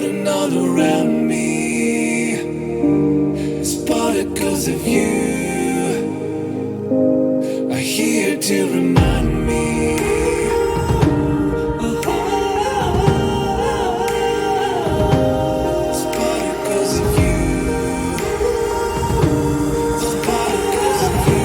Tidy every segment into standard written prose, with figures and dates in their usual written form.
floating all around me. It's particles of you are here to remind me. It's particles of you. It's particles of you.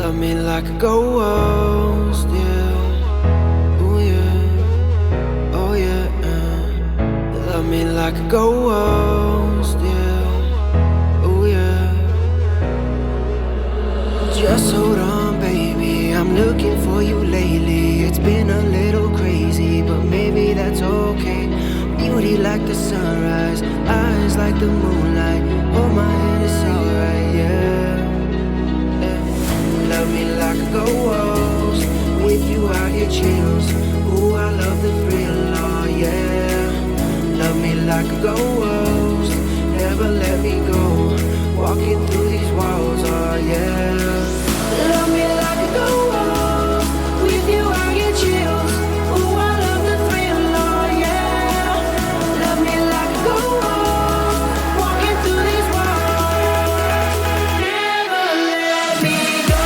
Love me like a ghost, yeah. Ooh, yeah. Oh, yeah. Love me like a ghost, yeah. Ooh, yeah. Just hold on, baby. I'm looking for you lately. It's been a little crazy, but maybe that's okay. Beauty like the sunrise, eyes like the moonlight. Hold my hand, it's alright, yeah. Love me like a ghost. With you I get chills. Ooh, I love the thrill, oh yeah. Love me like a ghost. Never let me go. Walking through these walls, oh yeah. Love me like a ghost. With you I get chills. Ooh, I love the thrill, oh yeah. Love me like a ghost. Walking through these walls. Never let me go.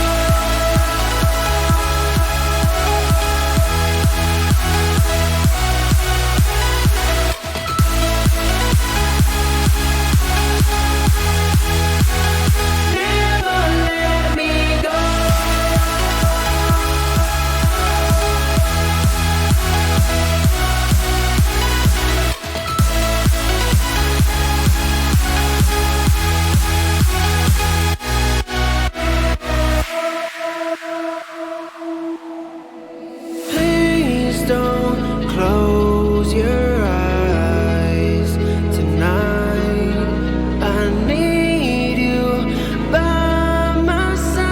Please don't close your eyes tonight. I need you by my side.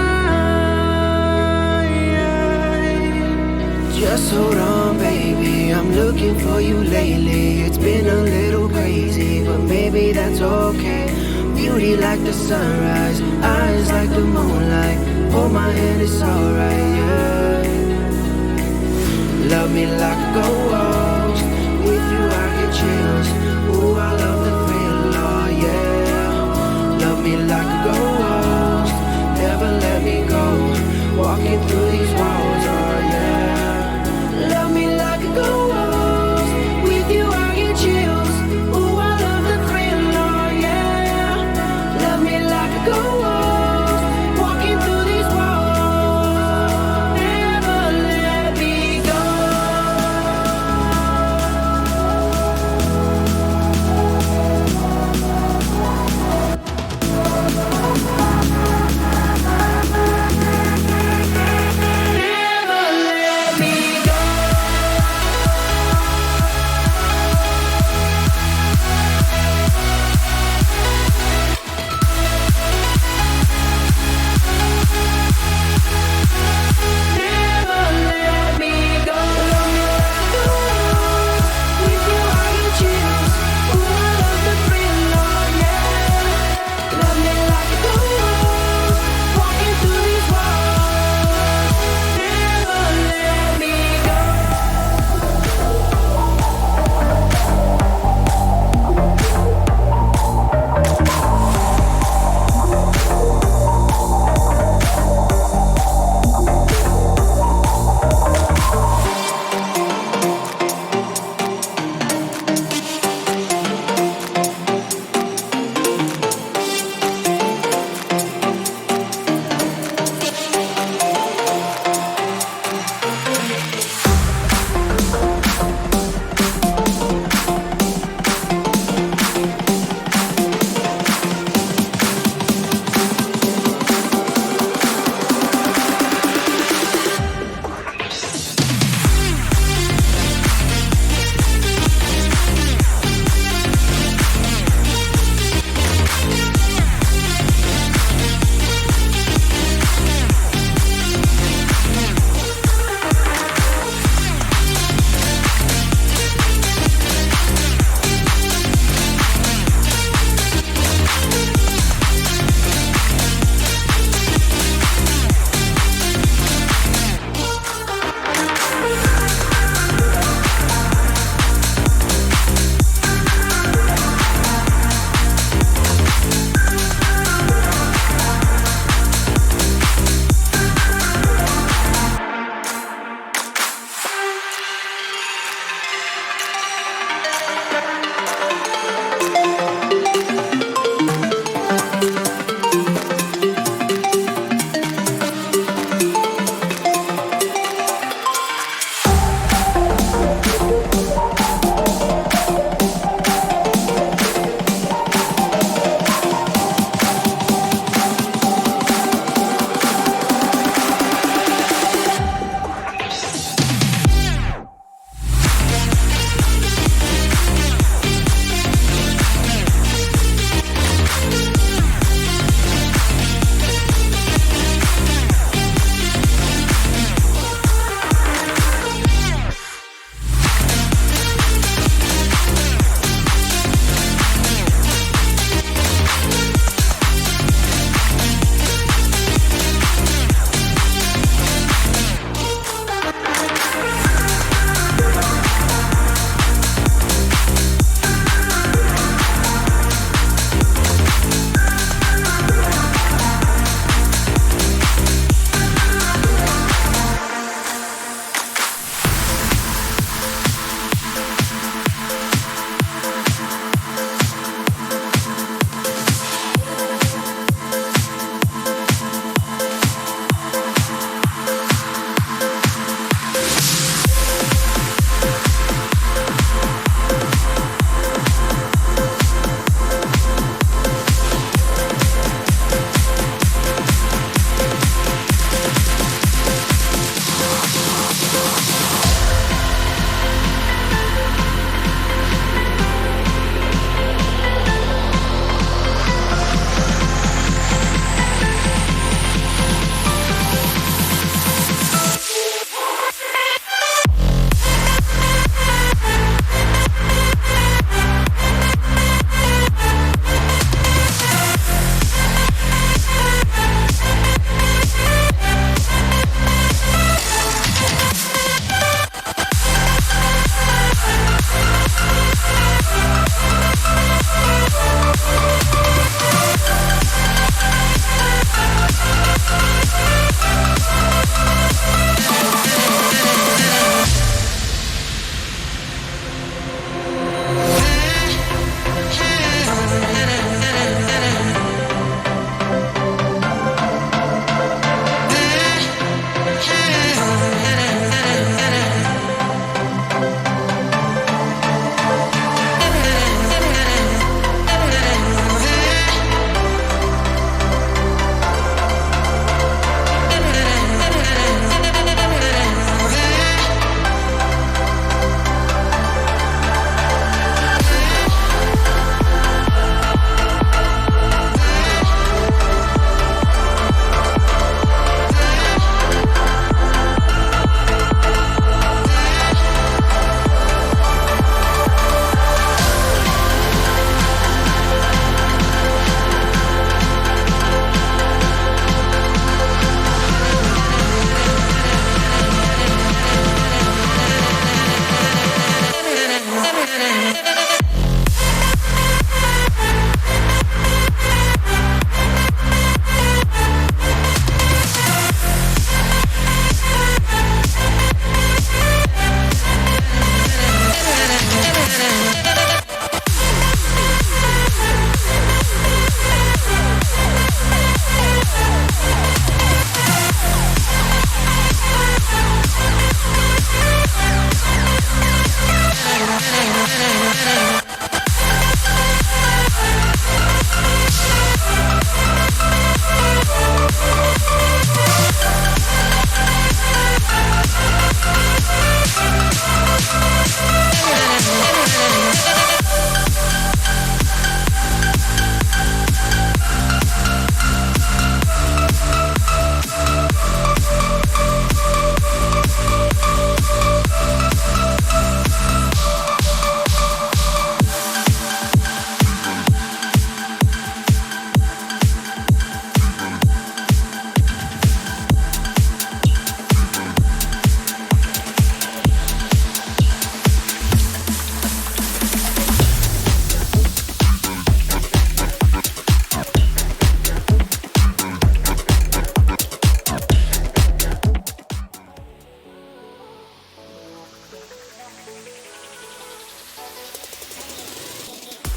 Just hold on, baby. I'm looking for you lately. It's been a little crazy, but maybe that's okay. Beauty like the sunrise, eyes like the moonlight. Hold my hand, it's alright, yeah. Love me like a ghost. With you I get chills. Ooh, I love the thrill, oh yeah. Love me like a ghost. Never let me go. Walking through these walls, oh yeah. Love me like a ghost. With you I get chills. Ooh, I love the thrill, oh yeah. Love me like a ghost. Walking through these walls. Never let me go.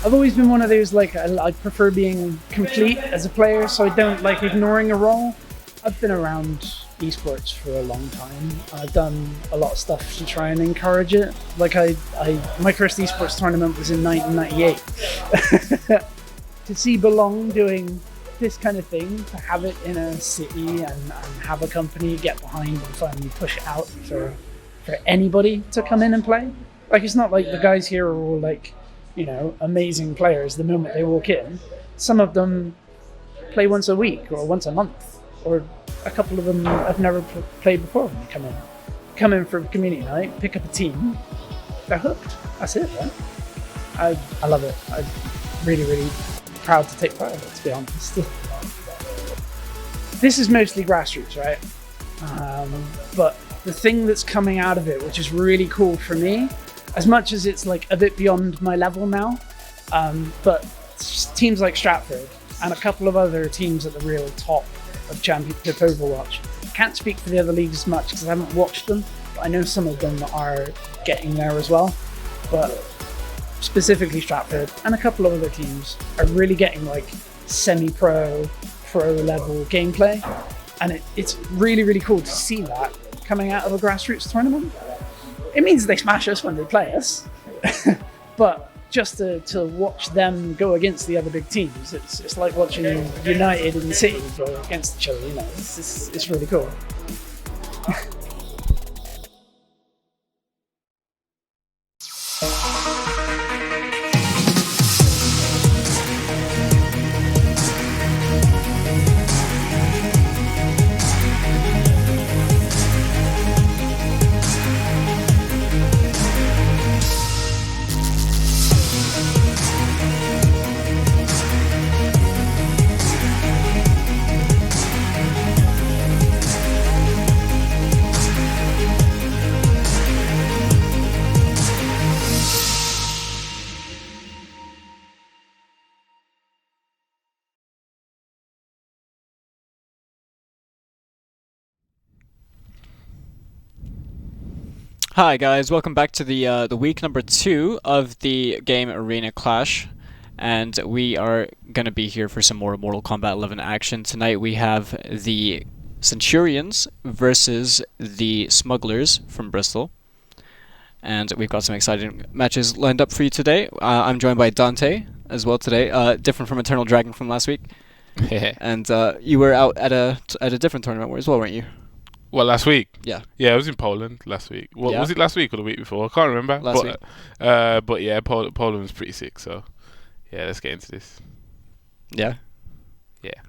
I've always been one of those, like, I prefer being complete as a player, so I don't like ignoring a role. I've been around esports for a long time. I've done a lot of stuff to try and encourage it. Like my first esports tournament was in 1998. To see Belong doing this kind of thing, to have it in a city and have a company get behind and finally push it out for anybody to come in and play. Like, it's not like the guys here are all like, you know, amazing players the moment they walk in. Some of them play once a week or once a month, or a couple of them have never played before when they come in. Come in for community night, pick up a team, they're hooked. That's it, right? I love it. I'm really, really proud to take part of it, to be honest. This is mostly grassroots, right? But the thing that's coming out of it, which is really cool for me, as much as it's like a bit beyond my level now, but teams like Stratford and a couple of other teams at the real top of Championship Overwatch. Can't speak for the other leagues as much because I haven't watched them, but I know some of them are getting there as well. But specifically Stratford and a couple of other teams are really getting like semi-pro, pro level gameplay, and it's really, really cool to see that coming out of a grassroots tournament. It means they smash us when they play us, but just to watch them go against the other big teams, it's like watching United and City go against each other. You know, it's really cool. Hi guys, welcome back to the week number 2 of the game Arena Clash, and we are gonna be here for some more Mortal Kombat 11 action. Tonight we have the Centurions versus the Smugglers from Bristol, and we've got some exciting matches lined up for you today. I'm joined by Dante as well today, different from Eternal Dragon from last week, and you were out at a different tournament as well, weren't you? Well, last week? Yeah. Yeah, I was in Poland last week. Well, Yeah. Was it last week or the week before? I can't remember. Last week. But yeah, Poland was pretty sick, so yeah, let's get into this. Yeah. Yeah.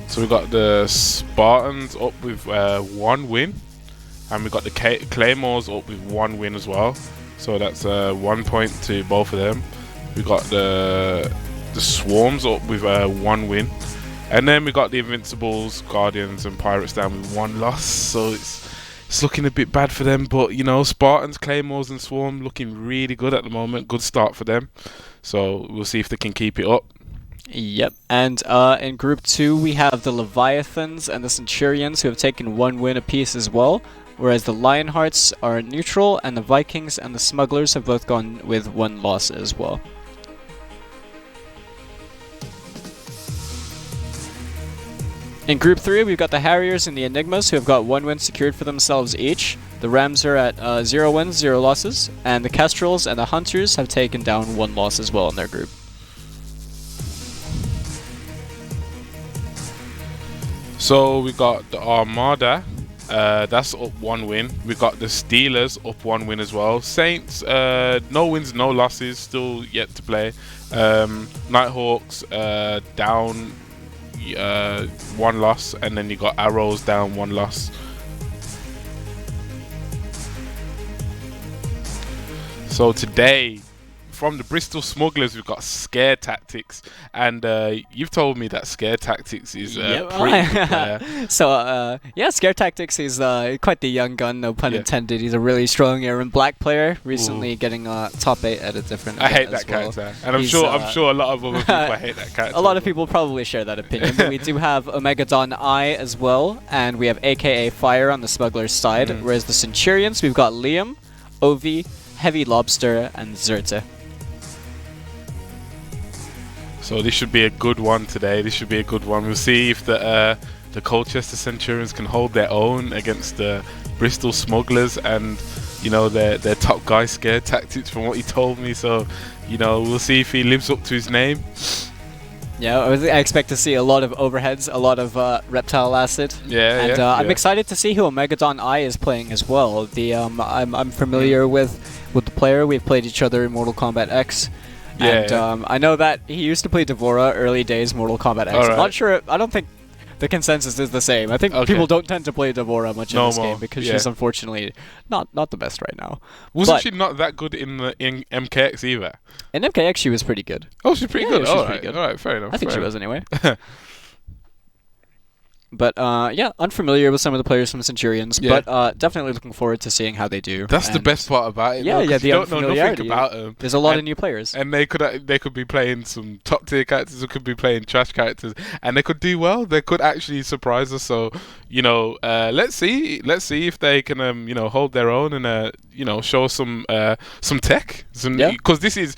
So we got the Spartans up with 1 win, and we got the Claymores up with 1 win as well. So that's 1 point to both of them. We got the Swarms up with 1 win, and then we got the Invincibles, Guardians, and Pirates down with 1 loss. So it's looking a bit bad for them. But you know, Spartans, Claymores, and Swarm looking really good at the moment. Good start for them. So we'll see if they can keep it up. Yep, and in Group 2 we have the Leviathans and the Centurions, who have taken 1 win apiece as well, whereas the Lionhearts are neutral, and the Vikings and the Smugglers have both gone with 1 loss as well. In Group 3 we've got the Harriers and the Enigmas, who have got 1 win secured for themselves each. The Rams are at 0 wins, 0 losses, and the Kestrels and the Hunters have taken down 1 loss as well in their group. So we got the Armada, that's up 1 win. We got the Steelers up 1 win as well. Saints, no wins, no losses, still yet to play. Nighthawks down 1 loss, and then you got Arrows down 1 loss. So today from the Bristol Smugglers, we've got Scare Tactics, and you've told me that Scare Tactics is a pretty good player. So, yeah, Scare Tactics is quite the young gun, no pun intended. He's a really strong Aaron Black player, recently getting top 8 at a different I hate event that as well. character, and I'm sure a lot of other people hate that character. A lot of people probably share that opinion, but we do have Omegadon I as well, and we have AKA Fire on the Smuggler's side, whereas the Centurions, we've got Liam, Ovi, Heavy Lobster, and Zerta. So this should be a good one today. This should be a good one. We'll see if the Colchester Centurions can hold their own against the Bristol Smugglers and, you know, their top guy Scare Tactics, from what he told me. So, you know, we'll see if he lives up to his name. Yeah, I expect to see a lot of overheads, a lot of reptile acid. I'm excited to see who Omegadon I is playing as well. I'm familiar with the player. We've played each other in Mortal Kombat X. I know that he used to play Devora early days Mortal Kombat X. I'm not sure. I don't think the consensus is the same. I think people don't tend to play Devora much in this game because she's unfortunately not the best right now. Wasn't she not that good in MKX either? In MKX, she was pretty good. Oh, she's pretty good. She was pretty good. All right, fair enough. I think she was anyway. But yeah, unfamiliar with some of the players from Centurions, but definitely looking forward to seeing how they do. That's the best part about it. Yeah, the don't know nothing about them. There's a lot of new players, and they could be playing some top tier characters, or could be playing trash characters, and they could do well. They could actually surprise us. So, you know, let's see if they can hold their own and show some tech. Because this is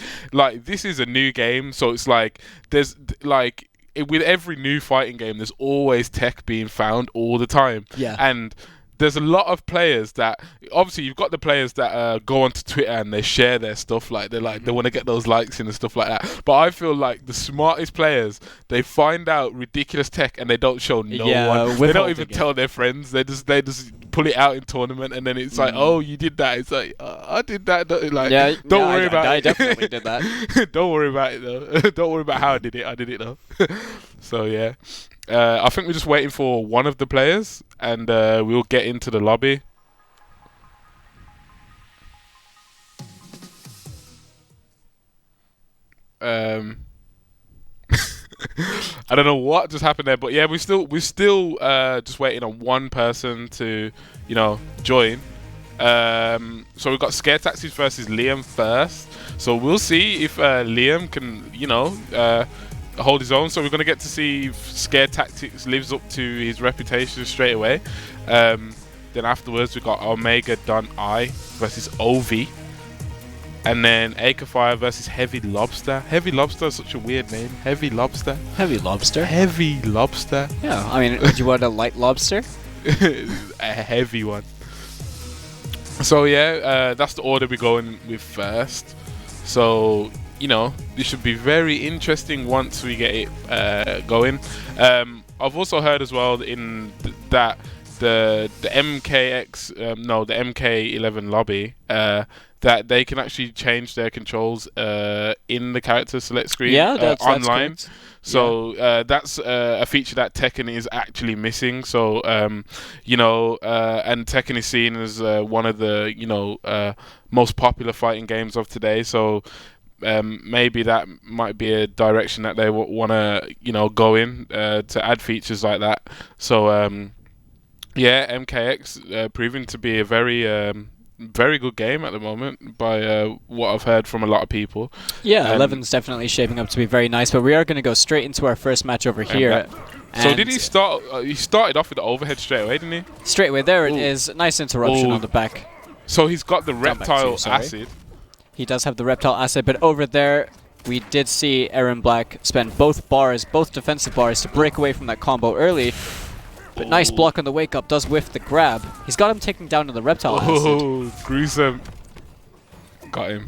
a new game, so it's like there's like. With every new fighting game, there's always tech being found all the time. Yeah. And there's a lot of players that obviously you've got the players that go onto Twitter and they share their stuff, like they want to get those likes in and stuff like that. But I feel like the smartest players, they find out ridiculous tech and they don't show one. They don't even tell their friends. They just pull it out in tournament, and then it's like, oh, you did that. It's like, I did that. Like, don't worry about it. I definitely did that. Don't worry about it though. Don't worry about how I did it. I did it though. So yeah. I think we're just waiting for one of the players, and we'll get into the lobby. I don't know what just happened there, but yeah, we're still just waiting on one person to, join. So we've got Scare Taxis versus Liam first. So we'll see if Liam can, hold his own. So we're going to get to see if Scare Tactics lives up to his reputation straight away. Then afterwards we've got Omega Don I versus Ovi, and then Acre versus Heavy Lobster. Heavy Lobster is such a weird name. Heavy Lobster. Heavy Lobster. Heavy Lobster. Yeah, I mean, would you want a light lobster? A heavy one. So yeah, that's the order we're going with first. So, this should be very interesting once we get it going. I've also heard as well that the MKX, the MK11 lobby, that they can actually change their controls in the character select screen online. That's so that's a feature that Tekken is actually missing. So and Tekken is seen as one of the most popular fighting games of today. So maybe that might be a direction that they want to go in to add features like that. So MKX proving to be a very good game at the moment by what I've heard from a lot of people. Yeah, 11's definitely shaping up to be very nice, but we are going to go straight into our first match over here. So did he start? He started off with the overhead straight away, didn't he? Straight away, there it is. Nice interruption on the back. So he's got the reptile acid. He does have the reptile acid, but over there we did see Aaron Black spend both defensive bars to break away from that combo early. But nice block on the wake up, does whiff the grab. He's got him taken down to the reptile acid. Oh, gruesome. Got him.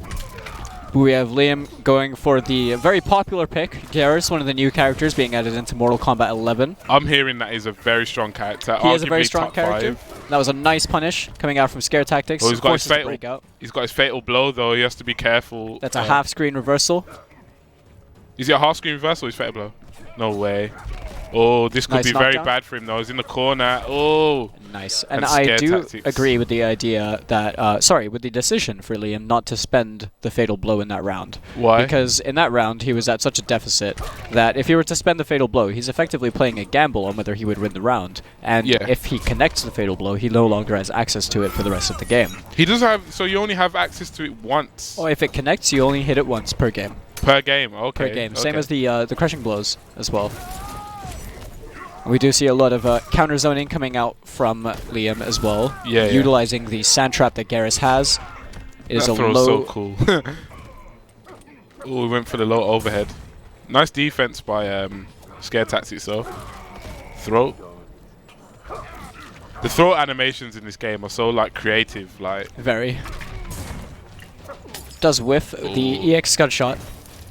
We have Liam going for the very popular pick, Garrus, one of the new characters being added into Mortal Kombat 11. I'm hearing that he's a very strong character. He is a very strong character. That was a nice punish coming out from Scare Tactics. Well, he's got his fatal blow, though. He has to be careful. That's a half-screen reversal. Is it a half-screen reversal or his fatal blow? No way. Oh, this could Nice be very knockdown. bad for him though. He's in the corner. Oh. Nice. And And I scare do tactics. agree with the idea that, sorry, with the decision for Liam not to spend the fatal blow in that round. Why? Because in that round, he was at such a deficit that if he were to spend the fatal blow, he's effectively playing a gamble on whether he would win the round. And Yeah. if he connects the fatal blow, he no longer has access to it for the rest of the game. He does have, so you only have access to it once Oh, if it connects, you only hit it once per game. per game. Okay. Per game. Same okay. as the crushing blows as well. We do see a lot of counter zoning coming out from Liam as well. Yeah, yeah. Utilizing the sand trap that Garrus has. It is That a throw's low. so cool. Oh, we went for the low overhead. Nice defense by Scare Tactics though. Throw. The throw animations in this game are so like creative. Like Very. Does whiff the EX scud shot.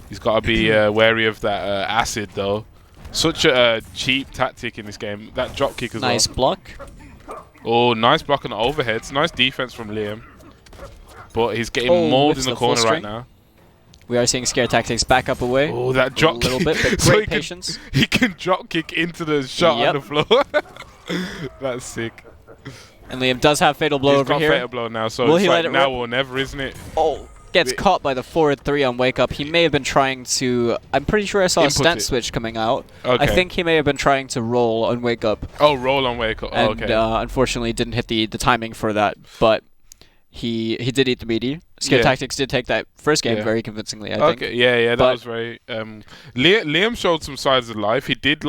he's got to be wary of that acid though. Such a cheap tactic in this game. That drop kick as Nice well. block. Oh, nice block on the overheads. Nice defense from Liam. But he's getting Oh, mauled in whiffs the the full corner right string. now. We are seeing Scare Tactics back up away. Oh, that drop A little kick. bit, but So great he patience. He can drop kick into the shot Yep. on the floor. That's sick. And Liam does have fatal blow He's over got here. fatal blow now, so Will it's he like let it now rip? or never, isn't it? Oh, gets Wait. caught by the forward 3 on wake up. He may have been trying to. I'm pretty sure I saw a Input stance it. switch coming out. Okay. I think he may have been trying to roll on wake up. Oh, roll on wake up. Oh, And okay. unfortunately didn't hit the timing for that. But he did eat the meaty. Scare Yeah. Tactics did take that first game Yeah. very convincingly, I think. Okay, yeah, that But- was very. Liam showed some sides of life. He did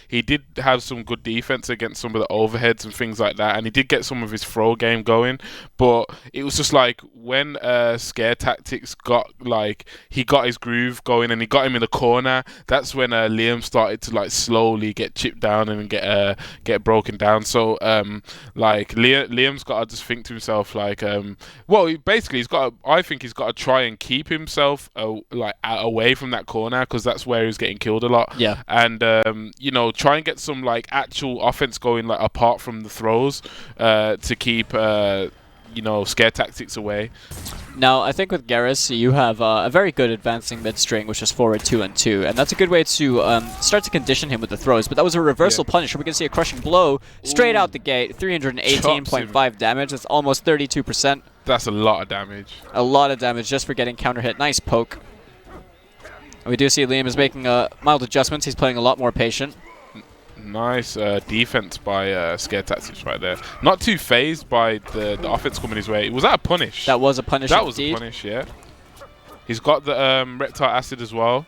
he did have some good defense against some of the overheads and things like that, and he did get some of his throw game going. But it was just like when Scare Tactics got he got his groove going and he got him in the corner. That's when Liam started to slowly get chipped down and get broken down. So Liam's got to just think to himself basically I think he's got to try and keep himself away from that corner because that's where he's getting killed a lot. Yeah. And try and get some actual offense going apart from the throws to keep Scare Tactics away. Now, I think with Garrus, you have a very good advancing mid string, which is forward 2 and 2, and that's a good way to start to condition him with the throws. But that was a reversal punish, where we can see a crushing blow straight out the gate, 318.5 damage. That's almost 32%. That's a lot of damage. A lot of damage just for getting counter hit. Nice poke. And we do see Liam is making mild adjustments. He's playing a lot more patient. Nice defense by Scare Tactics right there. Not too phased by the offense coming his way. Was that a punish? That was a punish. That was indeed. a punish, yeah. He's got the Reptile Acid as well.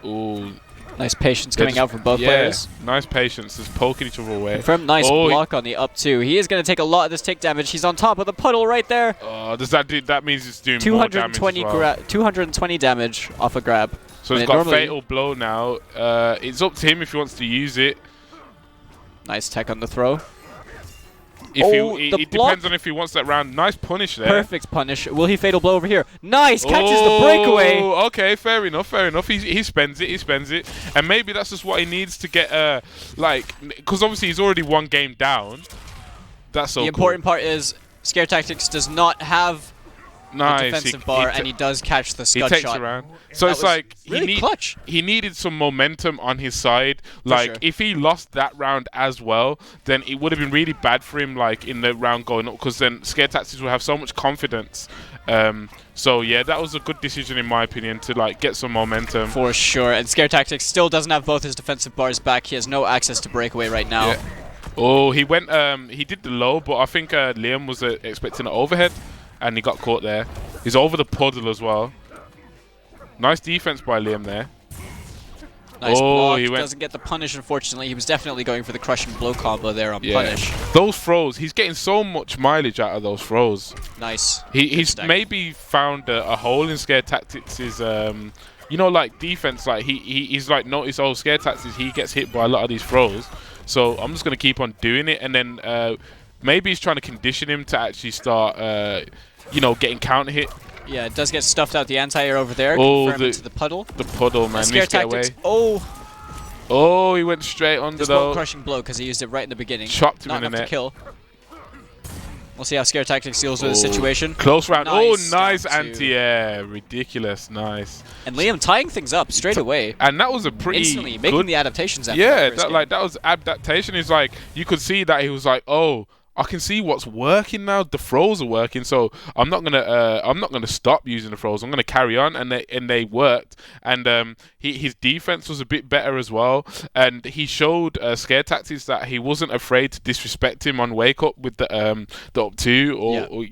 Ooh. Nice patience coming out from both players. Nice patience. Just poking each other away. From nice Oh, block on the up 2. He is going to take a lot of this tick damage. He's on top of the puddle right there. Does that do? That means it's doing more damage as 220 well. 220 damage off a grab. So And he's it got normally- fatal blow now. It's up to him if he wants to use it. Nice tech on the throw. If Oh, it the block. depends on if he wants that round. Nice punish there. Perfect punish. Will he fatal blow over here? Nice! Catches the breakaway. Okay, fair enough, fair enough. He spends it, and maybe that's just what he needs to get. Because obviously he's already one game down. That's so The important part is Scare Tactics does not have nice. a defensive bar, and he does catch the he scud takes shot. around. So That it's was really he clutch. He needed some momentum on his side. sure. If he lost that round as well, then it would have been really bad for him. In the round going up, because then Scare Tactics will have so much confidence. So yeah, that was a good decision in my opinion to get some momentum. For sure. And Scare Tactics still doesn't have both his defensive bars back. He has no access to breakaway right now. Yeah. Oh, he went. He did the low, but I think Liam was expecting an overhead, and he got caught there. He's over the puddle as well. Nice defense by Liam there. Nice Oh, block. he went- Doesn't get the punish, unfortunately. He was definitely going for the crushing blow combo there on Yeah. punish. Those throws, he's getting so much mileage out of those throws. Nice. He's stack. maybe found a hole in Scare Tactics' defense. He's noticed, Scare Tactics, he gets hit by a lot of these throws. So I'm just going to keep on doing it. And then maybe he's trying to condition him to actually start, getting counter hit. Yeah, it does get stuffed out the anti-air over there. Oh, Confirm into the puddle. The puddle, man. Scare Needs to get away. Tactics. Oh, Oh, he went straight under this though. won't crushing blow because he used it right in the beginning. Chopped him Not in the enough to net. kill. We'll see how Scare Tactics deals with the situation. Close round. Nice, nice down to- anti-air. Ridiculous. Nice. And Liam tying things up straight away. And that was a pretty Instantly making good, the adaptations after yeah, that first that game. was adaptation. Is like you could see that he was like, oh, I can see what's working now. The throws are working, so I'm not gonna stop using the throws. I'm gonna carry on, and they worked. And his defense was a bit better as well, and he showed Scare Tactics that he wasn't afraid to disrespect him on Wake Up with the up two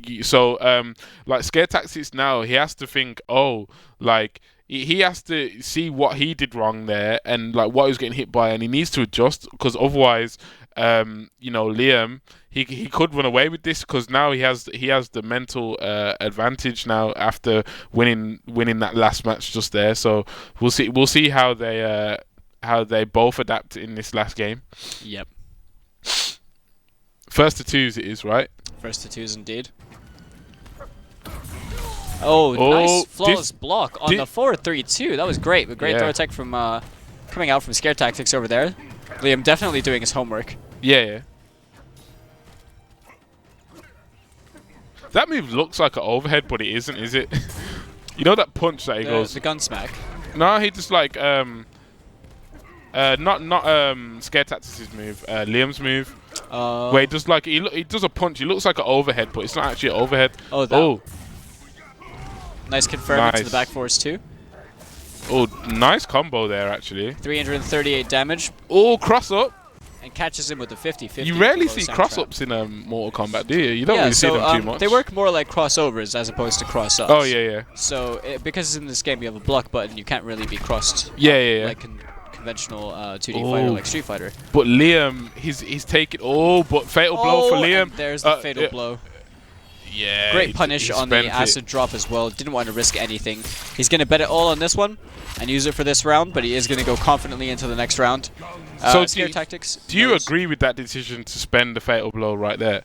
like Scare Tactics now he has to think, oh, like. He has to see what he did wrong there and like what he was getting hit by, and he needs to adjust because otherwise, Liam he could run away with this because now he has the mental advantage now after winning that last match just there. So we'll see how they both adapt in this last game. Yep. First to twos it is, right? First to twos indeed. Oh, nice flawless block on the 4-3-2. That was great. Great throw attack from coming out from Scare Tactics over there. Liam definitely doing his homework. Yeah. That move looks like an overhead, but it isn't, is it? You know that punch that he goes. The gun smack. No, he just like not Scare Tactics' move, Liam's move. Where he does like he does a punch. He looks like an overhead, but it's not actually an overhead. Oh, that. Nice confirming to the back force too. Oh, nice combo there actually. 338 damage. Oh, cross up. And catches him with the 50-50. You rarely see cross ups in Mortal Kombat, do you? You don't really see them too much. They work more like crossovers as opposed to cross ups. Oh yeah. So because in this game you have a block button, you can't really be crossed. Yeah. Like conventional 2D fighter like Street Fighter. But Liam, he's taking. Oh, but fatal blow for Liam. There's the fatal blow. Yeah. Great punish on the acid drop as well. Didn't want to risk anything. He's going to bet it all on this one and use it for this round, but he is going to go confidently into the next round. So Scare Tactics. Do you agree with that decision to spend the fatal blow right there?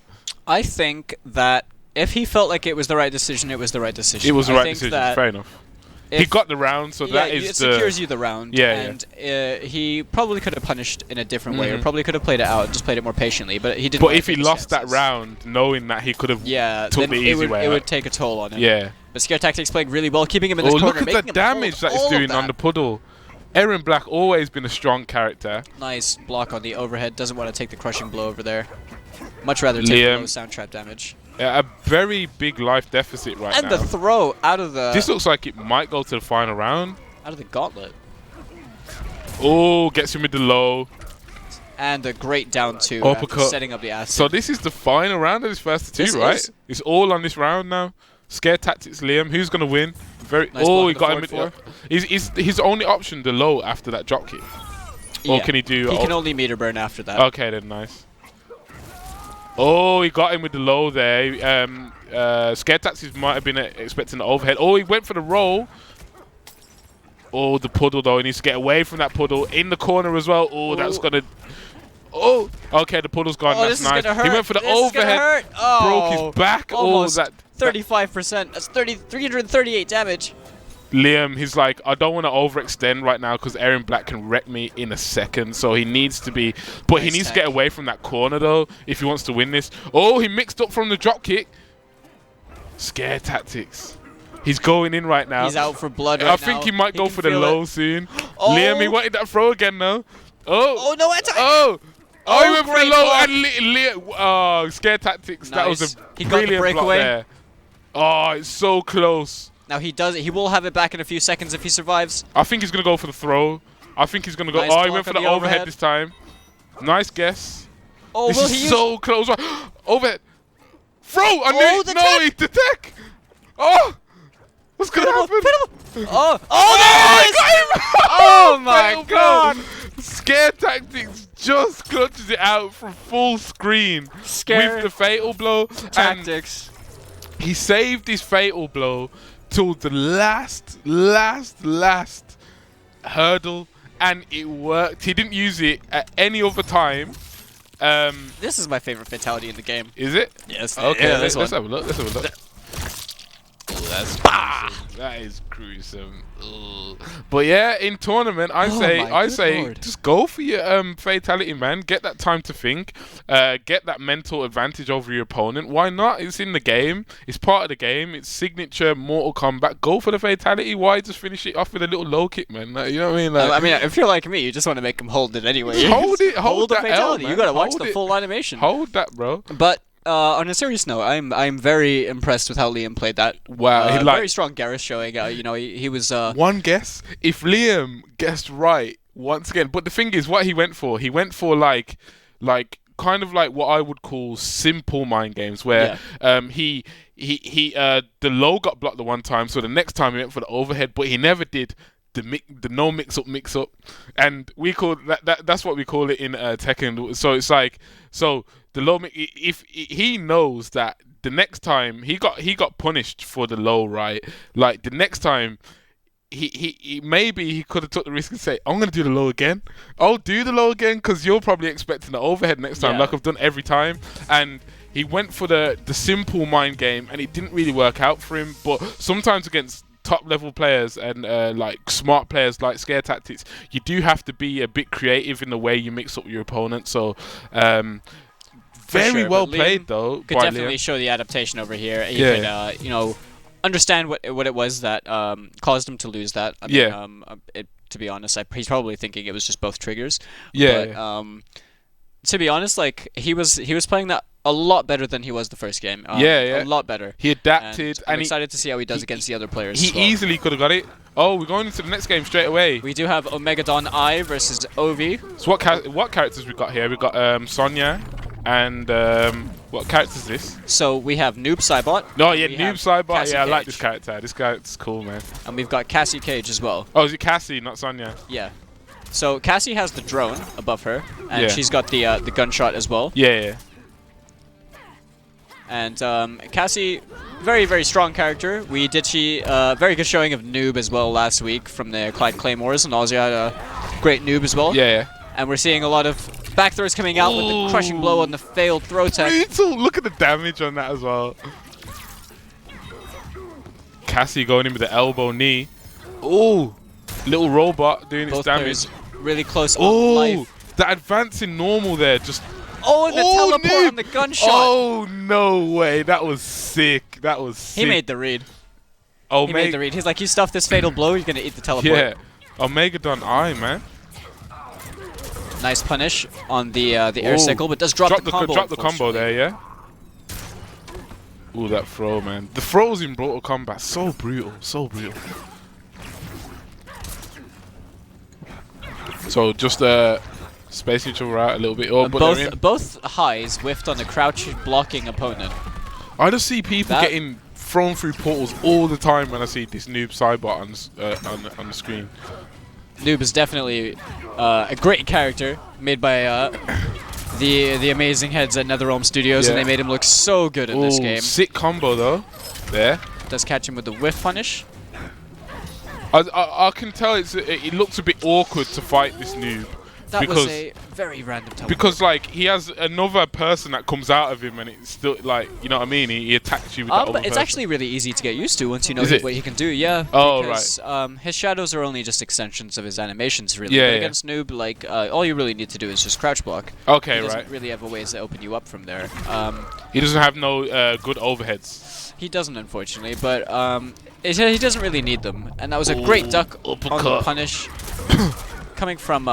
I think that if he felt like it was the right decision, it was the right decision. It was the right decision. Fair enough. He got the round, so that is it secures you the round. And he probably could have punished in a different way, or probably could have played it out, just played it more patiently. But he didn't. But if he lost that round, knowing that he could have took the easy way out, it would take a toll on him. Yeah. But Scare Tactics playing really well, keeping him in this corner. Look at the damage that it's doing on the puddle. Aaron Black always been a strong character. Nice block on the overhead. Doesn't want to take the crushing blow over there. Much rather take the low sound trap damage. A very big life deficit right now. And the throw out of the... This looks like it might go to the final round. Out of the gauntlet. Oh, gets him with the low. And a great down two uppercut. Setting up the acid. So this is the final round of this first two, right? It's all on this round now. Scare Tactics Liam. Who's going to win? Very. Nice he got him with... Is his only option the low after that drop kick? Or can he do... He can only meter burn after that. Okay, then nice. Oh, he got him with the low there. Scare Tactics might have been expecting the overhead. Oh, he went for the roll. Oh, the puddle though. He needs to get away from that puddle. In the corner as well. Oh, that's going to... Oh, okay, the puddle's gone. That's nice. He went for the overhead. Broke his back. Almost. Oh, that 35%. That's 338 damage. Liam, he's like, I don't want to overextend right now because Aaron Black can wreck me in a second. So he needs to be... But he needs to get away from that corner, though, if he wants to win this. Oh, he mixed up from the drop kick. Scare Tactics. He's going in right now. He's out for blood right now. I think he might go for the low soon. Oh. Liam, he wanted that throw again now. Oh, no attack. He went for the low. And Scare Tactics. Nice. That was a brilliant block there. Oh, it's so close. Now he will have it back in a few seconds if he survives. I think he's going to go for the throw. I think he's going to go... Nice he went for the overhead this time. Nice guess. Oh, this is so close. Overhead. Throw! He the tech! Oh! What's going to happen? Oh, there it is! Oh my god! Scare Tactics just clutches it out from full screen with the fatal blow. Tactics. And he saved his fatal blow till the last hurdle, and it worked. He didn't use it at any other time. This is my favorite fatality in the game. Is it? Yes. Okay, yeah, let's have a look. that's That is gruesome. Ugh. But yeah, in tournament, I my say, good lord. just go for your fatality, man. Get that time to think. Get that mental advantage over your opponent. Why not? It's in the game. It's part of the game. It's signature Mortal Kombat. Go for the fatality. Why just finish it off with a little low kick, man? Like, you know what I mean? Like, I mean, if you're like me, you just want to make him hold it anyway. just hold it. Hold the that L, fatality. man. You gotta watch Hold the it. full animation. Hold that, bro. But on a serious note, I'm very impressed with how Liam played that. Wow, he very strong Garrus showing. He was. One guess. If Liam guessed right once again, but the thing is, what he went for kind of like what I would call simple mind games, where the low got blocked the one time, so the next time he went for the overhead, but he never did the no mix up, and we call that's what we call it in Tekken. So it's like, so the low if he knows that the next time he got punished for the low, right? Like the next time he maybe he could have took the risk and say, I'm gonna do the low again. I'll do the low again because you're probably expecting the overhead next time, like I've done every time. And he went for the simple mind game, and it didn't really work out for him. But sometimes against top level players and like smart players like Scare Tactics, you do have to be a bit creative in the way you mix up your opponent. So very well played though. Could definitely show the adaptation over here. He could understand what it was that caused him to lose that. I mean, to be honest, he's probably thinking it was just both triggers. But, to be honest, like he was playing that a lot better than he was the first game. A lot better. He adapted, and I'm excited to see how he does against the other players. He easily could have got it. Oh, we're going into the next game straight away. We do have Omegadon I versus Ovi. So what characters we got here? We got Sonya, and what character is this? So we have Noob Saibot. No, Noob Saibot. Cassie I like Cage. this character. This guy's cool, man. And we've got Cassie Cage as well. Oh, is it Cassie, not Sonya? Yeah. So Cassie has the drone above her, and she's got the gunshot as well. Yeah. And Cassie, very, very strong character. We did very good showing of Noob as well last week from the Clyde Claymores, and Ozzy had a great Noob as well. Yeah. And we're seeing a lot of back throws coming out with the crushing blow on the failed throw tech. Brutal. Look at the damage on that as well. Cassie going in with the elbow knee. Oh, little robot doing its damage. Really close on life. The advance in normal there just... Oh, and the teleport on the gunshot. Oh, no way. That was sick. He made the read. Oh, he made the read. He's like, you stuff this fatal blow, you're going to eat the teleport. Yeah. Omegadon I, man. Nice punish on the air cycle, but does drop the combo. Drop the combo there, yeah? Ooh, that throw, man. The throws in Mortal Kombat, so brutal. So just space each other out a little bit. Oh, but both highs whiffed on the crouch blocking opponent. I just see people getting thrown through portals all the time when I see this Noob Saibot on the screen. Noob is definitely a great character made by the amazing heads at NetherRealm Studios, and they made him look so good in this game. Sick combo though. There. Does catch him with the whiff punish. I can tell it looks a bit awkward to fight this Noob. That was a very random teleport. Because like he has another person that comes out of him, and it's still like, you know what I mean? He attacks you with that other but it's person. actually really easy to get used to once you know what he can do. Yeah. Oh, because, his shadows are only just extensions of his animations, really. Yeah, but against Noob, like all you really need to do is just crouch block. Okay, he doesn't really have a ways to open you up from there. He doesn't have no good overheads. He doesn't, unfortunately, but he doesn't really need them. And that was a great duck on the punish. Coming from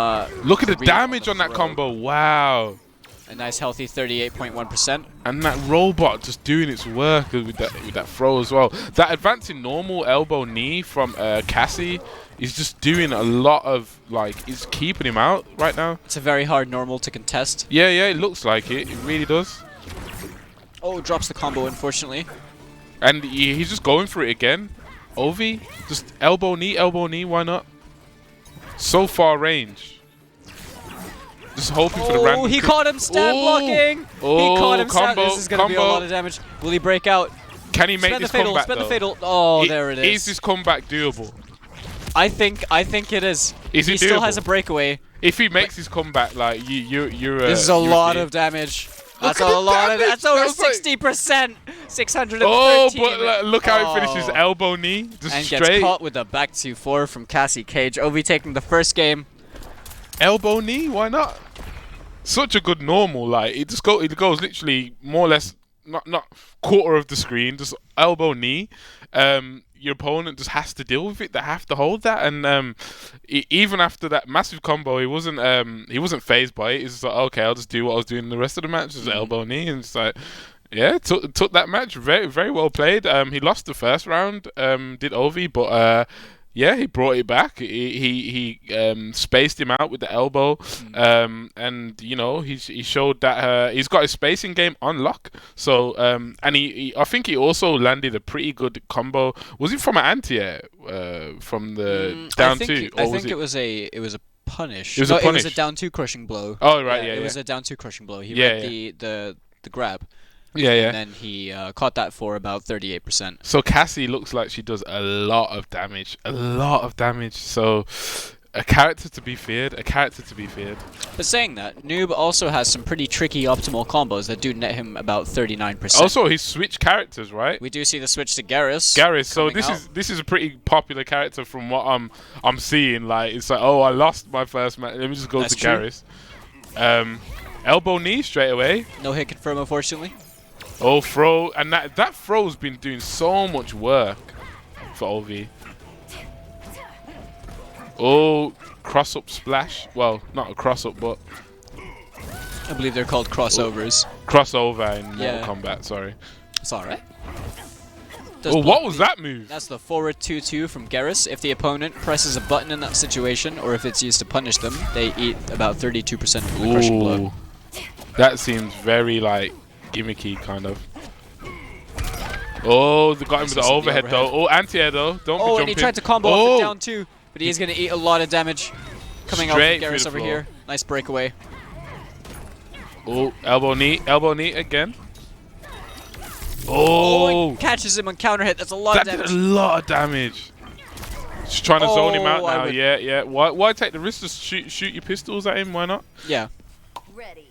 look at the damage on that combo. Wow. A nice healthy 38.1%. And that robot just doing its work with that throw as well. That advancing normal elbow knee from Cassie is just doing a lot of, like, it's keeping him out right now. It's a very hard normal to contest. Yeah, it looks like it. It really does. Oh, drops the combo, unfortunately. And he's just going for it again. Ovi, just elbow knee, why not? So far range. Just hoping for the random. Oh, he caught him stab blocking. Oh, he caught him combo, This is going to be a lot of damage. Will he break out? Can he make this comeback Spend the fatal. Oh, there it is. Is this comeback doable? I think it is. Is it he still has a breakaway. If he makes his comeback, like you're this is a lot of damage. That's a lot of. That's over 60%. 613. Oh, but look how it finishes. Elbow knee. Just And straight. gets caught with a back 2-4 from Cassie Cage. Ovi taking the first game. Elbow knee, why not? Such a good normal, like it goes literally more or less not quarter of the screen, just elbow knee. Your opponent just has to deal with it. They have to hold that, and even after that massive combo, he wasn't phased by it. He's just like, okay, I'll just do what I was doing the rest of the match, just elbow knee, and it's like, yeah, took that match very very well played. He lost the first round, did Ovi, but. Yeah, he brought it back. He spaced him out with the elbow, and you know he showed that he's got his spacing game on lock. So and I think he also landed a pretty good combo. Was it from an anti-air from the down two? I think it was a punish. It was It was a down 2 crushing blow. Oh right, yeah, it yeah. was a down 2 crushing blow. He read the grab. Yeah, yeah. And then he caught that for about 38%. So Cassie looks like she does a lot of damage. So a character to be feared. But saying that, Noob also has some pretty tricky optimal combos that do net him about 39%. Also, he switched characters, right? We do see the switch to Garrus. So this is a pretty popular character from what I'm seeing. Like it's like, oh, I lost my first match. Let me just go to Garrus. Elbow knee straight away. No hit confirm, unfortunately. Oh, throw, and that throw's been doing so much work for Ovi. Oh, cross up splash. Well, not a cross up, but I believe they're called crossovers. Crossover in Mortal Kombat. Sorry. It's all right. What was that move? That's the forward 2-2 from Garrus. If the opponent presses a button in that situation, or if it's used to punish them, they eat about 32% of the crushing blow. That seems very like gimmicky, kind of. Oh, they got him with the overhead though. Oh, anti-air though. Don't be jumping. And he tried to combo off the down 2, but he's going to eat a lot of damage coming out from Garrus over here. Nice breakaway. Oh, elbow knee again. Oh, catches him on counter hit. That's a lot of damage. That did a lot of damage. Just trying to zone him out now. Yeah. Why take the risk to shoot your pistols at him? Why not? Yeah. Ready.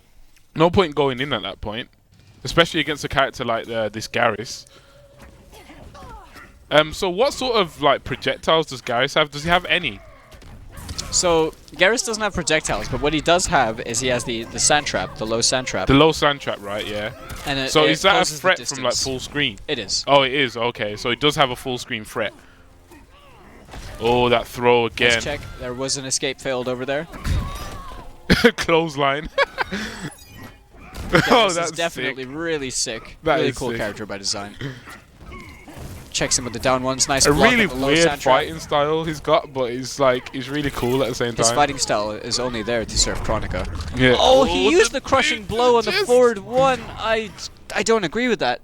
No point going in at that point, especially against a character like this Garrus. So what sort of like projectiles does Garrus have? Does he have any? So Garrus doesn't have projectiles, but what he does have is he has the sand trap, the low sand trap. The low sand trap, right? Yeah. And so is that a threat from like full screen? It is. Oh, it is. Okay, so it does have a full screen threat. Oh, that throw again. Let's check. There was an escape failed over there. Clothesline. Oh, that's definitely sick. Really sick. Really cool character by design. Checks him with the down ones. Nice. A really weird fighting style he's got, but he's really cool at the same time. His fighting style is only there to serve Chronica. Yeah. Oh, he used the crushing blow on the forward 1. I don't agree with that.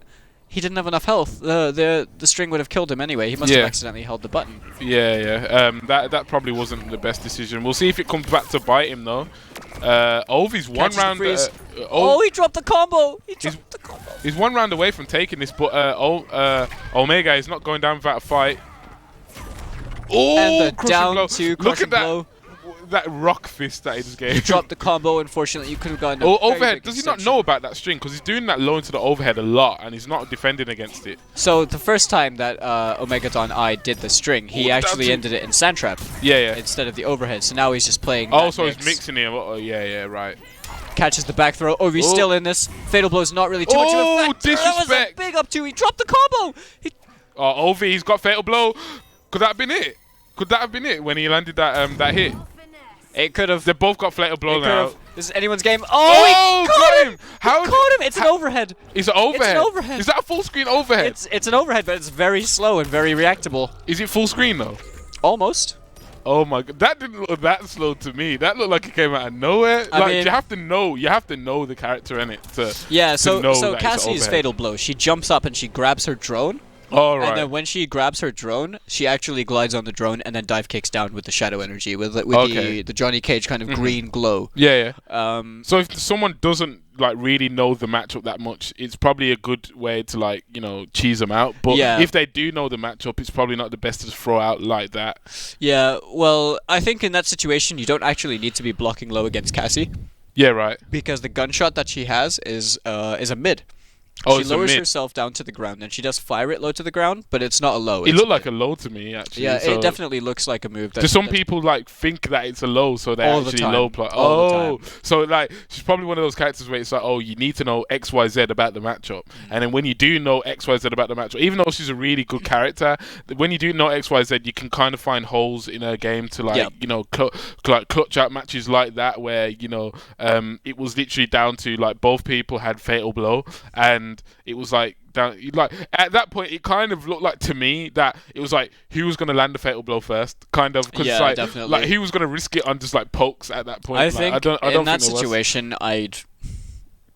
He didn't have enough health. The string would have killed him anyway. He must have accidentally held the button. Yeah. That probably wasn't the best decision. We'll see if it comes back to bite him though. Ovi's one round. He dropped the combo. He's one round away from taking this, but Omega is not going down without a fight. Oh, and the down 2 crushing blow. That rock fist that he just gave. He dropped the combo. Unfortunately, you could have gotten. Overhead. Does he not know about that string? Because he's doing that low into the overhead a lot, and he's not defending against it. So the first time that Omegadon I did the string, he actually ended it in sand trap. Yeah. Instead of the overhead. So now he's just playing. Oh, so he's mixing it. Oh, yeah, right. Catches the back throw. Oh, he's still in this. Fatal blow's not really too much of a effect. Disrespect. That was a big up 2. He dropped the combo. Ovi, he's got fatal blow. Could that have been it? When he landed that hit? It could have. They both got fatal blow now. This is anyone's game. Oh, he caught him! How he caught him! It's an overhead. It's an overhead. It's an overhead. Is that a full screen overhead? It's an overhead, but it's very slow and very reactable. Is it full screen though? Almost. Oh my god, that didn't look that slow to me. That looked like it came out of nowhere. I mean, you have to know the character in it to. Yeah. To know so that Cassie's fatal blow. She jumps up and she grabs her drone. Oh, right. And then when she grabs her drone, she actually glides on the drone and then dive kicks down with the shadow energy, with the Johnny Cage kind of green glow. Yeah. So if someone doesn't like really know the matchup that much, it's probably a good way to cheese them out. But if they do know the matchup, it's probably not the best to throw out like that. Yeah. Well, I think in that situation, you don't actually need to be blocking low against Cassie. Yeah, right. Because the gunshot that she has is a mid. Oh, she it's a lowers mid. herself down to the ground, and she does fire it low to the ground, but it's not a low. It it's looked a like mid. a low to me, actually. Yeah, so it definitely looks like a move. to some that's- people, like, think that it's a low, so they All the actually time. low play. All the Oh, time. so like she's probably one of those characters where it's like, oh, you need to know X, Y, Z about the matchup, and then when you do know X, Y, Z about the matchup, even though she's a really good character, when you do know X, Y, Z, you can kind of find holes in her game to like, Yeah. you know, clutch out matches like that where you know, it was literally down to like both people had fatal blow, and it was like. Like at that point, it kind of looked like to me that it was like who was going to land the fatal blow first, kind of. Cause Yeah, like, definitely. Like who was going to risk it on just like pokes at that point. I Like, think I don't in think that there was. situation,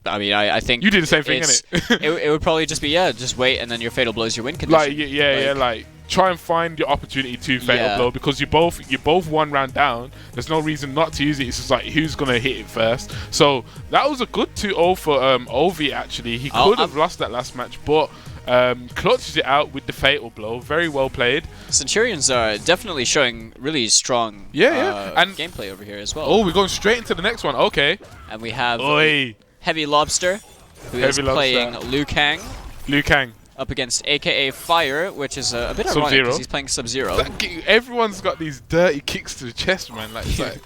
I think You did the same thing, it's- innit? it would probably just be just wait, and then your fatal blows your win condition. Like yeah, like try and find your opportunity to fatal Yeah. blow because you're both one round down. There's no reason not to use it. It's just like who's gonna hit it first. So that was a good 2-0 for Ovi. Actually, he could have lost that last match, but clutches it out with the fatal blow. Very well played. Centurions are definitely showing really strong And gameplay over here as well. oh, we're going straight into the next one. Okay. And we have Oi, Heavy Lobster, who is Heavy Lobster. playing Liu Kang Liu Kang. up against AKA Fire, which is a bit ironic Sub-Zero. because he's playing Sub-Zero. Everyone's got these dirty kicks to the chest, man. Like, it's like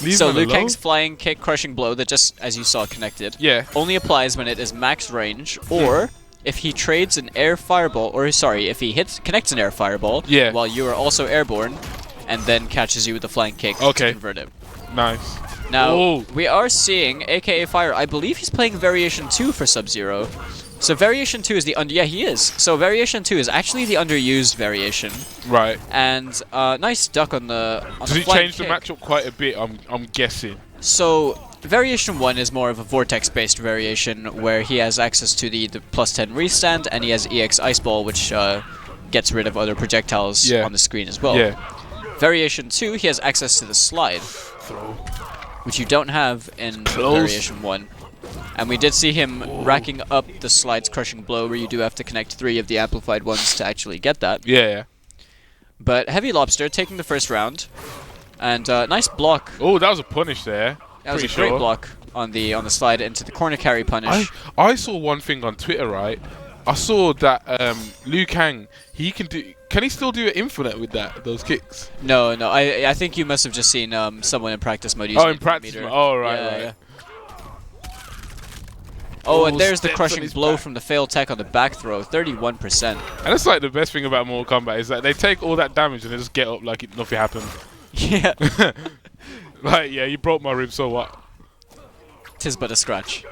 leave So man Liu alone. Kang's flying kick crushing blow that just, as you saw, connected. Yeah. Only applies when it is max range, or if he trades an air fireball, or sorry, if he connects an air fireball Yeah. while you are also airborne, and then catches you with a flying kick to Okay. convert it. Nice. Now, Oh. we are seeing AKA Fire, I believe he's playing Variation 2 for Sub-Zero. So Variation 2 is the yeah, he is. So Variation 2 is actually the underused variation. Right. And nice duck on the Does the it flying change the kick. matchup quite a bit? I'm guessing. So Variation 1 is more of a vortex-based variation where he has access to the plus 10 restand, and he has EX Ice Ball, which gets rid of other projectiles Yeah. on the screen as well. Yeah. Variation 2, he has access to the slide, Throw. which you don't have in Close. Variation 1. And we did see him racking up the slide's crushing blow, where you do have to connect 3 of the amplified ones to actually get that. Yeah. But Heavy Lobster taking the first round, and nice block. Oh, that was a punish there. That was a Pretty great sure. block on the slide into the corner carry punish. I saw one thing on Twitter, right? I saw that Liu Kang, can he still do an infinite with those kicks? No, I think you must have just seen someone in practice mode using Oh, in infinite practice meter. mode. Oh, right, Yeah, right. yeah. Oh, and Oh, there's the steps on crushing his blow back. from the fail tech on the back throw, 31%. And that's like the best thing about Mortal Kombat is that they take all that damage and they just get up like nothing happened. Yeah, Like, yeah, you broke my rib, so what? tis but a scratch.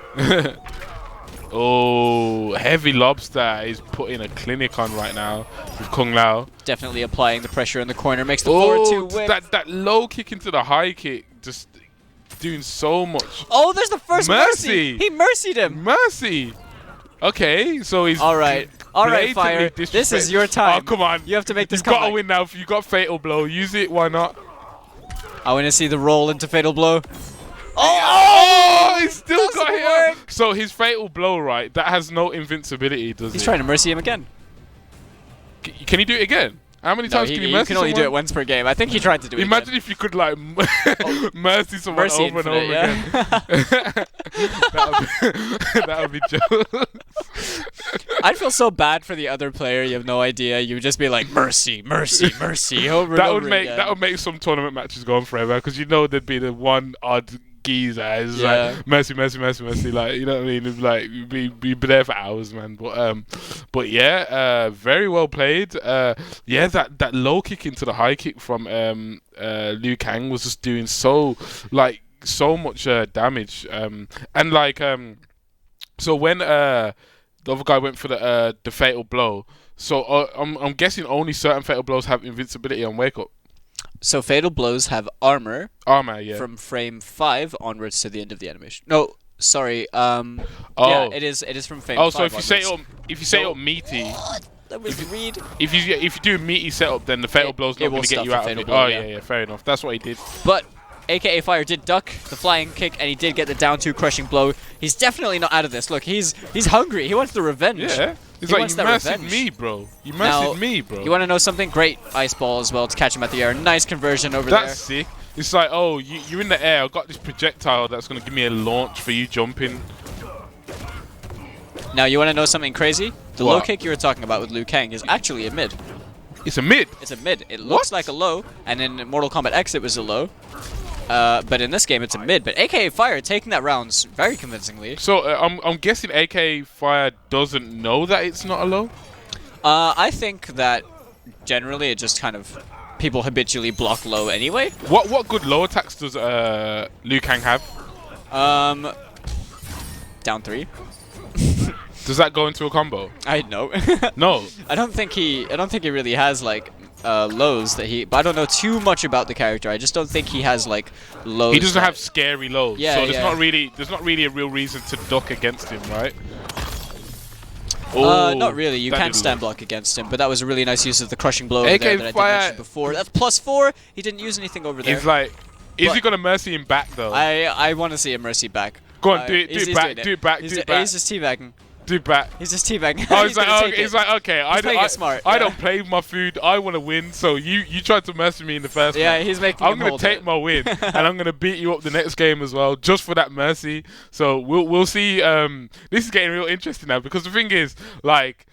Oh, Heavy Lobster is putting a clinic on right now with Kung Lao. Definitely applying the pressure in the corner, makes the Oh, 4-2 win. that low kick into the high kick, just doing so much. Oh, there's the first Mercy. mercy! He mercied him! Mercy. Okay, so he's Alright, blatantly Fire, this is disrespect- your time. Oh, come on. You have to make this You've got to comeback. win now. If you got Fatal Blow, use it. Why not? I want to see the roll into Fatal Blow. Oh, he still Doesn't got hit. work. So his Fatal Blow, right, that has no invincibility, does He's it? trying to mercy him again. Can he do it again? How many No, times he, can you you mercy can only do someone? it once per game. I think he tried to do it Imagine again. if you could like mercy someone Mercy over infinite, and over yeah. again. that would be jokes. I'd feel so bad for the other player. You have no idea. You would just be like, mercy, mercy, mercy, over and That over would make again. some tournament matches go on forever because you know there'd be the one odd geezer who's Yeah. like mercy, like, you know what I mean? It'd be like be there for hours, man. But yeah, very well played. Yeah, that low kick into the high kick from Liu Kang was just doing so much damage. And like so when the other guy went for the fatal blow. So I'm guessing only certain fatal blows have invincibility on wake up. So fatal blows have armor Armor, yeah. from frame 5 onwards to the end of the animation. No, sorry. Yeah, it is from frame 5 Oh, so if you set it onwards. up, meaty, That was Reed. if you do a meaty setup, then the fatal blow's it not will going to get stuff you the out of fatal it. blow, Oh yeah. yeah, fair enough. That's what he did. But AKA Fire did duck the flying kick, and he did get the down 2 crushing blow. He's definitely not out of this. Look, he's hungry. He wants the revenge. Yeah, it's He like wants you that mercied revenge. me, bro. You Now, mercied me, bro. You want to know something? Great ice ball as well to catch him at the air. Nice conversion over That's there. sick. It's like, oh, you're in the air. I've got this projectile that's going to give me a launch for you jumping. Now, you want to know something crazy? The low What? kick you were talking about with Liu Kang is actually a mid. It's a mid. It's a mid. It looks like a low, and in Mortal Kombat X it was a low. But in this game it's a mid. But AKA Fire taking that round very convincingly. So I'm guessing AK Fire doesn't know that it's not a low. I think that generally it just kind of people habitually block low anyway. What good low attacks does Liu Kang have? Down 3. Does that go into a combo? I know. No. I don't think he really has like lows that he. But I don't know too much about the character. I just don't think he has like lows. He doesn't that- have scary lows. Yeah, so there's yeah. not really a real reason to duck against him, right? Not really. You that can didn't stand work. block against him, but that was a really nice use of the crushing blow over AK there that I did Fire- mention before. That's +4. He didn't use anything over there. He's like, is But- he gonna mercy him back though? I want to see a mercy back. Go on, do it he's back, doing it. do it back, He's, do it back. He's just teabagging. Do it back. He's just teabagging. Oh, He's he's like, gonna oh, take he's it. like, okay, He's playing I, it smart, I yeah. don't play with my food. I want to win. So you tried to mercy me in the first Yeah, match. he's making I'm him gonna hold take it. my win, and I'm gonna beat you up the next game as well, just for that mercy. So we'll see. This is getting real interesting now because the thing is, like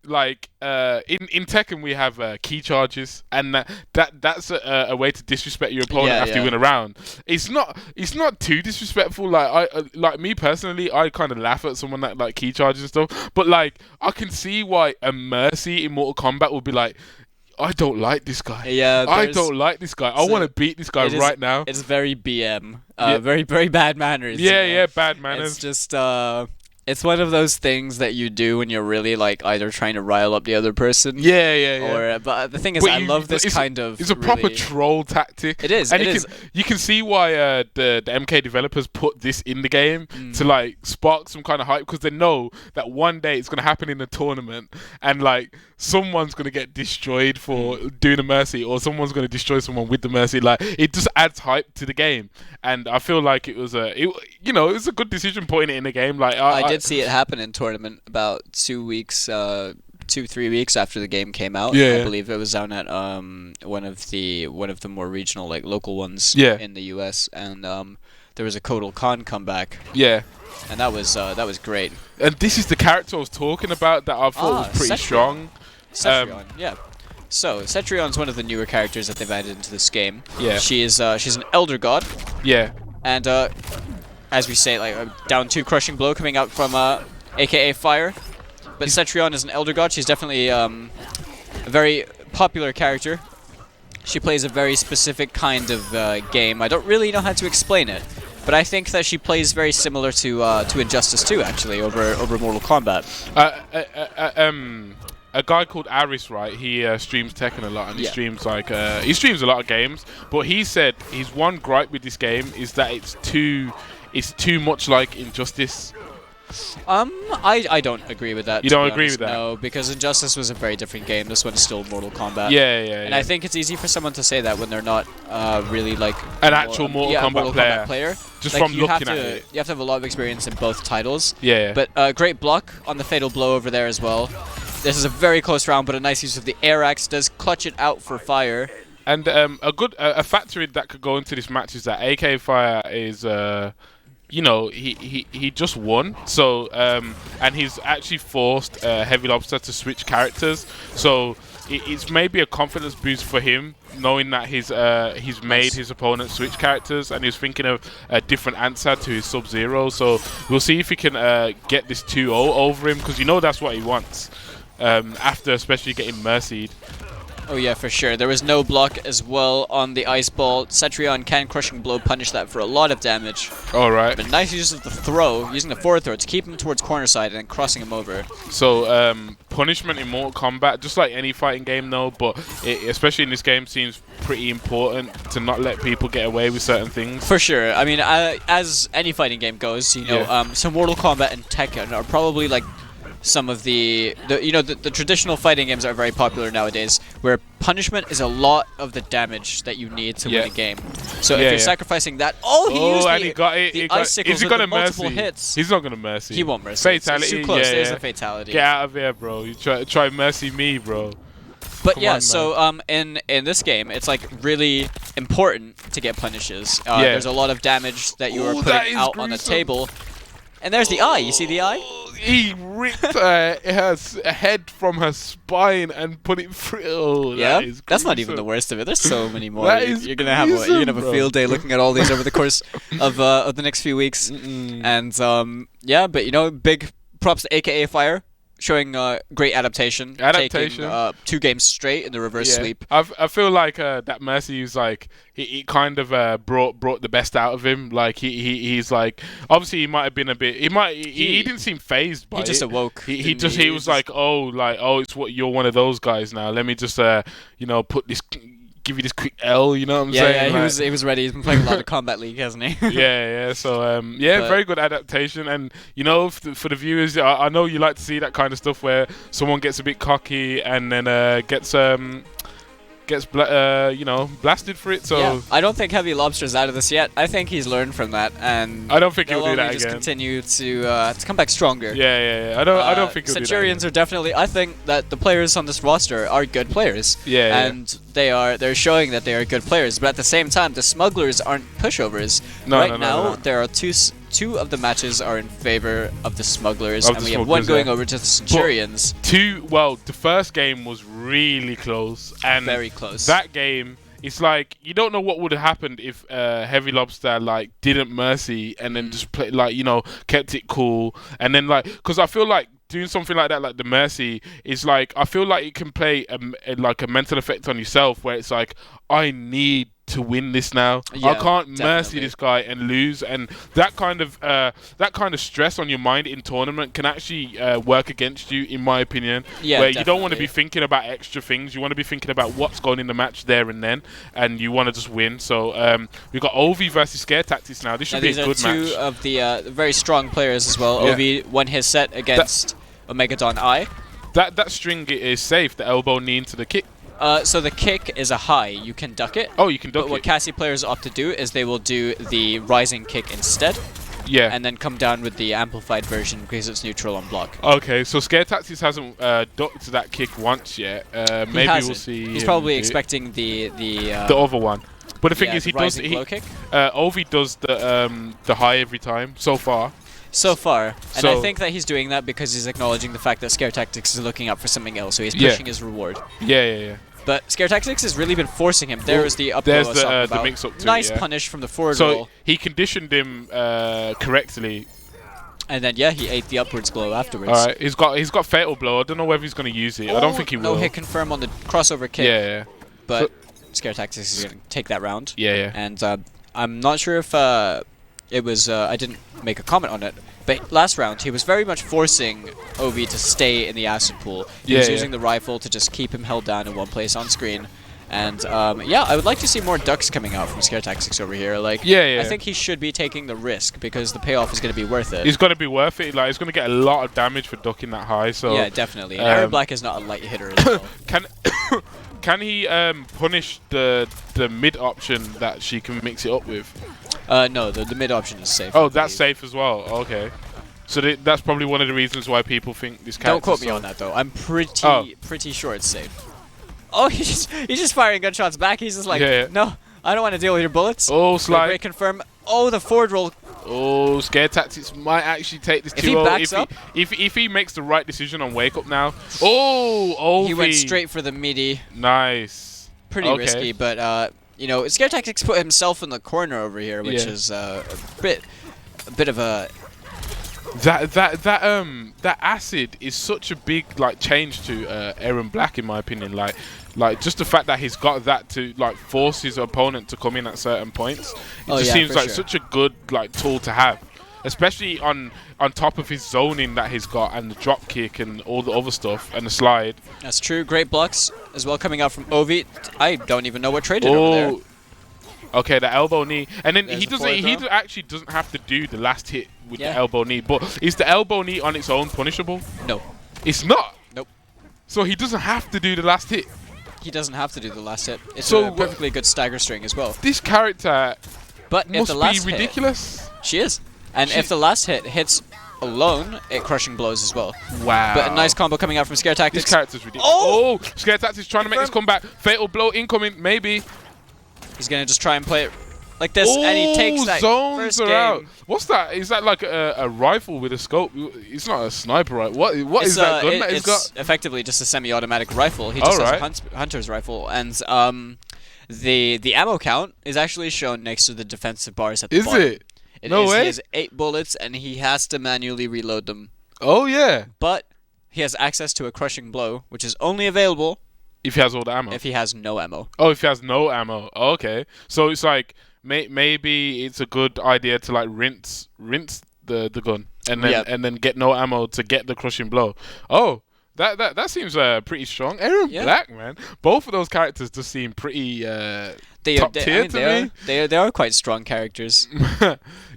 in Tekken we have key charges, and that's a way to disrespect your opponent Yeah, after yeah. you win a round. It's not too disrespectful. Like me personally, I kind of laugh at someone that like key charges and stuff. But like I can see why a mercy in Mortal Kombat would be like, I don't like this guy. Yeah, I there's- don't like this guy. I so want to beat this guy it is- right now. It's very BM. Yeah. Very, very bad manners. Yeah, you know? yeah, bad manners. It's just, it's one of those things that you do when you're really, like, either trying to rile up the other person. Yeah, yeah, yeah. Or, but the thing is, But I love this it's kind of. It's a proper really- troll tactic. It is, and it you is. you can see why the MK developers put this in the game to like spark some kind of hype because they know that one day it's gonna happen in a tournament and like someone's gonna get destroyed for doing a mercy or someone's gonna destroy someone with the mercy. Like it just adds hype to the game, and I feel like it was it was a good decision putting it in the game. Like I did see it happen in tournament about 2 weeks, 2-3 weeks after the game came out. Yeah. I believe it was down at one of the more regional, like local ones Yeah. in the US, and there was a Kotal Khan comeback, Yeah. and that was great. And this is the character I was talking about that I thought was pretty Cetrion. strong. Cetrion, yeah. So Cetrion's one of the newer characters that they've added into this game. Yeah. She's an elder god, Yeah. and as we say, like a down 2 crushing blow coming out from AKA Fire. But Cetrion is an elder god. She's definitely a very popular character. She plays a very specific kind of game. I don't really know how to explain it, but I think that she plays very similar to Injustice 2 actually over Mortal Kombat. A guy called Aris, right? He streams Tekken a lot, and he Yeah. streams he streams a lot of games. But he said his one gripe with this game is that it's too much like Injustice. I don't agree with that. You to don't be agree honest. with that? No, because Injustice was a very different game. This one is still Mortal Kombat. Yeah, yeah. And yeah. I think it's easy for someone to say that when they're not really like An actual Mortal Kombat Mortal player. Kombat player. Just Like, from you have looking to, at it. you have to have a lot of experience in both titles. Yeah. But great block on the fatal blow over there as well. This is a very close round, but a nice use of the air axe does clutch it out for Fire. And a factor that could go into this match is that AK Fire is he just won, so and he's actually forced Heavy Lobster to switch characters, so it's maybe a confidence boost for him knowing that he's made his opponent switch characters and he's thinking of a different answer to his Sub-Zero. So we'll see if he can get this 2-0 over him, because that's what he wants after especially getting mercied. Oh yeah, for sure. There was no block as well on the ice ball. Cetrion can crushing blow punish that for a lot of damage. All right. But nice use of the throw, using the forward throw to keep him towards corner side and then crossing him over. So punishment in Mortal Kombat, just like any fighting game though, but especially in this game, seems pretty important to not let people get away with certain things. For sure. I mean, as any fighting game goes, so Mortal Kombat and Tekken are probably like some of the traditional fighting games are very popular nowadays, where punishment is a lot of the damage that you need to win a game. So if you're sacrificing that, he used and the, he got it. the icicles Is he with gonna the multiple mercy? hits. He's not gonna mercy. He won't mercy. Fatality. It's too close. Yeah, There's yeah. a fatality. Get out of here, bro. You try mercy me, bro. But Come yeah, on, so in this game, it's like really important to get punishes. There's a lot of damage that you are Ooh, that putting is out on the gruesome. table. And there's the eye. You see the eye? He ripped her head from her spine and put it through. Oh, Yeah, that is that's not even the gruesome. worst of it. There's so many more. That is You're gonna have gruesome, a bro. field day looking at all these over the course of the next few weeks. And yeah, but big props to AKA Fire, showing great adaptation. Taking 2 games straight in the reverse sweep. I feel like that Mercy is like he kind of brought the best out of him. Like he's like, obviously he might have been a bit. He didn't seem phased by it. He just awoke. He was like, it's what you're one of those guys now. Let me just put this. Give you this quick L, you know what I'm saying? Yeah, he was ready. He's been playing a lot of Kombat League, hasn't he? yeah. So very good adaptation, and for the viewers, I know you like to see that kind of stuff where someone gets a bit cocky and then gets blasted for it. So yeah, I don't think Heavy Lobster's out of this yet. I think he's learned from that, and I don't think he'll do that just again. Continue to come back stronger. Yeah. I don't think he'll do that. Centurions are definitely. I think that the players on this roster are good players. And they're showing that they are good players. But at the same time, the smugglers aren't pushovers. No. There are two of the matches are in favor of the smugglers, and we have one going over to the Centurions. The first game was really close, and very close. That game, it's like you don't know what would have happened if Heavy Lobster didn't Mercy and then just play kept it cool, and then because I feel like doing something like that, like the Mercy, is like I feel like it can play a mental effect on yourself where it's like I need to win this now. Yeah, I can't definitely. Mercy this guy and lose, and that kind of stress on your mind in tournament can actually work against you, in my opinion. Yeah, where definitely. you don't want to be thinking about extra things. You want to be thinking about what's going in the match there and then, and you want to just win. So we've got Ovi versus Scare Tactics now. This should be a good match. These are 2 of the very strong players as well. Yeah. Ovi won his set against Omegadon I. That string is safe. The elbow, knee into the kick. So the kick is a high. You can duck it. Oh, you can duck But it. what Cassie players opt to do is they will do the rising kick instead. Yeah. And then come down with the amplified version because it's neutral on block. Okay, so Scare Tactics hasn't ducked that kick once yet. Maybe we'll see. He's him probably do it. expecting the other one. But the thing is, the rising low kick. Ovi does the high every time so far. So far. And So- I think that he's doing that because he's acknowledging the fact that Scare Tactics is looking up for something else, so he's pushing his reward. Yeah. But Scare Tactics has really been forcing him. There is the up There's throw I was talking the about. mix-up too, Nice yeah. punish from the forward So roll. he conditioned him correctly. And then, he ate the upwards glow afterwards. All right, he's got Fatal Blow. I don't know whether he's going to use it. I don't think he will. No hit confirm on the crossover kick. Yeah. But Scare Tactics is going to take that round. Yeah. And I'm not sure if it was... I didn't make a comment on it. But last round, he was very much forcing Ovi to stay in the acid pool. He was using the rifle to just keep him held down in one place on screen. And I would like to see more ducks coming out from Scare Tactics over here. I think he should be taking the risk because the payoff is going to be worth it. He's going to be worth it. He's going to get a lot of damage for ducking that high. So yeah, definitely. And Aaron Black is not a light hitter as well. Can he punish the mid option that she can mix it up with? No, the mid option is safe. Oh, that's safe as well. Okay. So that's probably one of the reasons why people think this character. Don't quote me on that though. I'm pretty sure it's safe. Oh, he's just firing gunshots back. He's just like, no, I don't want to deal with your bullets. Oh, slide. Great confirm. Oh, the forward roll. Oh, Scare Tactics might actually take this 2-0 if he backs up. If he makes the right decision on Wake Up now. Oh, he went straight for the meaty. Nice. Pretty risky, but Scare Tactics put himself in the corner over here, which is a bit of a. That acid is such a big change to Aaron Black, in my opinion. Like just the fact that he's got that to force his opponent to come in at certain points. It just seems like such a good tool to have, especially on top of his zoning that he's got and the drop kick and all the other stuff and the slide. That's true. Great blocks as well coming out from Ovi. I don't even know what traded over there. Okay, the elbow knee, and then There's he actually doesn't have to do the last hit with the elbow knee. But is the elbow knee on its own punishable? No. It's not. Nope. So he doesn't have to do the last hit. He doesn't have to do the last hit. It's a perfectly good stagger string as well. This character but must be ridiculous. She is. And if the last hit hits alone, it crushing blows as well. Wow. But a nice combo coming out from Scare Tactics. This character's ridiculous. Oh! Scare Tactics trying to make this comeback. Fatal blow incoming, maybe. He's going to just try and play it like this, and he takes that zones first are game. out. What's that? Is that like a rifle with a scope? It's not a sniper, right? What is that gun that he's got? Effectively just a semi-automatic rifle. He just has a hunter's rifle, and the ammo count is actually shown next to the defensive bars at the bottom. Is it? No way. He has 8 bullets, and he has to manually reload them. Oh yeah. But he has access to a crushing blow, which is only available if he has all the ammo. if he has no ammo. Oh, if he has no ammo. Oh, okay. So it's like maybe it's a good idea to like rinse the gun and then get no ammo to get the crushing blow. Oh, that seems pretty strong. Aaron Black, man. Both of those characters just seem pretty top tier to me. They are quite strong characters.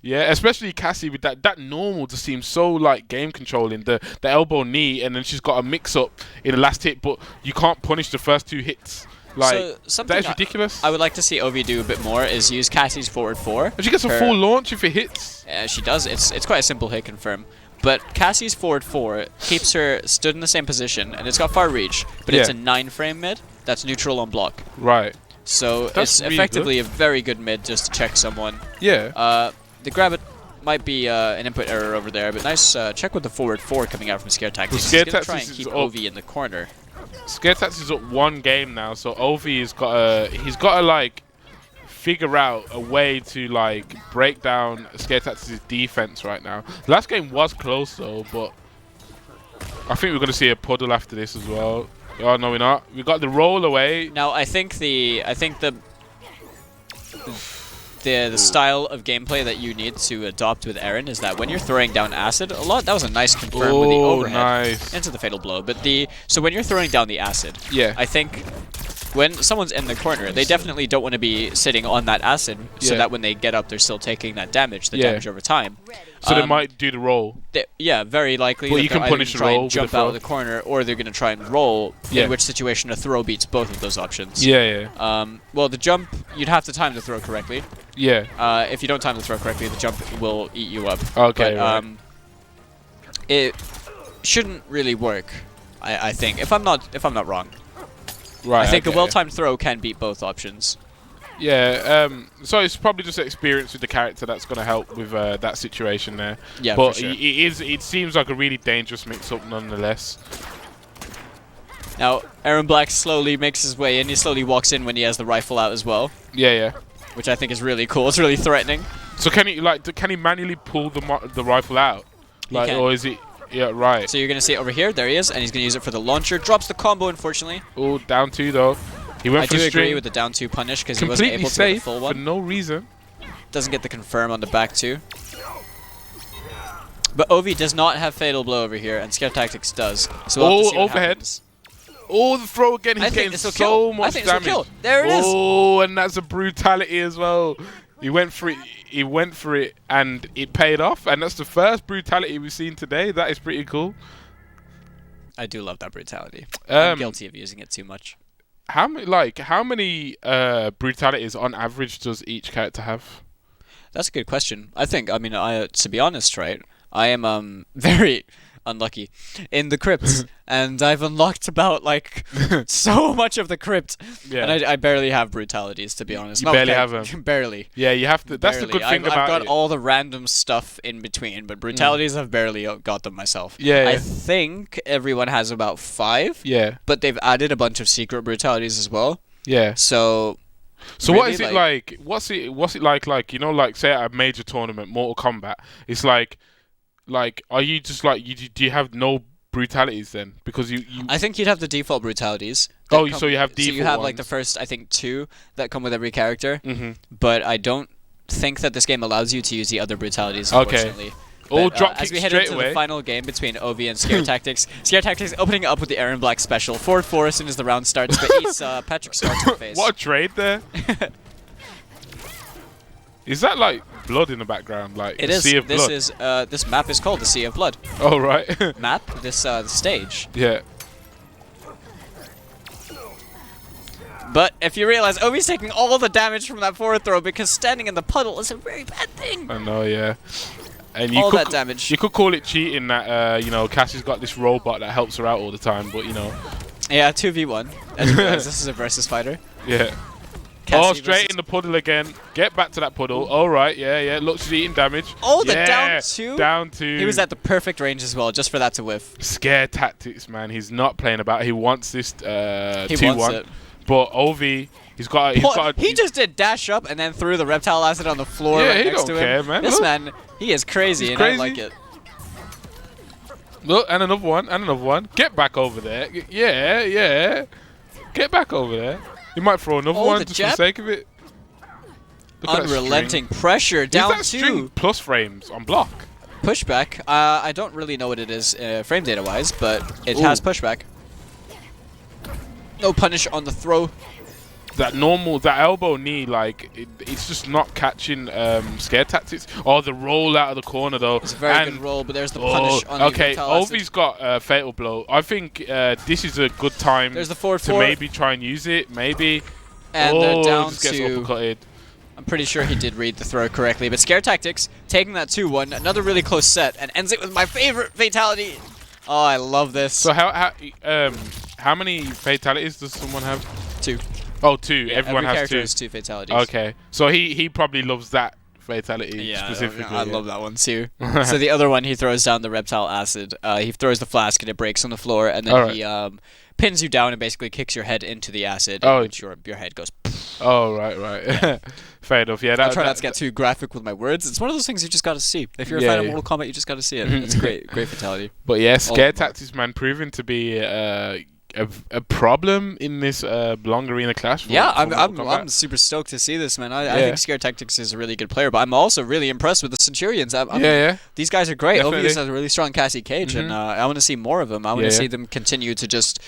Yeah, especially Cassie with that normal just seems so like game controlling. The elbow knee, and then she's got a mix up in the last hit, but you can't punish the first 2 hits. Like that is ridiculous. I would like to see Ovi do a bit more is use Cassie's forward 4. And she gets a full launch if it hits. Yeah, she does. It's quite a simple hit confirm. But Cassie's forward 4 keeps her stood in the same position, and it's got far reach, but it's a 9-frame mid that's neutral on block. Right. So it's really effectively a very good mid just to check someone. Yeah. The grab it might be an input error over there, but nice check with the forward 4 coming out from Scare Tactics. Scare He's going to try and keep Ovi in the corner. Scare Tactics is up 1 game now, so Ovi has got to like figure out a way to like break down Scare Tactics' defense right now. The last game was close though, but I think we're going to see a puddle after this as well. Oh no, we're not. We got the roll away. Now I think the style of gameplay that you need to adopt with Aaron is that when you're throwing down acid, that was a nice confirm with the overhead into the fatal blow. But so when you're throwing down the acid, I think when someone's in the corner, they definitely don't want to be sitting on that acid, so that when they get up, they're still taking that damage, damage over time. So they might do the roll. Very likely. But you can punish the roll. Jump out of the corner, or they're going to try and roll. In which situation a throw beats both of those options. Well, the jump, you'd have to time the throw correctly. If you don't time the throw correctly, the jump will eat you up. Okay. But, it shouldn't really work. I think if I'm not wrong. Right. I think a well-timed throw can beat both options. Yeah, so it's probably just experience with the character that's going to help with that situation there. Yeah, but for sure. it seems like a really dangerous mix-up nonetheless. Now, Aaron Black slowly makes his way in. He slowly walks in when he has the rifle out as well. Yeah. Which I think is really cool. It's really threatening. So can he manually pull the rifle out? Like, or is it? Yeah, right. So you're going to see it over here. There he is, and he's going to use it for the launcher. Drops the combo, unfortunately. Oh, down 2 though. He went for the string. I do agree with the down 2 punish because he wasn't able to get the full one. For no reason. Doesn't get the confirm on the back 2. But Ovi does not have fatal blow over here, and Scare Tactics does. So we'll have to see what overhead. Happens. Oh, the throw again. He's getting so much damage. There it is. Oh, and that's a brutality as well. He went for it, and it paid off. And that's the first brutality we've seen today. That is pretty cool. I do love that brutality. I'm guilty of using it too much. How many brutalities on average does each character have? That's a good question. I think, to be honest, right, I am very unlucky in the crypt, and I've unlocked about so much of the crypt, and I barely have brutalities, to be honest. You barely have them. Barely. Yeah, you have to. That's the good thing about it. I've got all the random stuff in between, but brutalities I've barely got them myself. Yeah. I think everyone has about 5. Yeah. But they've added a bunch of secret brutalities as well. Yeah. So really, what is it like? What's it like? Like, you know, like say at a major tournament, Mortal Kombat. It's like, are you just like do you have no brutalities then? Because you I think you'd have the default brutalities. So you have default. So you have ones. like the first, I think, 2 that come with every character. But I don't think that this game allows you to use the other brutalities. Unfortunately. But, as we head into the final game between Ovi and Scare Tactics, Scare Tactics opening up with the Aaron Black special. 4-4 as soon as the round starts, but eats Patrick Star to the face. What a trade there! Is that like blood in the background? Like it a is. sea of blood? This map is called the Sea of Blood. Oh right. Map. This the stage. Yeah. But if you realize Ovi's taking all the damage from that forward throw because standing in the puddle is a very bad thing. I know, yeah. And all that damage. You could call it cheating that you know, Cassie's got this robot that helps her out all the time, but you know. Yeah, 2v1. As you realize, this is a versus fighter. Yeah. Oh, Cassie straight versus- in the puddle again. Get back to that puddle. All right, yeah. Look, she's eating damage. Oh, the yeah. down 2? Down 2. He was at the perfect range as well, just for that to whiff. Scare tactics, man. He's not playing about. He wants this 2-1. He wants it. But Ovi, He just did dash up and then threw the reptile acid on the floor Yeah, right he next don't to him. care, man. This Look. man, he is crazy, He's and crazy. I like it. Look, and another one. Get back over there. Yeah. Get back over there. He might throw another one the just jab? for the sake of it. Look at that Unrelenting string. pressure, down Is that 2. string plus frames on block? Pushback. I don't really know what it is frame data wise, but it Ooh. has pushback. No punish on the throw. That elbow knee, like it's just not catching scare tactics. Oh, the roll out of the corner though. It's a very good roll, but there's the punish on the okay, reptile acid. Ovi's got fatal blow. I think this is a good time There's the forward to 4. maybe try and use it. Maybe. And they're down just gets to... uppercutted. I'm pretty sure he did read the throw correctly, but Scare Tactics taking that 2-1, another really close set, and ends it with my favorite fatality. Oh, I love this. So how many fatalities does someone have? 2. Oh, 2. Yeah, Everyone every has character 2. has 2 fatalities. Okay, so he probably loves that fatality Yeah, specifically. I love that one too. So the other one, he throws down the reptile acid. He throws the flask and it breaks on the floor, and then he pins you down and basically kicks your head into the acid. Oh. And your head goes. Oh, right. Fair enough. Yeah, I'll try not to get too graphic with my words. It's one of those things you just got to see. If you're a fan of Mortal Kombat, you just got to see it. It's a great fatality. But yeah, scare tactics, man, proving to be a problem in this long arena clash. Yeah, for Mortal I'm Kombat. super stoked to see this, man. I think Scare Tactics is a really good player, but I'm also really impressed with the Centurions. These guys are great. Definitely. Ovius has a really strong Cassie Cage, and I want to see more of them. I want to see them continue to just,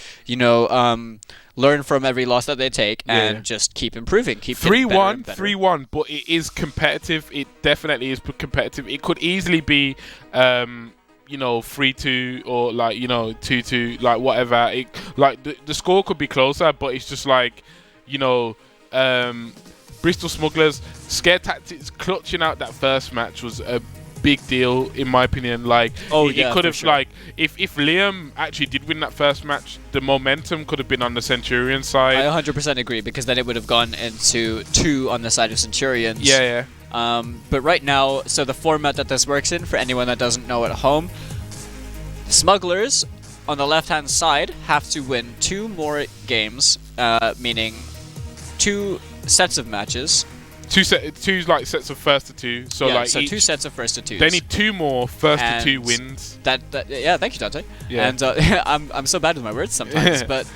learn from every loss that they take and just keep improving. Keep 3-1, 3-1, but it is competitive. It definitely is competitive. It could easily be 3-2 or 2-2, like whatever. The score could be closer, but it's just Bristol Smugglers, Scare Tactics clutching out that first match was a big deal in my opinion. It could have if Liam actually did win that first match, the momentum could have been on the Centurion side. I 100% agree, because then it would have gone into 2 on the side of Centurions. Yeah. But right now, so the format that this works in, for anyone that doesn't know at home, Smugglers on the left-hand side have to win 2 more games, meaning 2 sets of matches. Two sets of first to 2. So so 2 sets of first to 2s. They need 2 more first to 2 wins. Yeah, thank you, Dante. Yeah. And I'm so bad with my words sometimes, but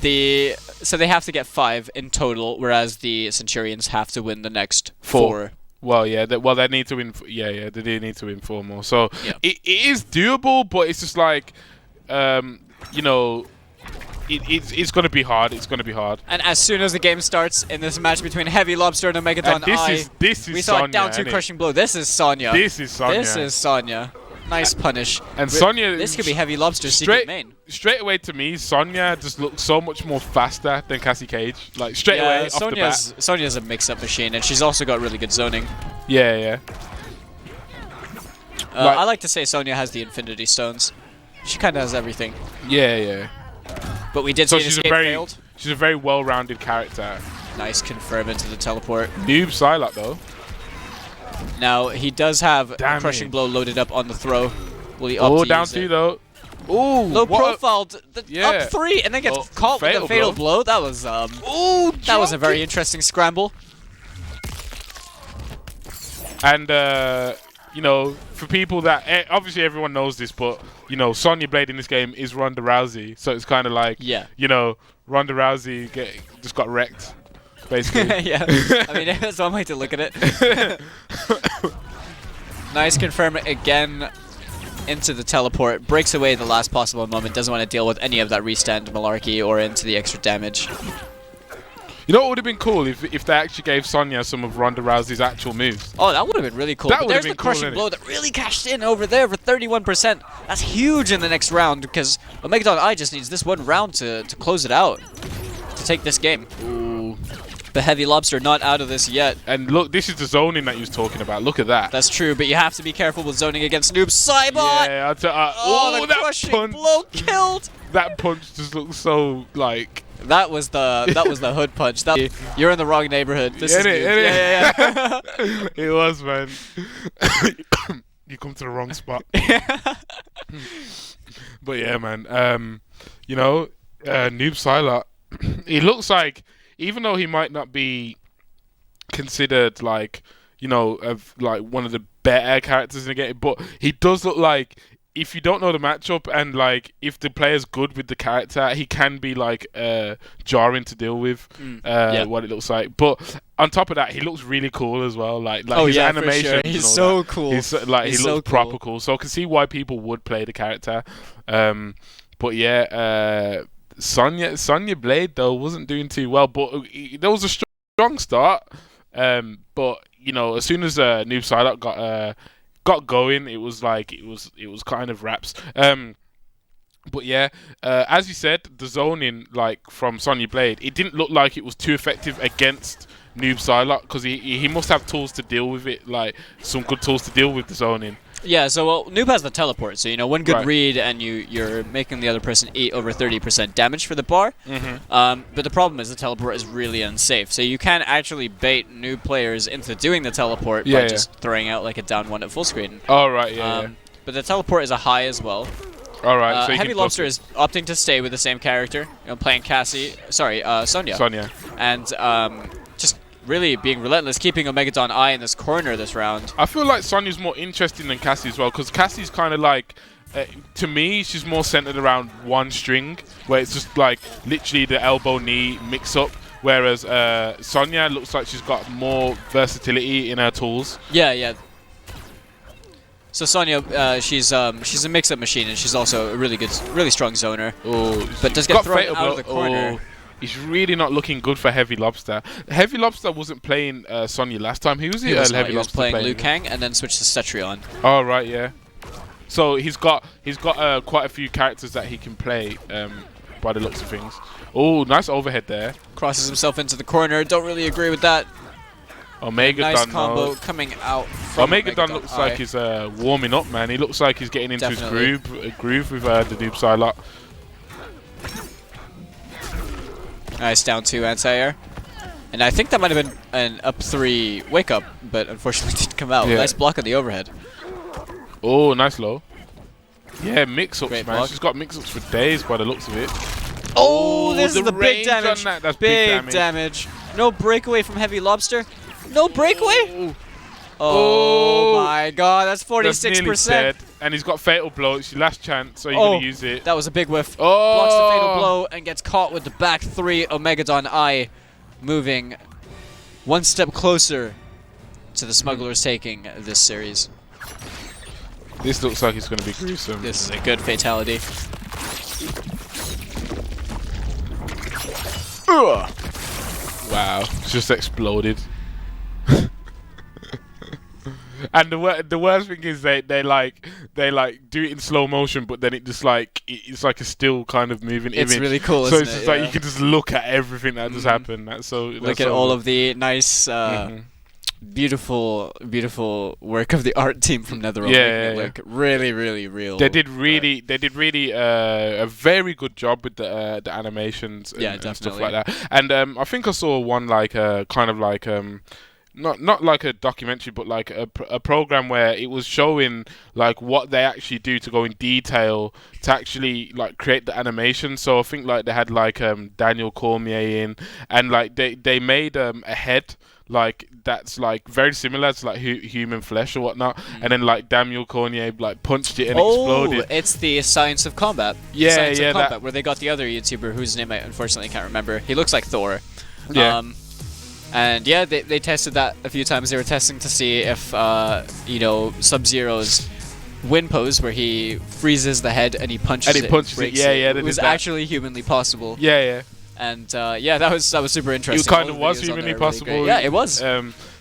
so they have to get 5 in total, whereas the Centurions have to win the next 4. Well, yeah. They need to win. They do need to win 4 more. So it is doable, but it's just it's going to be hard. It's going to be hard. And as soon as the game starts in this match between Heavy Lobster and Omegadon, And this is we saw Sonya, it down to innit? crushing blow. This is Sonya. This is Sonya. Nice punish. And Sonya. This could be Heavy Lobster's secret main. Straight away to me, Sonya just looks so much more faster than Cassie Cage. Straight away off the bat. Sonya's a mix-up machine, and she's also got really good zoning. Yeah. I like to say Sonya has the Infinity Stones. She kind of has everything. Yeah. But we did So see an escape failed. she's a very well-rounded character. Nice confirm into the teleport. Noob Psylocke though. Now, he does have Damn Crushing it. Blow loaded up on the throw. Will he opt to Down use 2 it? though. Ooh, Low profile, up 3, and then gets caught with a fatal blow. That was that was a very interesting scramble. And for people that obviously everyone knows this, but Sonya Blade in this game is Ronda Rousey, so it's kind of Ronda Rousey just got wrecked, basically. Yeah, I mean that's one way to look at it. Nice confirm again into the teleport, breaks away the last possible moment, doesn't want to deal with any of that restand malarkey or into the extra damage. You know what would have been cool if they actually gave Sonya some of Ronda Rousey's actual moves? Oh, that would have been really cool. That But would have there's the been cool, crushing innit? blow that really cashed in over there for 31%. That's huge in the next round, because Omegadon I just needs this one round to close it out, to take this game. Ooh. The Heavy Lobster not out of this yet. And look, this is the zoning that you was talking about. Look at that. That's true, but you have to be careful with zoning against Noob Cybot! Yeah, Oh, the that crushing punch. blow killed! That punch just looks so That was the hood punch. You're in the wrong neighborhood. This is Innit, new. innit? Yeah. It was, man. You come to the wrong spot. But yeah, man. You know, Noob Silat. He looks like, even though he might not be considered like, you know, like one of the better characters in the game, but he does look like, if you don't know the matchup and like if the player's good with the character, he can be like jarring to deal with. What it looks like. But on top of that, he looks really cool as well. Like his animations. For sure. He's so cool. He's like, he so looks proper cool. So I can see why people would play the character. But yeah, Sonya Blade though wasn't doing too well, but there was a strong start. But you know, as soon as Noob Silat got going, it was like it was kind of wraps. But yeah, as you said, the zoning like from Sonya Blade, it didn't look like it was too effective against Noob Silat, because he must have tools to deal with it, like some good tools to deal with the zoning. Yeah, so well, Noob has the teleport, so you know, one good Right. read and you're making the other person eat over 30% damage for the bar. Mm-hmm. But the problem is the teleport is really unsafe, so you can actually bait new players into doing the teleport by just throwing out like a down one at full screen. All right, yeah. But the teleport is a high as well. All right, so you Heavy can Lobster is opting to stay with the same character, you know, playing Sonya. Sonya. And just really being relentless, keeping Omegadon Eye in this corner this round. I feel like Sonya's more interesting than Cassie as well, because Cassie's kind of like, to me, she's more centered around one string, where it's just like literally the elbow knee mix up. Whereas Sonya looks like she's got more versatility in her tools. Yeah. So Sonya, she's a mix-up machine, and she's also a really strong zoner. Oh, but does get thrown out of the corner. He's really not looking good for Heavy Lobster. Heavy Lobster wasn't playing Sonya last time. He was He was Heavy Lobster playing Liu Kang and then switched to Cetrion. Oh right, yeah. So he's got quite a few characters that he can play by the looks of things. Oh, nice overhead there. Crosses himself into the corner. Don't really agree with that. Nice combo coming out from Omegadon looks like he's warming up, man. He looks like he's getting into his groove with the Noob Silat. Nice down 2 anti-air. And I think that might have been an up 3 wake up, but unfortunately didn't come out. Yeah. Nice block on the overhead. Oh, nice low. Yeah, mix-ups, Great man. block. She's got mix-ups for days by the looks of it. Oh, this is the big range on damage. that, that's big damage. No breakaway from Heavy Lobster. No breakaway? Oh, my god, that's 46%. That's nearly dead. And he's got Fatal Blow. It's your last chance, so you're going to use it. That was a big whiff. Oh! Blocks the Fatal Blow and gets caught with the back 3. Omegadon Eye moving one step closer to the Smugglers taking this series. This looks like it's going to be gruesome. This is a good fatality. Ugh. Wow, just exploded. And the worst thing is they like do it in slow motion, but then it just like it's like a still kind of moving image. It's really cool, so isn't it's just it? like you can just look at everything that just happened. Look at all of the nice, beautiful work of the art team from NetherRealm. Yeah, Look really real. They did really a very good job with the animations and stuff like that. And I think I saw one like kind of like not like a documentary, but like a program where it was showing like what they actually do to go in detail to actually like create the animation. So I think like they had like Daniel Cormier in, and like they made a head like that's like very similar to like human flesh or whatnot, and then like Daniel Cormier like punched it and exploded. It's the Science of Combat. Yeah, Science of Combat, that, where they got the other YouTuber whose name I unfortunately can't remember. He looks like Thor. Yeah. And yeah, they tested that a few times. They were testing to see if, you know, Sub-Zero's win pose, where he freezes the head and he punches it. It was actually humanly possible. Yeah. And yeah, that was super interesting. It kind of was humanly possible. Really, yeah, it was.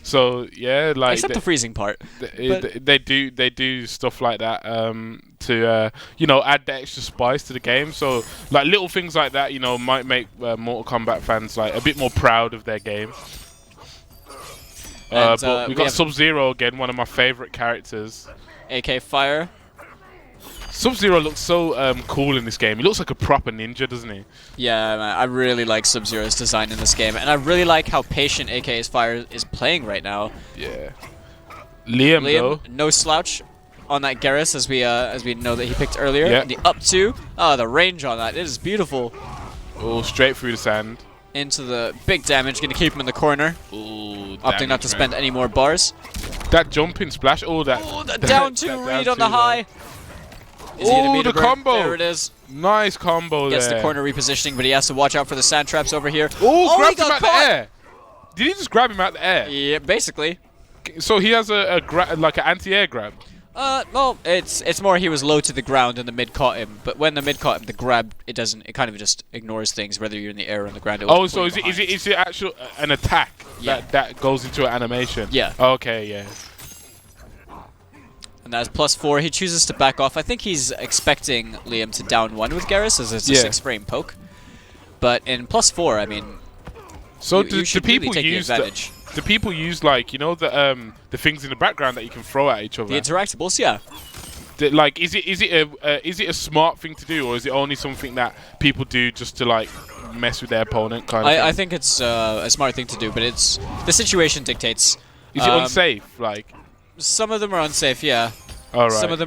So yeah, like except the freezing part. They do stuff like that to you know, add the extra spice to the game. So like little things like that, you know, might make Mortal Kombat fans like a bit more proud of their game. But we got Sub-Zero again, one of my favorite characters. AK Fire. Sub-Zero looks so cool in this game. He looks like a proper ninja, doesn't he? Yeah, man, I really like Sub-Zero's design in this game, and I really like how patient AKA's Fire is playing right now. Yeah. Liam though, no slouch on that Garrus, as we know that he picked earlier. Yeah. And the up two, the range on that, it is beautiful. oh, straight through the sand. Into the big damage, gonna keep him in the corner. Ooh, Opting not to spend any more bars. That jumping splash. Oh, that. Oh, the down two read on the high. Oh, the combo. There it is. Nice combo Gets there. the corner repositioning, but he has to watch out for the sand traps over here. Oh, he grabbed got him out caught. the air. Did he just grab him out the air? Yeah, basically. So he has like an anti-air grab. Well, it's more he was low to the ground and the mid caught him. But when the mid caught him, the grab it kind of just ignores things whether you're in the air or on the ground. Oh, so is it actual an attack Yeah. that goes into an animation? Yeah. Okay, yeah. And that's +4. He chooses to back off. I think he's expecting Liam to down one with Garrus as it's a 6-frame poke. But in +4, I mean, So you should do people really take the use advantage. do people use like the things in the background that you can throw at each other? The interactables, yeah. Like, is it a smart thing to do, or is it only something that people do just to like mess with their opponent? Kind of. I think it's a smart thing to do, but it's the situation dictates. Is it unsafe? Like, Some of them are unsafe, yeah. all right. Some of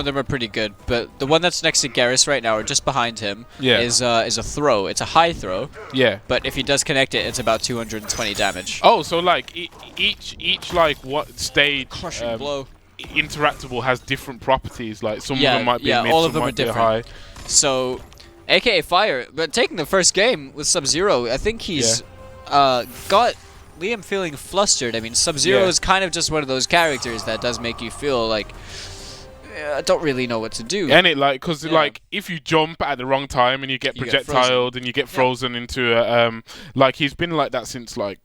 them are pretty good, but the one that's next to Garrus right now, or just behind him, Yeah. is a throw. It's a high throw, Yeah. but if he does connect it, it's about 220 damage. Oh, so like each like what stage Crushing blow. interactable has different properties. Like some Yeah, of them might be yeah, a mid, all some of them are might be a different. high. So, AKA Fire, but taking the first game with Sub-Zero, I think he's got Liam feeling flustered. I mean, Sub-Zero Yeah. is kind of just one of those characters that does make you feel like I don't really know what to do. And it like, because Yeah. like if you jump at the wrong time and you get You get projectiled and you get frozen into a like he's been like that since like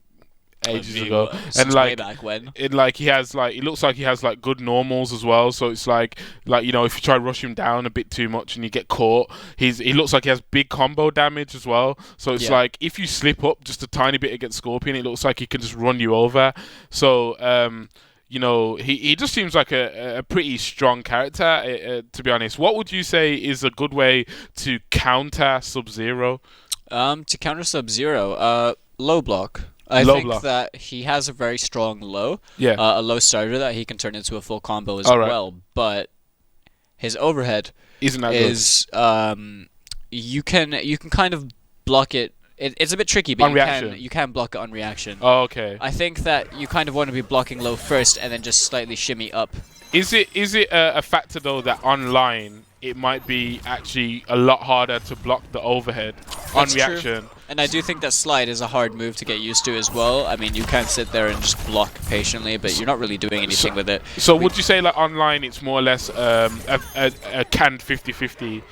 ages ago, Since and way like back when. it like he has like it looks like he has like good normals as well. So it's like you know, if you try to rush him down a bit too much and you get caught, he looks like he has big combo damage as well. So it's Yeah. like if you slip up just a tiny bit against Scorpion, it looks like he can just run you over. So you know, he just seems like a pretty strong character, to be honest. What would you say is a good way to counter Sub-Zero? To counter Sub-Zero, low block. I Low think block. that he has a very strong low. Yeah. A low starter that he can turn into a full combo as Alright. well. But his overhead Isn't that is you can kind of block it. It's a bit tricky, but On reaction. you can block it on reaction. good? Oh, okay. I think that you kind of want to be blocking low first and then just slightly shimmy up. Is it a factor though that online it might be actually a lot harder to block the overhead on That's true. reaction? And I do think that slide is a hard move to get used to as well. I mean, you can't sit there and just block patiently, but you're not really doing anything with it. So would you say like online it's more or less a canned 50-50?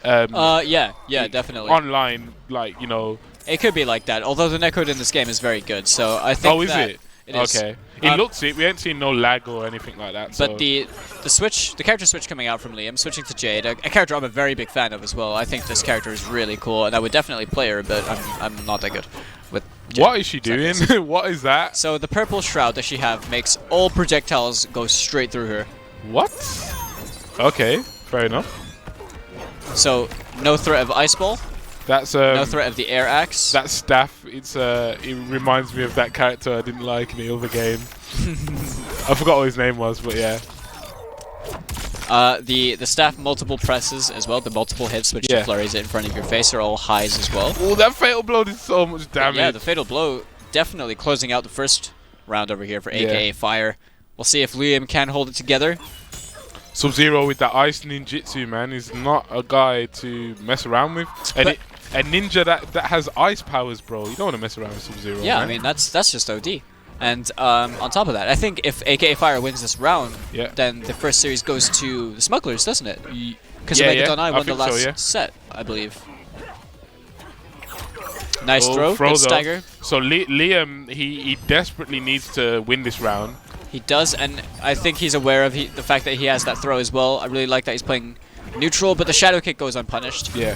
Yeah, definitely. Online, like, you know. It could be like that, although the netcode in this game is very good, so I think Oh, is that it? it is. Okay. It looks it. We ain't seen no lag or anything like that. So. But the character switch coming out from Liam, switching to Jade, a character I'm a very big fan of as well. I think this character is really cool, and I would definitely play her, but I'm not that good with Jade. What is she doing? What is that? So the purple shroud that she have makes all projectiles go straight through her. What? Okay, fair enough. So no threat of ice ball, That's no threat of the air axe. that staff. It reminds me of that character I didn't like in the other game. I forgot what his name was, but yeah. The staff multiple presses as well, the multiple hits which Yeah. flurries it in front of your face are all highs as well. Oh, that fatal blow did so much damage. Yeah, the fatal blow definitely closing out the first round over here for AKA Fire. We'll see if Liam can hold it together. Sub-Zero with that ice ninjutsu, man, is not a guy to mess around with. And But- a ninja that has ice powers, bro. You don't want to mess around with Sub-Zero. Yeah, man. I mean that's just OD. And on top of that, I think if AKA Fire wins this round, Yeah. then the first series goes to the Smugglers, doesn't it? Because Yeah, Omega yeah, Don I I won the think so, last yeah. set, I believe. Nice Oh, throw, good though. stagger. So Liam, he desperately needs to win this round. He does, and I think he's aware of the fact that he has that throw as well. I really like that he's playing neutral, but the shadow kick goes unpunished. Yeah.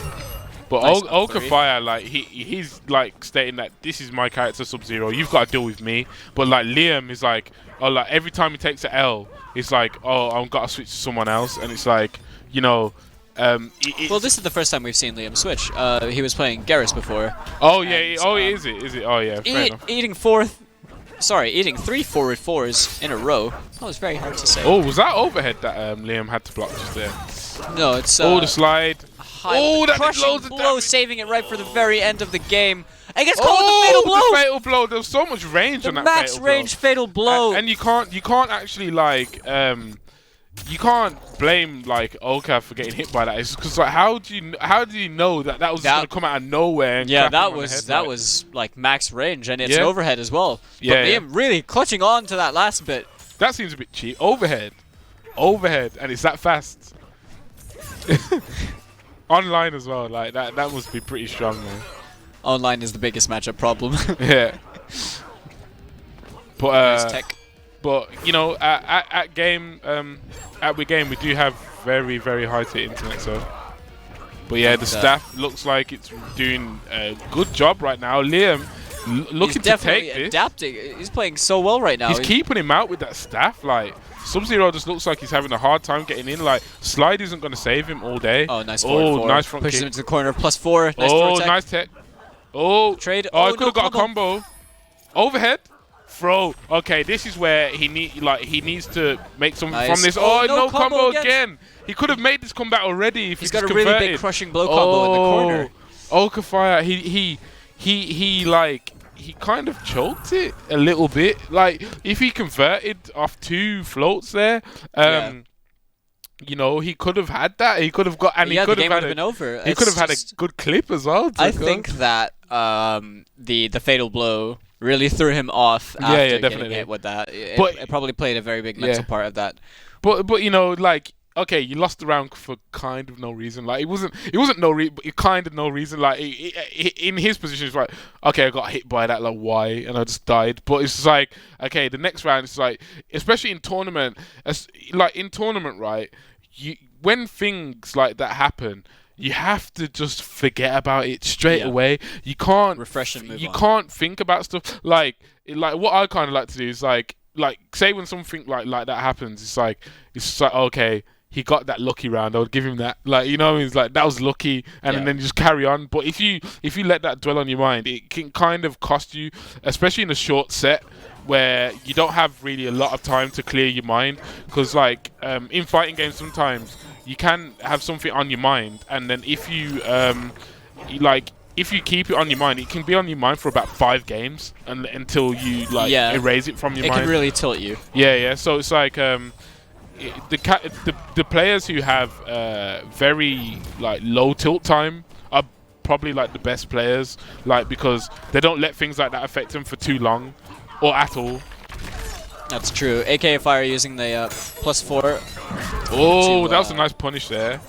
But Nice Ulka three. Fire, like he's like stating that this is my character Sub-Zero. You've got to deal with me. But like Liam is like, oh, like every time he takes an L, it's like, oh, I've got to switch to someone else, and it's like, you know. Well, this is the first time we've seen Liam switch. He was playing Garrus before. Oh yeah, and, is it? Is it? Oh yeah, fair enough. Eating 3 forward fours in a row. That was very hard to say. Oh, was that overhead that Liam had to block just there? No, it's the slide. Oh, that did loads of blow, damage. saving it right for the very end of the game. I guess called the fatal blow. The fatal blow. There was so much range on that max fatal range blow. fatal blow. And you can't actually like you can't blame like Oka for getting hit by that. It's because like how do you know that was just gonna come out of nowhere? And yeah, clap him on the head, that was like max range, and it's Yeah. an overhead as well. But Yeah, Liam really clutching on to that last bit. That seems a bit cheap. Overhead, and it's that fast. Online as well, like that must be pretty strong, man. Online is the biggest matchup problem. Yeah. But Nice tech. but you know, at the game we do have very, very high tier internet, so. But yeah, the staff looks like it's doing a good job right now. Liam looking to take this. Adapting. He's playing so well right now. He's keeping him out with that staff. Like Sub-Zero just looks like he's having a hard time getting in. Like Slide isn't going to save him all day. Oh, nice forward four. Nice front Pushes kick. him into the corner. +4. Nice forward tech. Nice tech. Oh, Trade. Oh, I Oh, could have no got a combo. Overhead. Throw. Okay, this is where he needs to make something Nice. from this. Oh, Oh, no no combo combo again. He could have made this comeback already if He's he got a just really converted. big crushing blow combo in the corner. Okafire, he kind of choked it a little bit. Like if he converted off 2 floats there, you know, he could have had that. He could have got, and he could have been over. He could have had a good clip as well. I think that the fatal blow really threw him off after getting definitely. hit with that. It probably played a very big mental part of that. But you know, like, okay, you lost the round for kind of no reason. Like it wasn't no reason, but kind of no reason. Like in his position, it's like, okay, I got hit by that, like why, and I just died. But it's just like, okay, the next round, it's like, especially in tournament, right? When things like that happen, you have to just forget about it straight away. You can't refresh and move on. Can't think about stuff like what I kind of like to do is like say when something like that happens, it's just like okay, he got that lucky round. I would give him that, like, you know what I mean? It's like that was lucky, and then you just carry on. But if you let that dwell on your mind, it can kind of cost you, especially in a short set where you don't have really a lot of time to clear your mind. Because like in fighting games, sometimes you can have something on your mind, and then if you if you keep it on your mind, it can be on your mind for about 5 games until you erase it from your mind. It can really tilt you. Yeah. So it's like the players who have very like low tilt time are probably like the best players, like because they don't let things like that affect them for too long or at all. That's true. AK Fire using the +4. Oh, that was a nice punish there.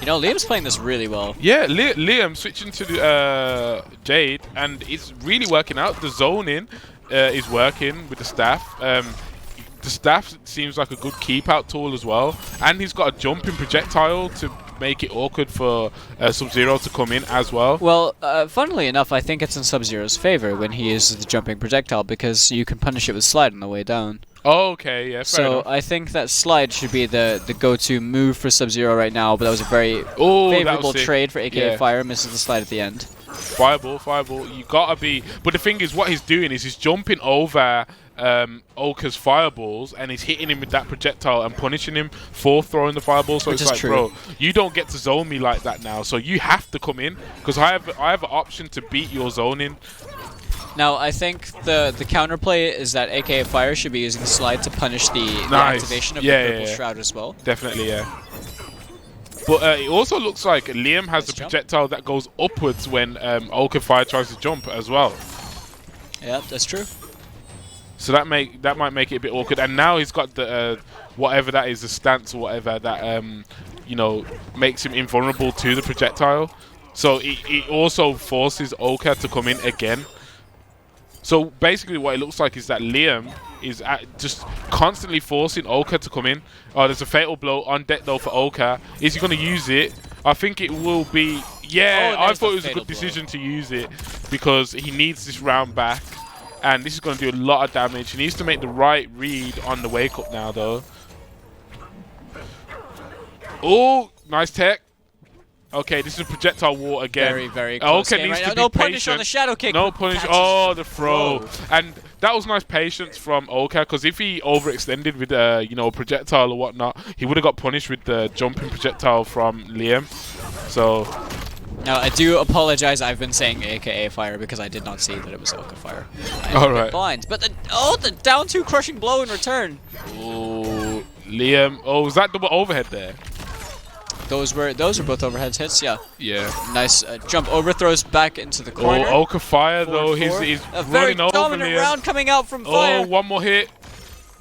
You know, Liam's playing this really well. Yeah, Liam switching to the Jade, and it's really working out. The zoning is working with the staff. The staff seems like a good keep-out tool as well. And he's got a jumping projectile to make it awkward for Sub-Zero to come in as well. Well, funnily enough, I think it's in Sub-Zero's favor when he uses the jumping projectile, because you can punish it with Slide on the way down. Oh, okay, yeah, fair enough. I think that Slide should be the go-to move for Sub-Zero right now, but that was a very favorable trade for AK Fire. Misses the Slide at the end. Fireball. You gotta be... But the thing is, what he's doing is he's jumping over Oka's fireballs, and he's hitting him with that projectile and punishing him for throwing the fireball. So it's like, bro, you don't get to zone me like that now. So you have to come in, because I have an option to beat your zoning. Now, I think the counterplay is that AK Fire should be using the Slide to punish the activation of the Purple Shroud as well. Definitely, yeah. But it also looks like Liam has a projectile that goes upwards when Oka Fire tries to jump as well. Yeah, that's true. So that might make it a bit awkward. And now he's got the whatever that is, the stance or whatever that you know, makes him invulnerable to the projectile. So it also forces Oka to come in again. So basically what it looks like is that Liam is just constantly forcing Oka to come in. Oh, there's a fatal blow on deck though for Oka. Is he going to use it? I think it will be... Yeah, I thought it was a good decision to use it, because he needs this round back. And this is going to do a lot of damage. He needs to make the right read on the wake up now though. Oh, nice tech. Okay, this is a projectile war again. Very, very close Okay, game needs right to now. be No punish patient. on the shadow kick. No punish. Catches Oh, the throw. throw. And that was nice patience from Oka, because if he overextended with a projectile or whatnot, he would have got punished with the jumping projectile from Liam. So Now, I do apologize. I've been saying AKA fire because I did not see that it was Oka fire. All right. Blind. But the down 2 crushing blow in return. oh, Liam. Oh, was that double overhead there? Those were both overhead hits. Yeah. Yeah. Nice jump overthrows back into the corner. Oh, Oka fire Forward though. four. He's a very running over dominant Liam. round coming out from fire. Oh, one more hit.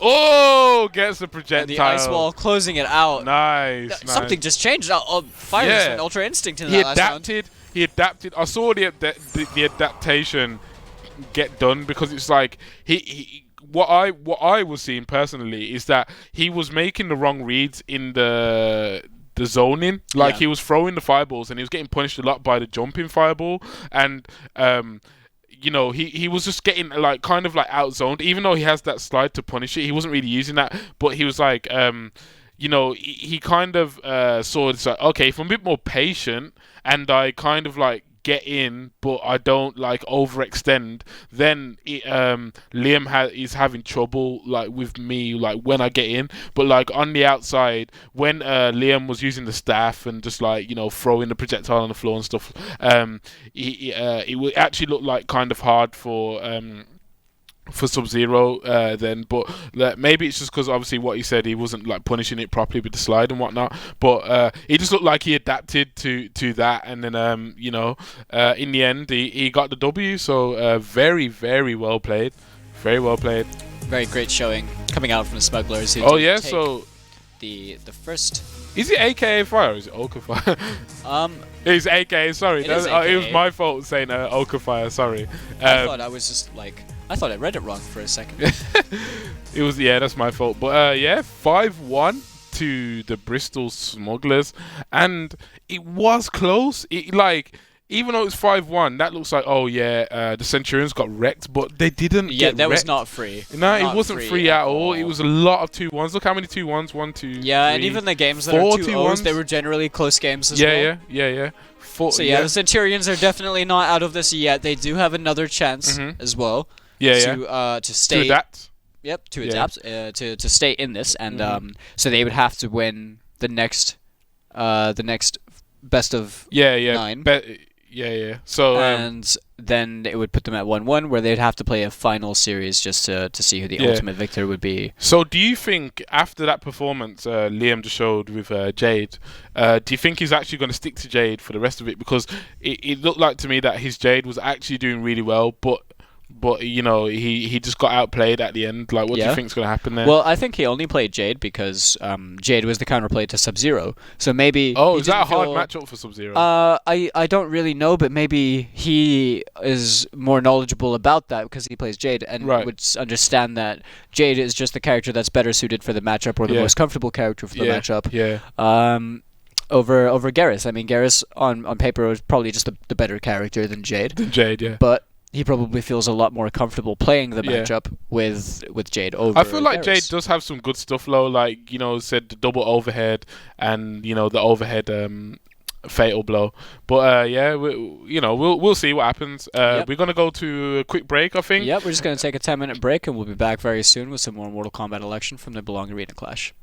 Oh, gets the projectile. And the ice wall closing it out. Nice. Something just changed. Fire just went ultra instinct in He that last round. adapted. He adapted. I saw the adaptation get done, because it's like what I was seeing personally is that he was making the wrong reads in the zoning. Like, he was throwing the fireballs and he was getting punished a lot by the jumping fireball, and he was just getting like kind of like outzoned, even though he has that slide to punish it. He wasn't really using that, but he was like he kind of saw it's like, okay, if I'm a bit more patient and I kind of like get in, but I don't like overextend, then Liam is having trouble like with me, like when I get in. But like on the outside, when Liam was using the staff and just like throwing the projectile on the floor and stuff, it would actually look like kind of hard for Sub-Zero then, but maybe it's just because obviously what he said, he wasn't like punishing it properly with the slide and whatnot, but he just looked like he adapted to that, and then in the end he got the W. So very, very well played, very well played. Very great showing coming out from the smugglers. Who Oh did yeah, take so the first. is it AKA fire or is it Oka fire? It's AKA. Sorry, It is it was AKA. my fault saying Oka fire. Sorry. I thought I was just like, I thought I read it wrong for a second. It was, that's my fault. But 5-1 to the Bristol Smugglers, and it was close. Even though it's 5-1, that looks like the Centurions got wrecked, but they didn't. Yeah, get that was wrecked. not free. No, Not it wasn't free at all. It was a lot of 2-1s. Look how many 2-1s. 1, 2. Yeah, 3, and even the games that 4 are 2-0s, 2-1s. they were generally close games as well. Yeah. So the Centurions are definitely not out of this yet. They do have another chance as well. To stay. To adapt. Yep, to adapt. To stay in this, and so they would have to win the next best of 9. So and then it would put them at 1-1, where they'd have to play a final series just to see who the ultimate victor would be. So do you think after that performance Liam just showed with Jade, do you think he's actually going to stick to Jade for the rest of it? Because it looked like to me that his Jade was actually doing really well, but he just got outplayed at the end. Like, what do you think's going to happen there? Well, I think he only played Jade because Jade was the counterplay to Sub-Zero. So maybe. Oh, is that a hard matchup for Sub-Zero? I don't really know, but maybe he is more knowledgeable about that because he plays Jade and would understand that Jade is just the character that's better suited for the matchup, or the most comfortable character for the matchup. Yeah. Over Garrus. I mean, Garrus on paper was probably just the better character than Jade. Yeah. But he probably feels a lot more comfortable playing the matchup with Jade over I feel like Garrus. Jade does have some good stuff though, like said the double overhead and the overhead fatal blow. But we'll see what happens. We're gonna go to a quick break, I think. Yep, we're just gonna take a 10-minute break and we'll be back very soon with some more Mortal Kombat election from the Belong Arena Clash.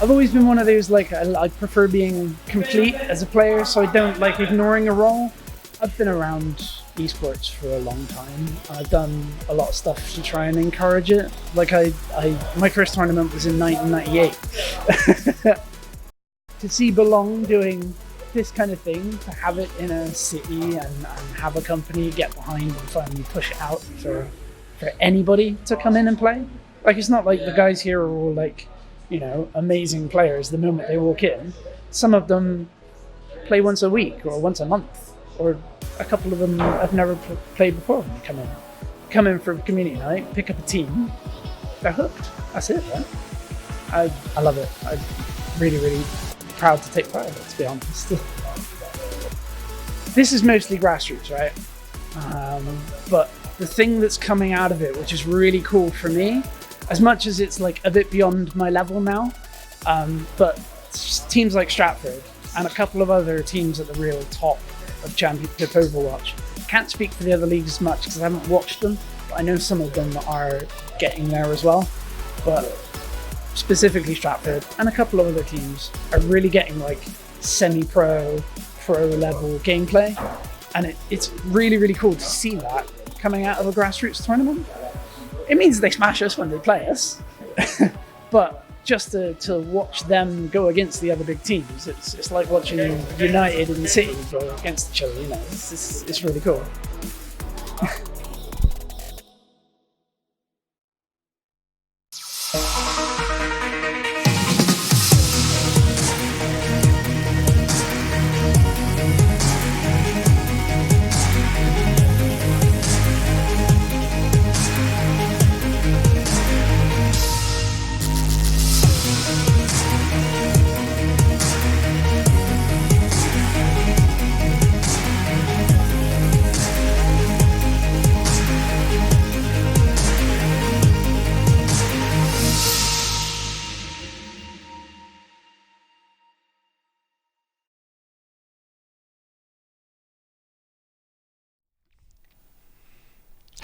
I've always been one of those, like, I prefer being complete as a player, so I don't like ignoring a role. I've been around esports for a long time. I've done a lot of stuff to try and encourage it. Like my first tournament was in 1998. To see Belong doing this kind of thing, to have it in a city and have a company get behind and finally push it out for anybody to come in and play. Like, it's not like the guys here are all like, you know, amazing players the moment they walk in. Some of them play once a week or once a month, or a couple of them have never played before when they come in. Come in for community night, pick up a team, they're hooked. That's it, right? I love it. I'm really, really proud to take part in it, to be honest. This is mostly grassroots, right? But the thing that's coming out of it, which is really cool for me, as much as it's like a bit beyond my level now, but teams like Stratford and a couple of other teams at the real top of Championship Overwatch. Can't speak for the other leagues as much because I haven't watched them, but I know some of them are getting there as well. But specifically Stratford and a couple of other teams are really getting like semi-pro, pro level gameplay, and it's really, really cool to see that coming out of a grassroots tournament. It means they smash us when they play us, but just to watch them go against the other big teams, it's like watching United and City go against each other. You know, it's really cool.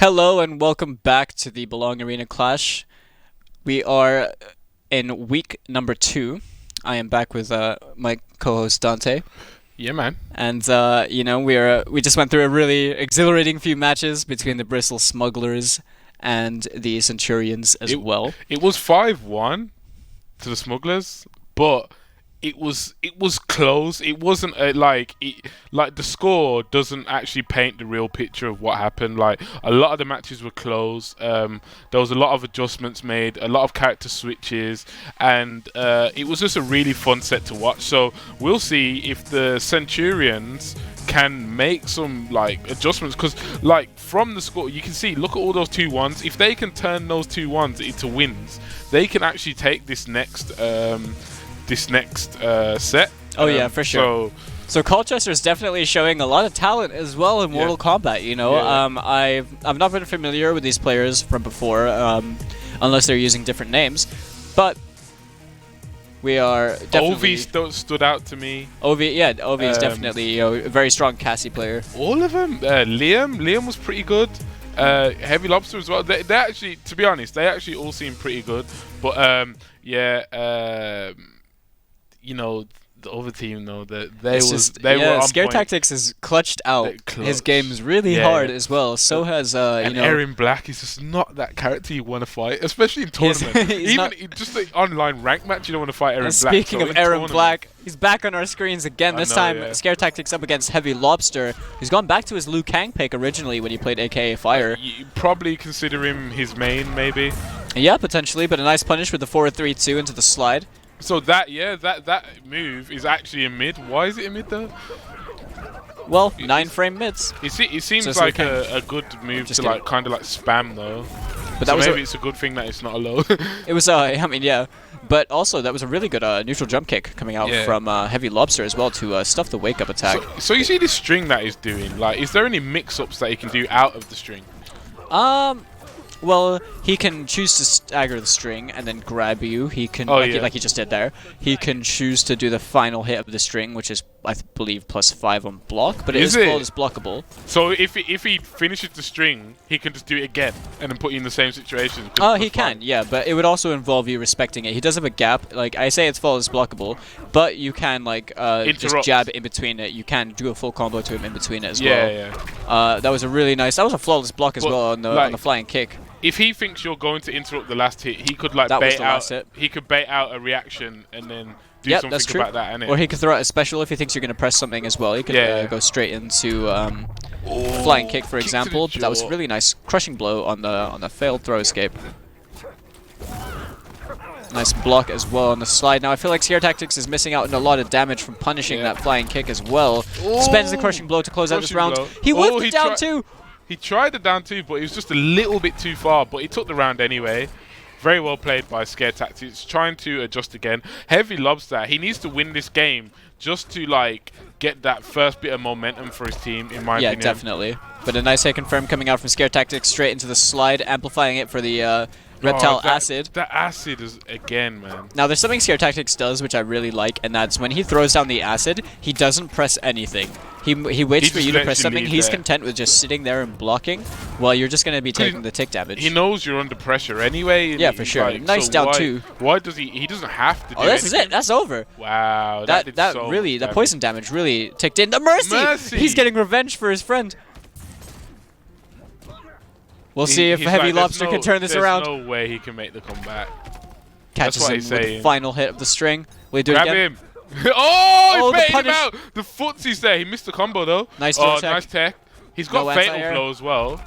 Hello and welcome back to the Belong Arena Clash. We are in week number 2. I am back with my co-host Dante. Yeah, man. And you know, we just went through a really exhilarating few matches between the Bristol Smugglers and the Centurions as well. It was 5-1 to the Smugglers, but it was close. It wasn't like the score doesn't actually paint the real picture of what happened. Like, a lot of the matches were close. There was a lot of adjustments made, a lot of character switches, and it was just a really fun set to watch. So we'll see if the Centurions can make some like adjustments, because like from the score you can see, look at all those 2-1s. If they can turn those 2-1s into wins, they can actually take this next set. Oh yeah, for sure. So Colchester is definitely showing a lot of talent as well in Mortal Kombat. You know, I've not been familiar with these players from before, unless they're using different names. But we are definitely. Ovi stood out to me. Ovi is definitely a very strong Cassie player. All of them. Liam was pretty good. Heavy Lobster as well. They actually, to be honest, they actually all seem pretty good. But you know, the other team, though, they were on Scare point. Tactics has clutched out his games really hard as well. So has and Aaron Black is just not that character you want to fight, especially in tournament. Even just the online rank match, you don't want to fight Aaron Black. Speaking of Aaron Black, he's back on our screens again. This time, Scare Tactics up against Heavy Lobster. He's gone back to his Liu Kang pick originally when he played AKA Fire. You probably consider him his main, maybe. Yeah, potentially, but a nice punish with the 4-3-2 into the slide. So that move is actually a mid. Why is it a mid though? Well, 9-frame mids. It seems so like a good move to like kind of like spam though. But that maybe it's a good thing that it's not a low. It was I mean, yeah. But also that was a really good neutral jump kick coming out from Heavy Lobster as well to stuff the wake up attack. So you see this string that he's doing. Like, is there any mix ups that he can do out of the string? Well, he can choose to stagger the string and then grab you. He can, like he just did there. He can choose to do the final hit of the string, which is, I believe, +5 on block, but it is flawless blockable. So if he finishes the string, he can just do it again and then put you in the same situation. Oh, he can, yeah, but it would also involve you respecting it. He does have a gap. Like, I say it's flawless blockable, but you can, like, just jab in between it. You can do a full combo to him in between it as well. Yeah. That was a really nice... That was a flawless block as well on the flying kick. If he thinks you're going to interrupt the last hit, he could like bait out. He could bait out a reaction and then do something that's true. about that, innit? Or he could throw out a special if he thinks you're going to press something as well. He could go straight into flying kick, for example. But that was really nice crushing blow on the failed throw escape. Nice block as well on the slide. Now I feel like Scare Tactics is missing out on a lot of damage from punishing that flying kick as well. Spends the crushing blow to close out this round. He whipped it down too. He tried the down 2, but it was just a little bit too far. But he took the round anyway. Very well played by Scare Tactics. Trying to adjust again. Heavy Lobster. He needs to win this game just to like get that first bit of momentum for his team, in my opinion. Yeah, definitely. But a nice hit confirm coming out from Scare Tactics straight into the slide, amplifying it for the Reptile Acid. That acid is, again, man. Now, there's something Scare Tactics does, which I really like, and that's when he throws down the acid, he doesn't press anything. He waits for you to press something. He's content with just sitting there and blocking, while you're just going to be taking the tick damage. He knows you're under pressure anyway. Yeah, for sure. Like, nice so down 2. Why does he doesn't have to do this is it. That's over. Wow. The poison damage really ticked in. The Mercy! He's getting revenge for his friend. We'll see if Heavy Lobster can turn this around. There's no way he can make the comeback. Catches him with the final hit of the string. Will he do it again? Grab him. Oh, he baited him out. The footsie's there. He missed the combo, though. Nice nice tech. He's got Fatal Blow as well.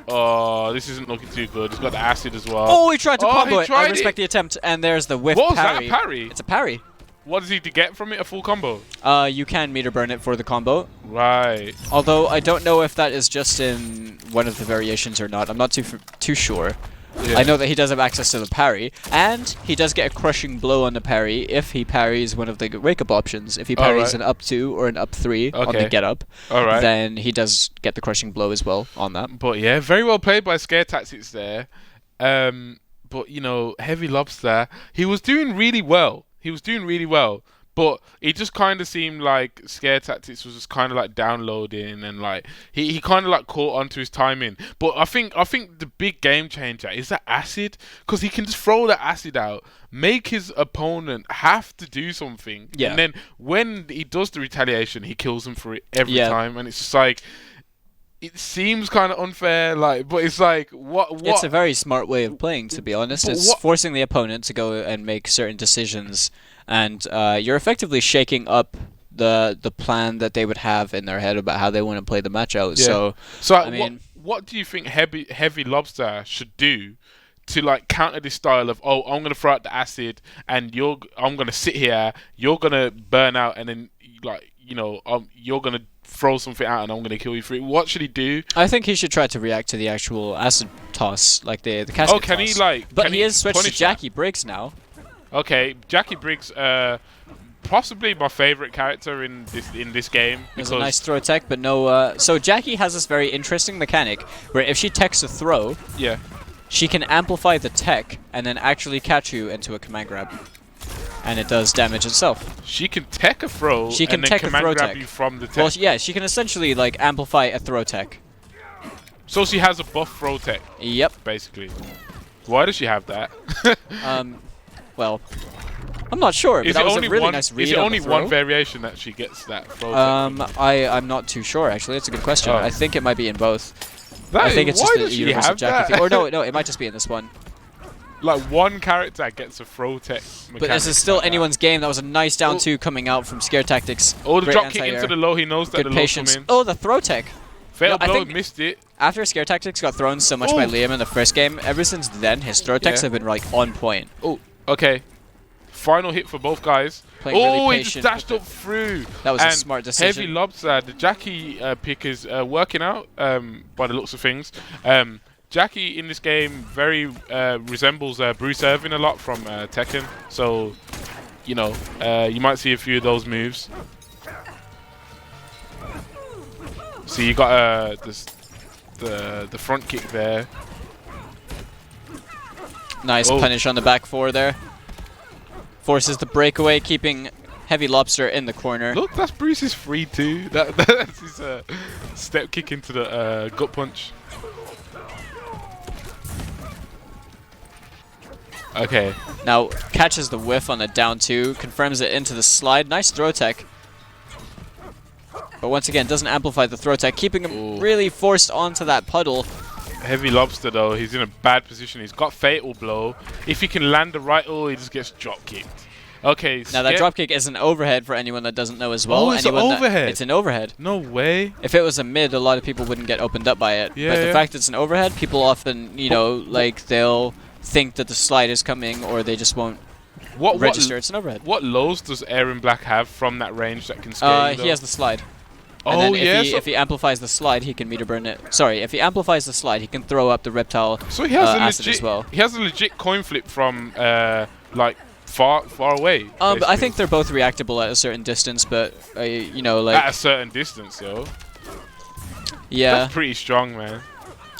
Oh, this isn't looking too good. He's got the acid as well. Oh, he tried to combo it. I respect the attempt. And there's the whiff parry. What was that, parry? It's a parry. What does he get from it? A full combo? You can meter burn it for the combo. Right. Although I don't know if that is just in one of the variations or not. I'm not too sure. Yeah. I know that he does have access to the parry, and he does get a crushing blow on the parry if he parries one of the wake-up options. If he parries an up 2 or an up 3 on the get-up, then he does get the crushing blow as well on that. But yeah, very well played by Scare Tactics there. But, you know, Heavy Lobster, he was doing really well. But it just kind of seemed like Scare Tactics was just kind of like downloading and like he kind of like caught onto his timing. But I think the big game changer is that acid, because he can just throw that acid out, make his opponent have to do something, and then when he does the retaliation, he kills him for it every time. And it's just like, it seems kind of unfair, like, but it's like what? It's a very smart way of playing, to be honest. It's forcing the opponent to go and make certain decisions. And you're effectively shaking up the plan that they would have in their head about how they want to play the match out. Yeah. So I mean, what do you think Heavy Lobster should do to like counter this style of, oh, I'm gonna throw out the acid and I'm gonna sit here, you're gonna burn out, and then like, you know, you're gonna throw something out and I'm gonna kill you for it. What should he do? I think he should try to react to the actual acid toss, like the casket toss. Oh, can he like? But he is switched to Jackie Briggs now. Okay, Jackie Briggs, possibly my favorite character in this game. There's a nice throw tech, but no. So Jackie has this very interesting mechanic where if she techs a throw, she can amplify the tech and then actually catch you into a command grab, and it does damage itself. She can tech a throw. She can and then tech command a throw grab tech. You from the tech. Well, yeah, she can essentially like amplify a throw tech. So she has a buff throw tech. Yep. Basically. Why does she have that? Well, I'm not sure, but that was a really nice read. Is it only one variation that she gets that throw? I'm not too sure, actually. It's a good question. I think it might be in both. I think it's just the universal Jackie thing. Or no, it might just be in this one. Like one character gets a throw tech mechanic. But this is still anyone's game. That was a nice down 2 coming out from Scare Tactics. Oh, the drop kick into the low. He knows that the low come in. Oh, the throw tech. Fatal blow, missed it. After Scare Tactics got thrown so much by Liam in the first game, ever since then, his throw techs have been like on point. Oh, okay. Final hit for both guys. Really he just dashed up through. That was a smart decision. Heavy Lobster, the Jackie pick is working out by the looks of things. Jackie in this game very resembles Bruce Irvin a lot from Tekken. So, you know, you might see a few of those moves. So you got the front kick there. Nice punish on the back four there. Forces the breakaway, keeping Heavy Lobster in the corner. Look, that's Bruce's free too. That's his step kick into the gut punch. Okay. Now catches the whiff on the down two, confirms it into the slide. Nice throw tech. But once again, doesn't amplify the throw tech, keeping him really forced onto that puddle. Heavy Lobster though, he's in a bad position. He's got Fatal Blow. If he can land the right ult, he just gets drop kicked. Okay. Now that drop kick is an overhead for anyone that doesn't know as well. Oh, it's an overhead. It's an overhead. No way. If it was a mid, a lot of people wouldn't get opened up by it. Yeah, but the fact it's an overhead, people often, you know, like they'll think that the slide is coming, or they just won't register it's an overhead. What lows does Aaron Black have from that range that can scale you, though? He has the slide. Oh, and then if he amplifies the slide, he can meter burn it. Sorry, if he amplifies the slide, he can throw up the reptile so he has a acid legit, as well. He has a legit coin flip from like far away. But I think they're both reactable at a certain distance, but you know, like at a certain distance, yo. Yeah, that's pretty strong, man.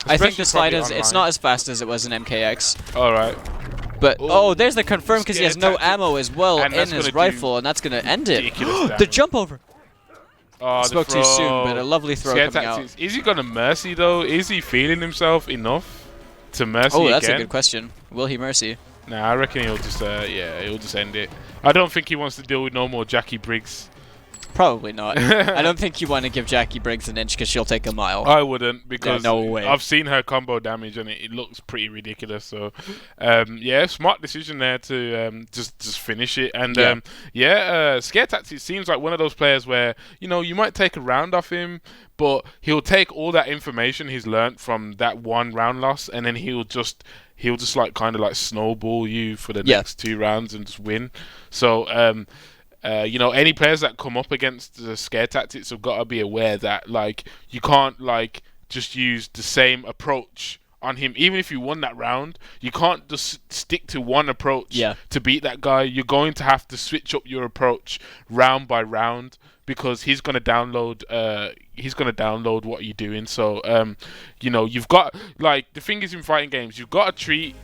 I think the Especially slide is it's not as fast as it was in MKX. All right. But there's the confirm because he has no ammo as well and in his rifle, and that's gonna end it. The jump over. Oh, Spoke too soon, but a lovely throw Scare coming tactics. out. Is he gonna mercy though? Is he feeling himself enough to mercy again? Oh, that's a good question. Will he mercy? Nah, I reckon he'll just he'll just end it. I don't think he wants to deal with no more Jackie Briggs. Probably not. I don't think you want to give Jackie Briggs an inch because she'll take a mile. I wouldn't, because no way. I've seen her combo damage and it looks pretty ridiculous. So, yeah, smart decision there to just finish it. And Scare Tactics seems like one of those players where, you know, you might take a round off him, but he'll take all that information he's learnt from that one round loss, and then he'll just like kind of like snowball you for the next 2 rounds and just win. So you know, any players that come up against the Scare Tactics have got to be aware that, like, you can't like just use the same approach on him. Even if you won that round, you can't just stick to one approach to beat that guy. You're going to have to switch up your approach round by round, because he's going to download what you're doing. So you know, you've got, like, the thing is in fighting games, you've got to treat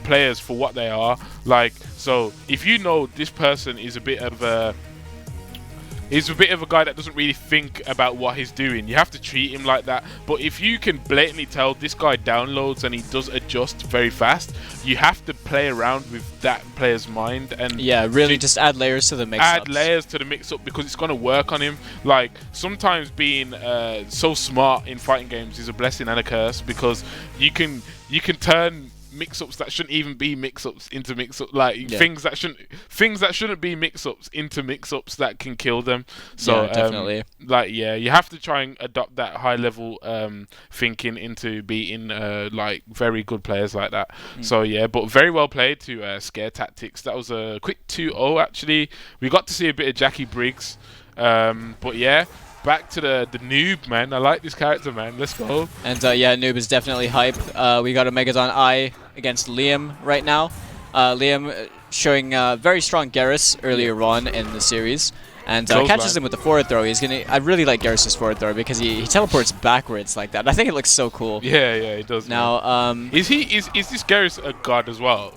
players for what they are. Like, so if you know this person is a bit of a guy that doesn't really think about what he's doing, you have to treat him like that. But if you can blatantly tell this guy downloads and he does adjust very fast, you have to play around with that player's mind and really just add layers to the mix-up. Because it's going to work on him. Like, sometimes being so smart in fighting games is a blessing and a curse, because you can turn mix-ups that shouldn't even be mix-ups into mix-ups, like things that shouldn't be mix-ups into mix-ups that can kill them. So definitely, you have to try and adopt that high-level thinking into beating like very good players like that. So but very well played to Scare Tactics. That was a quick 2-0 actually. We got to see a bit of Jackie Briggs, but yeah. Back to the noob, man. I like this character, man. Let's go. And noob is definitely hype. We got a Megadon I against Liam right now. Liam showing very strong Garrus earlier on in the series, and catches him with the forward throw. I really like Garrus's forward throw because he teleports backwards like that. I think it looks so cool. Yeah, he does. Now, is this Garrus a god as well?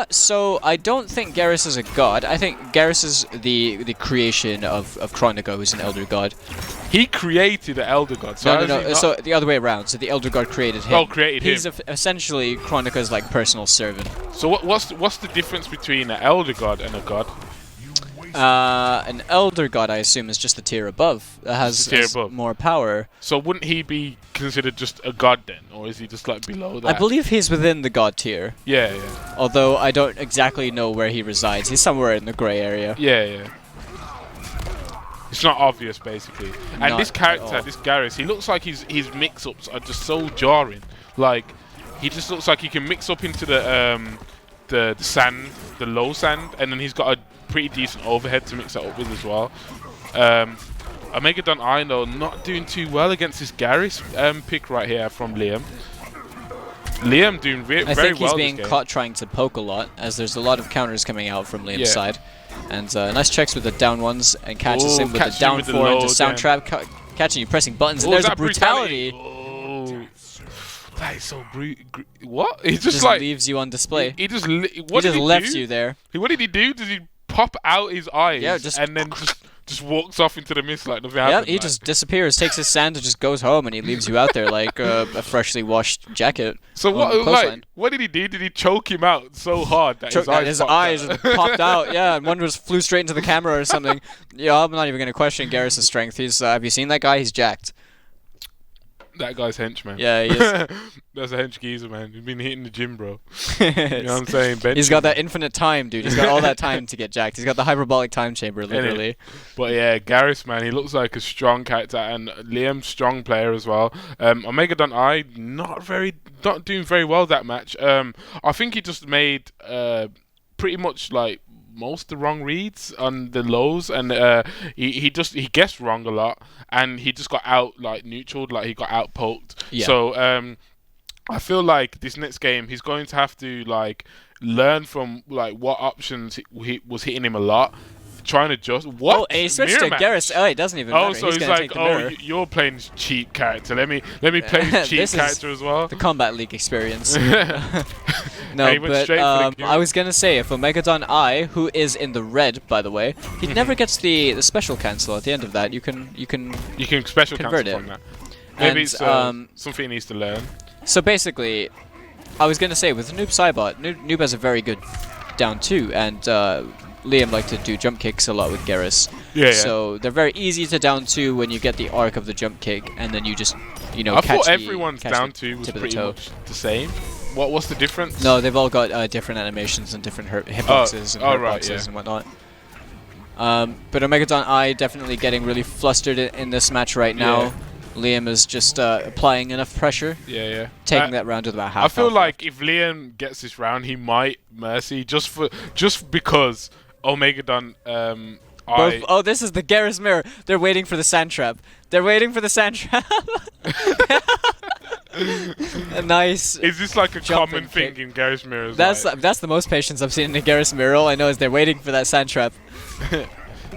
So I don't think Garrus is a god. I think Garrus is the creation of Chronica, who's an Elder God. He created an Elder God. So no. So the other way around. So the Elder God created him. Oh, created him. He's essentially Chronica's like personal servant. So what's the difference between an Elder God and a god? An Elder God, I assume, is just the tier above. That has more power. So wouldn't he be considered just a god then, or is he just like below that? I believe he's within the god tier. Yeah. Although I don't exactly know where he resides. He's somewhere in the grey area. Yeah. It's not obvious, basically. And this character, this Garrus, he looks like his mix-ups are just so jarring. Like, he just looks like he can mix up into the sand, the low sand, and then he's got a pretty decent overhead to mix that up with as well. A Megadon I know not doing too well against this Garrus pick right here from Liam. Liam doing very well. I think he's being caught trying to poke a lot, as there's a lot of counters coming out from Liam's side. And nice checks with the down ones, and catches him with the down 4 into sound trap, catching you pressing buttons, and there's a brutality. That is so what? He Just like leaves you on display. He just He what just did he left do? you there. What did he do? Did he pop out his eyes? Yeah, just and then just walks off into the mist like nothing Yeah, happened. he like. just disappears, takes his sand, and just goes home, and he leaves you out there like a freshly washed jacket. So on what? the Like, coastline. what did he do? Did he choke him out so hard that His eyes popped out, yeah, and one just flew straight into the camera or something. Yeah, I'm not even going to question Garrus' strength. He's have you seen that guy? He's jacked. That guy's henchman. Yeah, he is. That's a hench geezer, man. He's been hitting the gym, bro. You know what I'm saying? He's got that infinite time, dude. He's got all that time to get jacked. He's got the hyperbolic time chamber, literally. But yeah, Garrus, man, he looks like a strong character, and Liam, strong player as well. Omega Don I, not doing very well that match. I think he just made pretty much like most the wrong reads on the lows, and he guessed wrong a lot, and he just got out like neutraled, like he got out poked. Yeah. So I feel like this next game he's going to have to like learn from like what options he was hitting him a lot, trying to adjust. What? Oh, and he switched Mirror to match? Garrus. Oh, it doesn't even matter. So he's he's gonna like, take the oh, mirror. you're playing this cheap character. Let me play this cheap This is character as well. The Kombat League experience. And No, he went but straight for the kill. I was gonna say if Omegadon I, who is in the red, by the way, he never gets the special cancel at the end of that. You can You can special convert cancel it. from that. Maybe And, it's something he needs to learn. So basically, I was gonna say with Noob Saibot, Noob has a very good down 2, and Liam liked to do jump kicks a lot with Garrus. Yeah. So they're very easy to down 2 when you get the arc of the jump kick, and then you just I catch thought the, everyone's catch down the to was tip of the pretty toe. much the same. What's the difference? No, they've all got different animations and different hitboxes and hurtboxes yeah. and whatnot. But Omegadon I definitely getting really flustered in this match right now. Yeah. Liam is just applying enough pressure, Yeah. taking that round to about half. I feel health like if Liam gets this round, he might mercy just because Omegadon. Oh, this is the Garrus mirror. They're waiting for the sand trap. They're waiting for the sand trap. A nice. Is this like a jumping common thing kick. in Garrus Mirrors? That's the most patience I've seen in a Garrus mural. I know is they're waiting for that sand trap.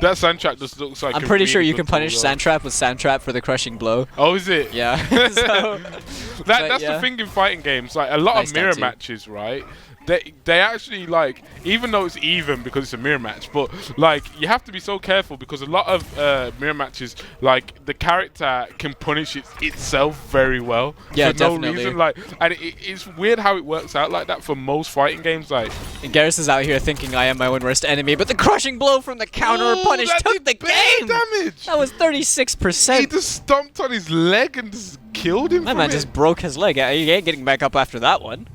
That sand trap just looks like. I'm a pretty sure really you good can punish tool, sand trap with sand trap for the crushing blow. though. Oh, is it? Yeah. So, That's yeah. the thing in fighting games. Like a lot Nice of mirror tattoo. matches, right? They actually like, even though it's even because it's a mirror match, but like you have to be so careful because a lot of mirror matches, like the character can punish itself very well Yeah, for no definitely. reason. Like, and it's weird how it works out like that for most fighting games. Like, and Garrus is out here thinking I am my own worst enemy, but the crushing blow from the counter ooh, punish that took did the bad game. damage. That was 36%. He just stomped on his leg and just killed him. My from man it. just broke his leg. He ain't getting back up after that one.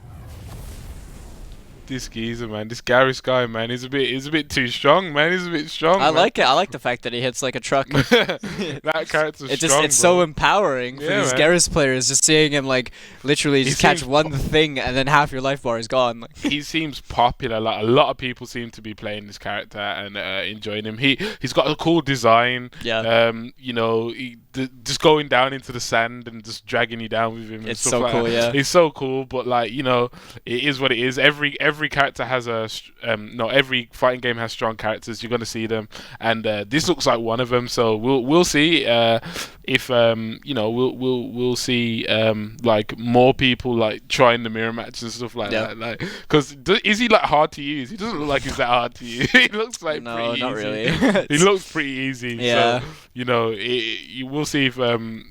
This geezer, man, this Garrus guy, man, he's a bit too strong, man. He's a bit strong. I man. like it. I like the fact that he hits like a truck. That character's strong. It's bro. so empowering for Yeah, these man. Garrus players, just seeing him like literally He just catch seems one thing and then half your life bar is gone. Like, He seems popular. Like a lot of people seem to be playing this character and enjoying him. He's got a cool design. Yeah. You know, just going down into the sand and just dragging you down with him. And It's stuff so like cool, that. yeah. It's so cool, but like you know, it is what it is. Every character has every fighting game has strong characters. You're gonna see them, and this looks like one of them. So we'll see if you know we'll see like more people like trying the mirror match and stuff like Yeah. that. Like, because is he like hard to use? He doesn't look like he's that hard to use. He looks like No, pretty not easy. really. He looks pretty easy. Yeah. So, you know, you will see if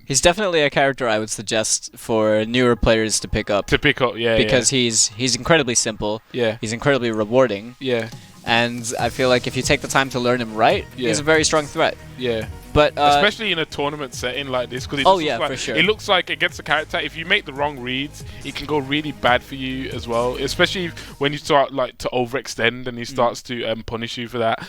he's definitely a character I would suggest for newer players to pick up. to pick up. Yeah. Because he's incredibly simple. Yeah. He's incredibly rewarding, Yeah. and I feel like if you take the time to learn him right, Yeah. he's a very strong threat. Yeah. But Especially in a tournament setting like this, because Oh, yeah, for sure. It looks like against a character, if you make the wrong reads, it can go really bad for you as well. Especially when you start like to overextend and he starts to punish you for that.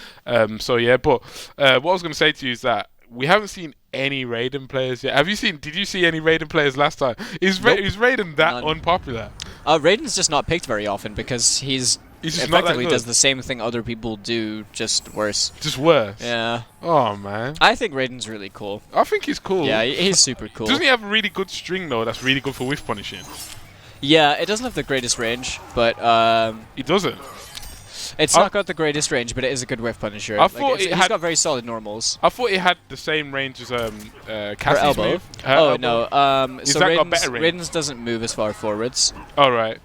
So yeah, but what I was going to say to you is that we haven't seen any Raiden players yet. Did you see any Raiden players last time? Is Nope. Raiden that None. unpopular? Raiden's just not picked very often because he's just not that effectively good. does the same thing other people do, just worse. Just worse. Yeah. Oh man, I think Raiden's really cool. I think he's cool. Yeah, he's super cool. Doesn't he have a really good string though? That's really good for whiff punishing. Yeah, it doesn't have the greatest range, but He doesn't. It's not got the greatest range, but it is a good whiff punisher. I thought he's got very solid normals. I thought it had the same range as Her Cassie's elbow. move. Her Oh elbow. no. Is So that got better range? Raiden's doesn't move as far forwards. All right.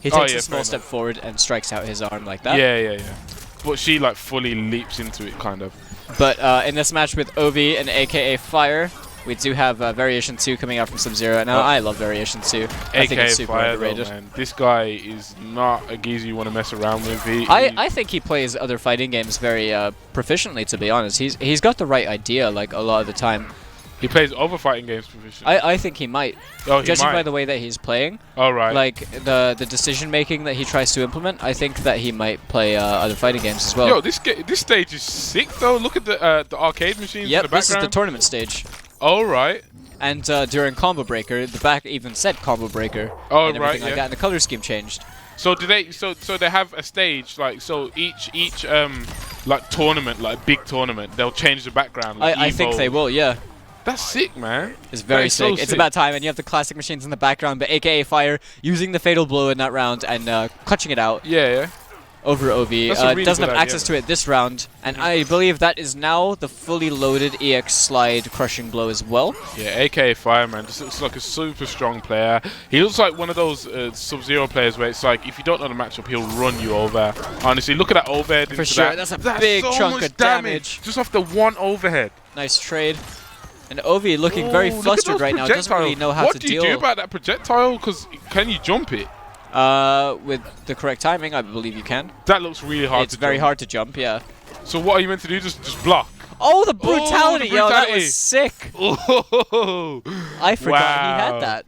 He Oh, takes yeah, a small fair step enough. forward and strikes out his arm like that. Yeah. But she like fully leaps into it, kind of. But in this match with Ovi and AKA Fire, we do have Variation 2 coming out from Sub-Zero. Now, I love Variation 2. I think it's super Fire, underrated. though, man. This guy is not a geezer you want to mess around with. I think he plays other fighting games very proficiently, to be honest. He's got the right idea, like, a lot of the time. He plays other fighting games proficiently. I think he might. Oh, he Judging might. by the way that he's playing, All right. like, the decision-making that he tries to implement, I think that he might play other fighting games as well. Yo, this stage is sick, though. Look at the arcade machines in the Yep, background. this is the tournament stage. All right. And during Combo Breaker, the back even said Combo Breaker Oh, and everything right, like yeah. that, and the color scheme changed. So do they? So they have a stage like so each like tournament, like big tournament, they'll change the background. Like I think Evo. they will, yeah. That's sick, man. It's very That is sick. so It's sick. about time, and you have the classic machines in the background, but AKA Fire using the Fatal Blow in that round and clutching it out Yeah. over Ovi. That's a really Doesn't good have idea, access to man. it this round, and I believe that is now the fully loaded EX Slide Crushing Blow as well. Yeah, AKA Fireman just looks like a super strong player. He looks like one of those Sub-Zero players where it's like if you don't know the matchup, he'll run you over. Honestly, look at that overhead. For into sure, that. that's a big so chunk much of damage. just off the one overhead. Nice trade. And Ovi looking very Ooh, look at flustered those right now. Doesn't really projectiles. know how what to do deal. you do about that projectile? Because can you jump it? With the correct timing, I believe you can. That looks really hard. It's to very jump. hard to jump, yeah. So what are you meant to do? Just block. Oh, the brutality! the Yo, that brutality. was sick. Oh, I forgot he wow. had that.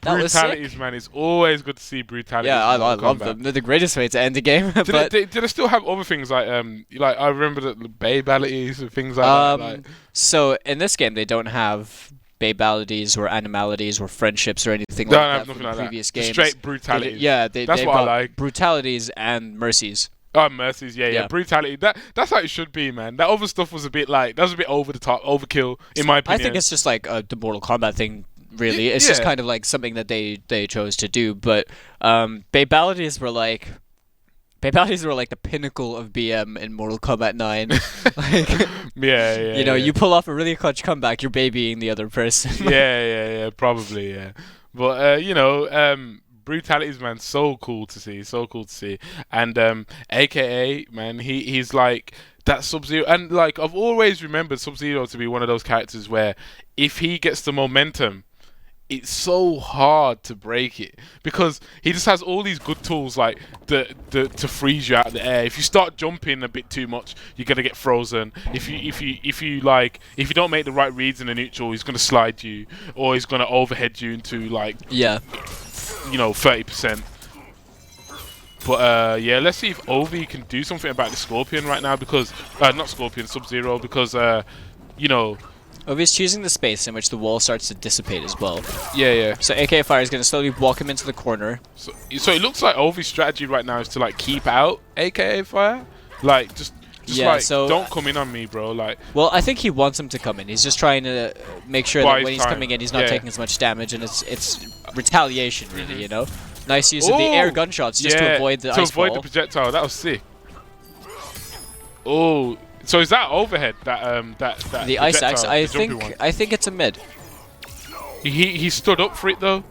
That was brutalities, sick. man. It's always good to see brutality. Yeah, I love them. They're the greatest way to end a game. But Did they still have other things like I remember the babalities and things like that. Like, so in this game, they don't have babalities or animalities or friendships or anything don't like have that nothing from like previous that. Just games. straight brutalities. They've That's what I got like. brutalities and mercies. Oh, mercies, yeah, Yeah. brutality. That's how it should be, man. That other stuff was a bit like that was a bit over the top, overkill, in my opinion. I think it's just like the Mortal Kombat thing. Really, it's just yeah. kind of like something that they chose to do. But babalities were like the pinnacle of BM in Mortal Kombat 9. Like, yeah. you know, you pull off a really clutch comeback, you're babying the other person. yeah, probably, yeah. But brutalities, man, so cool to see, and AKA, man, he's like that Sub-Zero, and like I've always remembered Sub-Zero to be one of those characters where if he gets the momentum, it's so hard to break it because he just has all these good tools like to freeze you out of the air. If you start jumping a bit too much, you're gonna get frozen. If you don't make the right reads in the neutral, he's gonna slide you or he's gonna overhead you into like 30%. But yeah, let's see if Ovi can do something about the Scorpion right now because not Scorpion, Sub-Zero, because Ovi's choosing the space in which the wall starts to dissipate as well. Yeah. So AKA Fire is going to slowly walk him into the corner. So it looks like Ovi's strategy right now is to like keep out AKA Fire, like just don't come in on me, bro. Like, well, I think he wants him to come in. He's just trying to make sure buy that his when he's time. coming in, he's not Yeah. taking as much damage, and it's retaliation, really. You know, nice use of the air gunshots just to avoid the ice avoid ball. the projectile. That was sick. Oh, so is that overhead? That The ice axe. projectile, I the jumpy one? think it's a mid. He stood up for it though.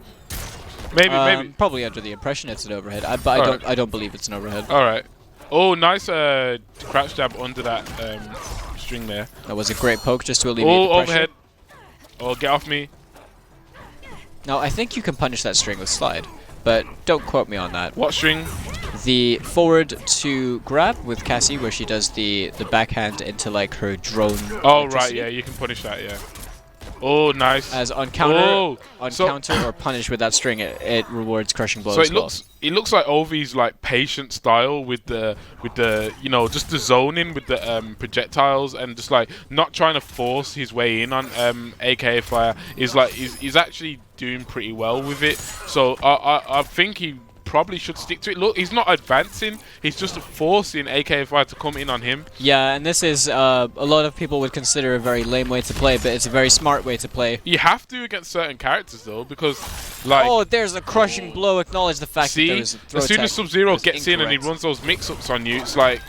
Maybe. Probably under the impression it's an overhead, but I don't believe it's an overhead. All right. Oh, nice crouch jab under that string there. That was a great poke just to alleviate the pressure. Overhead. Oh, get off me. Now I think you can punish that string with slide, but don't quote me on that. What string? The forward to grab with Cassie, where she does the backhand into like her drone. Oh, right, electricity. yeah, you can punish that, yeah. Oh, nice. As on counter, Oh, counter or punish with that string, it rewards crushing blows. So as well. it looks like Ovi's like patient style with the just the zoning with the projectiles and just like not trying to force his way in on AKA Fire is like he's actually doing pretty well with it. So I think he probably should stick to it. Look, he's not advancing. He's just forcing AKA Fire to come in on him. Yeah, and this is a lot of people would consider a very lame way to play, but it's a very smart way to play. You have to against certain characters though, because like. Oh, there's a crushing blow. Acknowledge the fact that there was a throw as soon attack. as Sub-Zero That was gets in and he incorrect. runs those mix-ups on you, it's like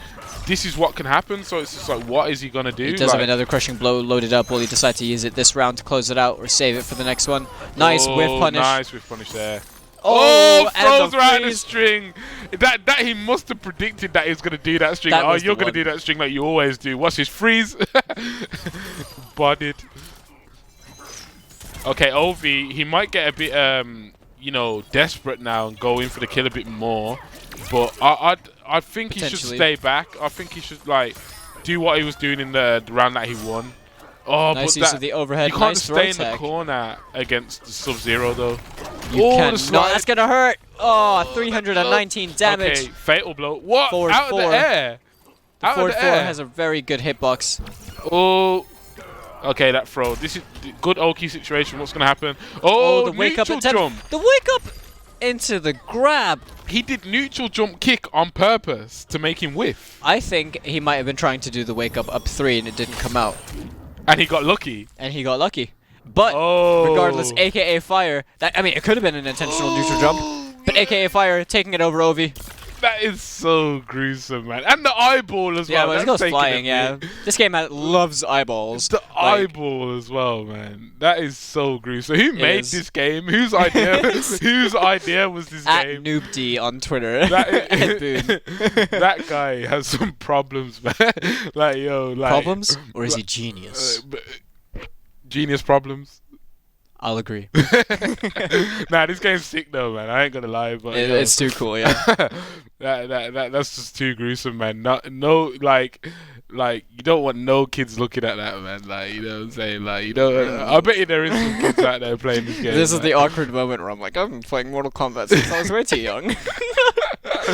this is what can happen. So it's just like, what is he gonna do? He does have another crushing blow loaded up. Will he decide to use it this round to close it out or save it for the next one? Nice whiff punish. Nice whiff punish there. Oh, and throws the around the freeze. string. That he must have predicted that he was gonna do that string. That Oh, was the you're gonna one. do that string like you always do. Watch his freeze. Bodied. Okay, Ovi, he might get a bit you know, desperate now and go in for the kill a bit more. But I think he should Potentially. stay back. I think he should like do what he was doing in the round that he won. Oh, Nice but use that, of the overhead. you can't Nice throw stay in the attack. corner against the Sub-Zero though. You Oh, the cannot. slide. That's gonna hurt. Oh, 319 damage. Okay, fatal blow. What? Forward Out of four. the air. The Out of forward the 4 air. has a very good hitbox. Oh. Okay, that throw. This is good Oki situation. What's gonna happen? Oh, the wake up neutral attempt. jump. The wake up into the grab. He did neutral jump kick on purpose to make him whiff, I think he might have been trying to do the wake up 3 and it didn't come out. and he got lucky. And he got lucky. But Oh. regardless, AKA Fire, I mean, it could have been an intentional neutral jump. But AKA Fire taking it over Ovi. That is so gruesome, man. And the eyeball as Yeah, well. but it That's goes taking flying, a yeah. bit. This game loves eyeballs. The Like, eyeball as well, man. That is so gruesome. Who made is. this game? Whose idea? Whose idea was this at game? NoobD on Twitter. That, Ed Boon. that guy has some problems, man. Like, yo, like Problems? Or is he genius? Genius problems. I'll agree. Nah, this game's sick though, man. I ain't gonna lie, but yo, It's too cool, yeah. that's just too gruesome, man. No, like you don't want no kids looking at that, man. Like, you know what I'm saying? Like, you know, I bet you there is some kids out there playing this game. This is man. the awkward moment where I'm like, I've been playing Mortal Kombat since I was way too young.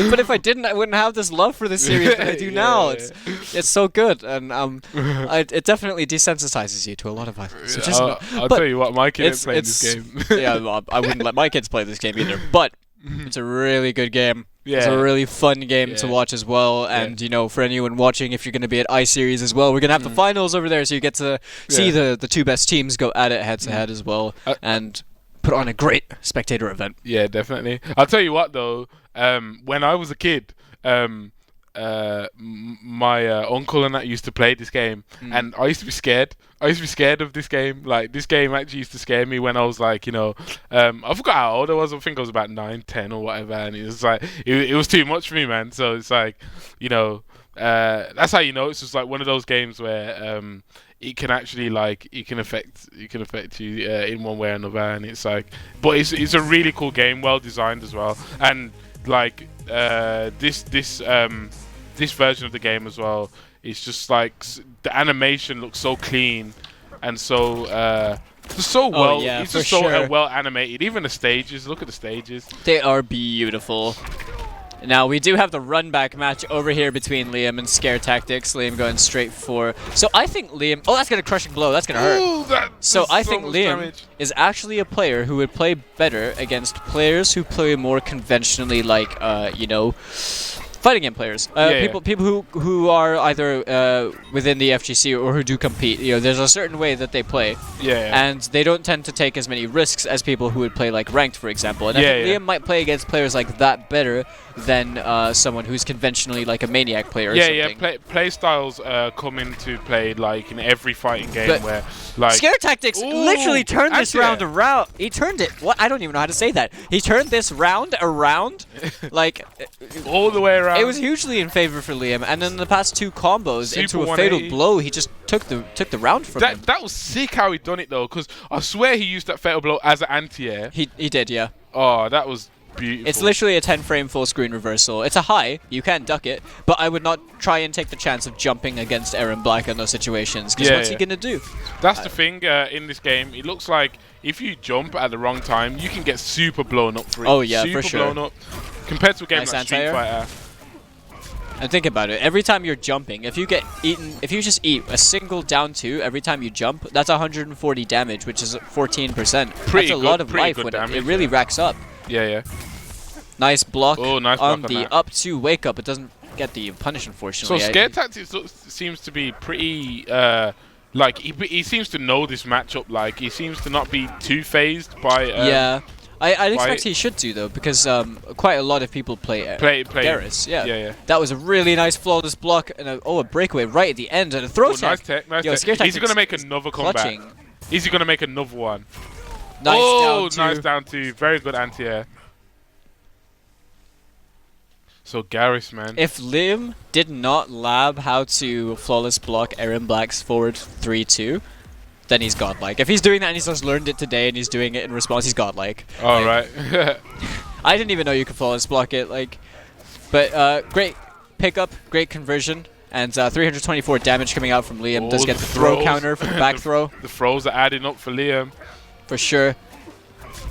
But if I didn't, I wouldn't have this love for this series that I do now. It's so good, and it definitely desensitizes you to a lot of violence. Which is I'll but tell you what, my kid ain't it's- playing this it's- game. yeah, well, I wouldn't let my kids play this game either. But it's a really good game. It's Yeah. a really fun game to Yeah. watch as well. And, you know, for anyone watching, if you're going to be at iSeries as well, we're going to have the finals over there. So you get to see the two best teams go at it head-to-head as well. And put on a great spectator event. Yeah, definitely. I'll tell you what though. When I was a kid, my uncle and that used to play this game, and I used to be scared. I used to be scared of this game. Like, this game actually used to scare me when I was like, you know, I forgot how old I was. I think I was about 9, 10 or whatever, and it was like it was too much for me, man. So it's like, you know, that's how you know it's just like one of those games where it can actually like it can affect you in one way or another, and it's like, but it's a really cool game, well designed as well, and like this version of the game as well. It's just like the animation looks so clean and so just so well. yeah, it's for just so sure. well animated. Even the stages. Look at the stages. They are beautiful. Now, we do have the run-back match over here between Liam and Scare Tactics. Liam going straight for... So I think Liam... Oh, that's going to crushing blow. That's going to hurt. Ooh, that So does I so think much Liam damage. is actually a player who would play better against players who play more conventionally, like, you know, fighting game players. People who are either within the FGC or who do compete. You know, there's a certain way that they play. Yeah. And they don't tend to take as many risks as people who would play like ranked, for example. And I think Liam might play against players like that better than someone who's conventionally like a maniac player or something. Play styles come into play like in every fighting game But where like Scare Tactics literally turned this anti-air. round around. He turned it. What? I don't even know how to say that. He turned this round around. Like, all the way around. it was hugely in favor for Liam. And then the past two combos Super into a fatal 180. blow, he just took the round from him. that was sick how he done it though, because I swear he used that fatal blow as an anti-air. He did, yeah. Oh, that was beautiful. It's literally a 10-frame full-screen reversal. It's a high. You can duck it. But I would not try and take the chance of jumping against Aaron Black in those situations. Because what's he going to do? That's the thing in this game. It looks like if you jump at the wrong time, you can get super blown up for it. Oh, yeah, super for sure. blown up. Compared to a game Nice like Street anti-air. Fighter. And think about it. Every time you're jumping, if you get eaten, if you just eat a single down two every time you jump, that's 140 damage, which is 14%. That's a lot of pretty life good when damage, it really racks up. Yeah. Nice block Nice block on on the that. up 2 wake up. It doesn't get the punish, So unfortunately. Scare Tactics seems to be pretty like he seems to know this matchup. Like he seems to not be too phased by yeah. I'd expect it- he should do though, because quite a lot of people play Garrus. Yeah. Yeah. That was a really nice flawless block and a breakaway right at the end and a throw tech. Nice tech, nice Yo, tech. Scare Is he Tactics gonna make is another comeback? clutching. Is he gonna make another one? Nice down Nice two. down two. Very good anti-air. So Garrus, man. If Liam did not lab how to flawless block Aaron Black's forward 3-2, then he's godlike. If he's doing that and he's just learned it today and he's doing it in response, he's godlike. All right. I didn't even know you could flawless block it. But great pickup, great conversion, and 324 damage coming out from Liam. Does Oh, get the the throw throws. counter from the back throw The throws are adding up for Liam. for sure.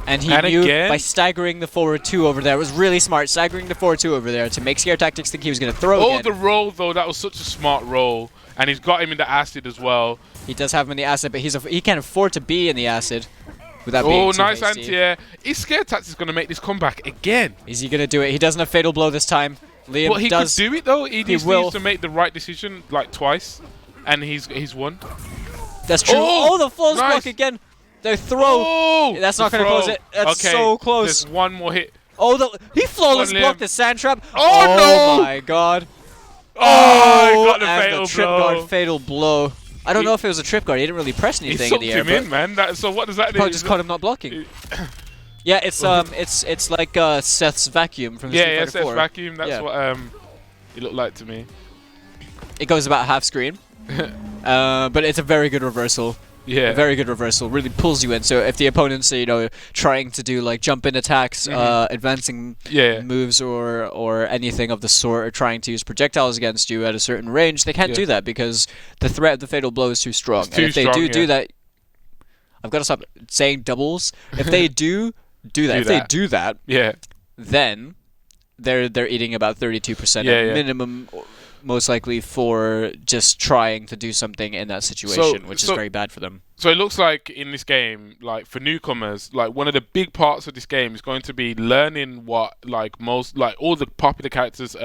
And he And knew again? by staggering the forward 2 over there, it was really smart, staggering the forward 2 over there to make Scare Tactics think he was going to throw Oh, again. the roll though, that was such a smart roll, and he's got him in the acid as well. He does have him in the acid, but he can't afford to be in the acid without being Oh, too nice hasty. anti-air. Is Scare Tactics going to make this comeback again? Is he going to do it? He doesn't have Fatal Blow this time. Liam But he does. could do it though. He just will. needs to make the right decision like twice, and he's won. That's true. Oh, Oh, the flawless nice. block again. The throw. Oh, That's not the going to close throw. it. That's Okay, so close. There's one more hit. Oh, he flawless Liam. blocked the sand trap. Oh, no! my god. Oh, he got the and fatal the trip blow. guard fatal blow. I don't He- know if it was a trip guard. He didn't really press He anything in sucked the air. him in, man. So what does that do? Probably just caught him not blocking. Yeah, it's like Seth's vacuum from Street Yeah, Fighter Seth's 4. vacuum. That's Yeah. what it looked like to me. It goes about half screen, but it's a very good reversal. Yeah. A very good reversal. Really pulls you in. So if the opponent's trying to do like jump in attacks, advancing Yeah. moves or anything of the sort, or trying to use projectiles against you at a certain range, they can't Yeah. do that because the threat of the fatal blow is too strong. It's too and if they strong, do yeah. that, I've got to stop saying doubles. If they do that, Do if that. they do that, Yeah. then they're eating about 32% Yeah, at yeah. minimum, most likely for just trying to do something in that situation, which is so- very bad for them. So it looks like in this game, like for newcomers, like one of the big parts of this game is going to be learning what all the popular characters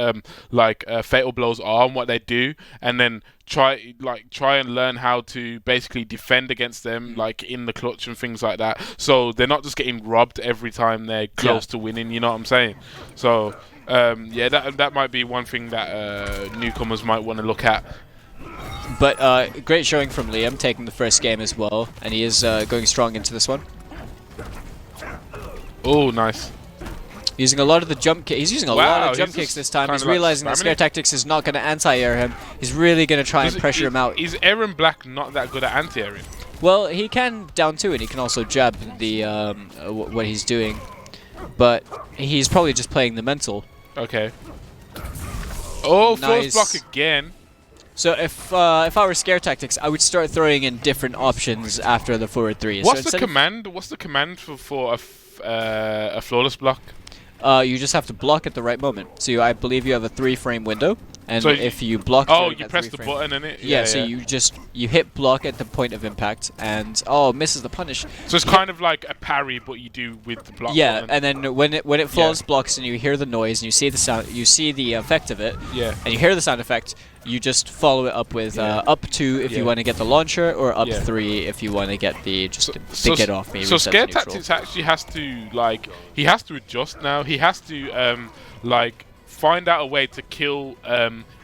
fatal blows are and what they do, and then try and learn how to basically defend against them like in the clutch and things like that. So they're not just getting robbed every time they're close to winning. You know what I'm saying? So that might be one thing that newcomers might want to look at. But great showing from Liam, taking the first game as well, and he is going strong into this one. Oh, nice. Using a lot of the jump kicks. He's using a lot Wow, of jump he's kicks just this time. kinda He's like realizing that spamming Scare it. Tactics is not going to anti-air him. He's really going to try and pressure him out. Is Aaron Black not that good at anti-airing? Well, he can down two, and he can also jab the what he's doing. But he's probably just playing the mental. Okay. Oh, Nice. force block again. So if I were Scare Tactics, I would start throwing in different options after the forward three. What's so the command? What's the command for a flawless block? You just have to block at the right moment. So I believe you have a 3-frame window, and So if you block, Oh, during you that press the 3-frame button in it. Yeah, so you hit block at the point of impact, and misses the punish. So it's kind of like a parry, but you do with the block. Yeah, button. and then when it flawless blocks and you hear the noise and you see the sound, you see the effect of it, Yeah. and you hear the sound effect, you just follow it up with up 2 if you Yeah. want to get the launcher, or up Yeah. 3 if you want to get the So get off me. So reset to Scare neutral. Tactics actually has to he has to adjust now. He has to find out a way to kill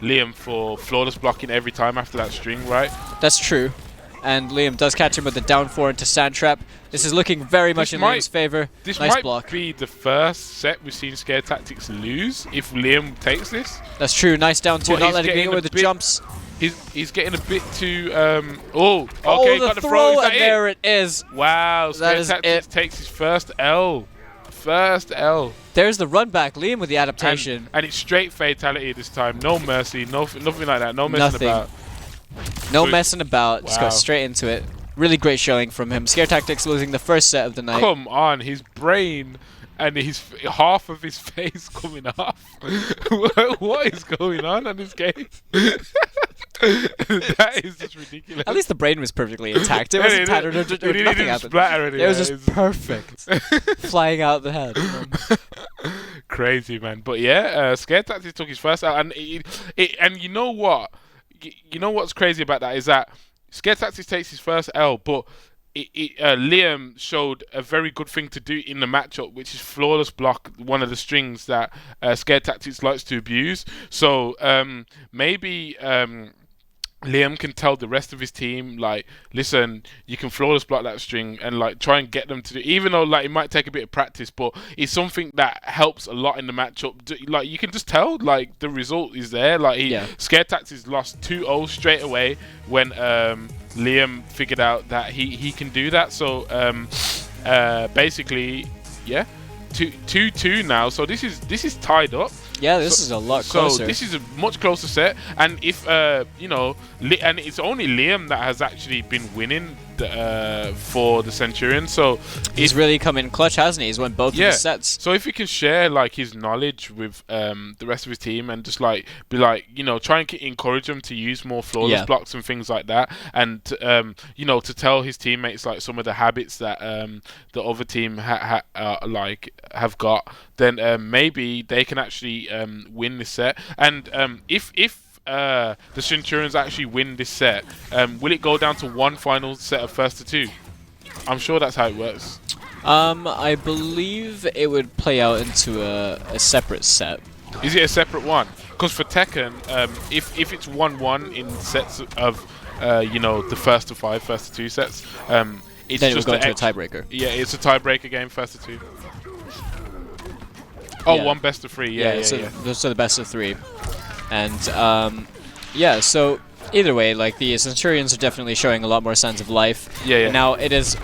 Liam for flawless blocking every time after that string, right? That's true. And Liam does catch him with the down 4 into Sand Trap. This is looking very much in Liam's favor. This Nice might block. be the first set we've seen Scare Tactics lose if Liam takes this. That's true. Nice down 2, But not he's letting me getting get a with the bit- jumps. He's getting a bit too okay, the got the throw, Is that and there it is. Wow, Scare is Tactics it. takes his first L. First L. There's the run back. Liam with the adaptation. And it's straight fatality this time. No mercy, nothing like that. No messing Nothing. about. No So- messing about. Just go Wow. straight into it. Really great showing from him. Scare Tactics losing the first set of the night. Come on, his brain and half of his face coming off. What is going on in this game? That is just ridiculous. At least the brain was perfectly intact. It wasn't tattered or It didn't nothing happened. splatter anywhere. It was just perfect. Flying out the head. Crazy, man. But yeah, Scare Tactics took his first out, and and you know what? You know what's crazy about that is that Scare Tactics takes his first L, but Liam showed a very good thing to do in the matchup, which is flawless block, one of the strings that Scare Tactics likes to abuse. So maybe Liam can tell the rest of his team, like, listen, you can flawless block that string, and like try and get them to do, even though like it might take a bit of practice, but it's something that helps a lot in the matchup. Like you can just tell, like the result is there. Like Scare Tactics lost 2-0 straight away when Liam figured out that he can do that. So basically, yeah, 2-2 now. So this is tied up. Yeah, this is a lot closer. So this is a much closer set, and if you know, and it's only Liam that has actually been winning for the Centurion. So he's really come in clutch, hasn't he? He's won both of the sets. So if he can share like his knowledge with the rest of his team, and just like be like, you know, try and encourage them to use more flawless blocks and things like that, and you know, to tell his teammates like some of the habits that the other team have got, then maybe they can actually win this set. And if the Centurions actually win this set, will it go down to one final set of first to two? I'm sure that's how it works. I believe it would play out into a separate set. Is it a separate one? Because for Tekken, if it's 1-1 in sets of you know, the first to two sets, it's then just it will go into a tiebreaker. Yeah, it's a tiebreaker game, first to two. Oh, one best of three. Yeah. So the best of three. And yeah, so either way, like the Centurions are definitely showing a lot more signs of life. Yeah. Now it is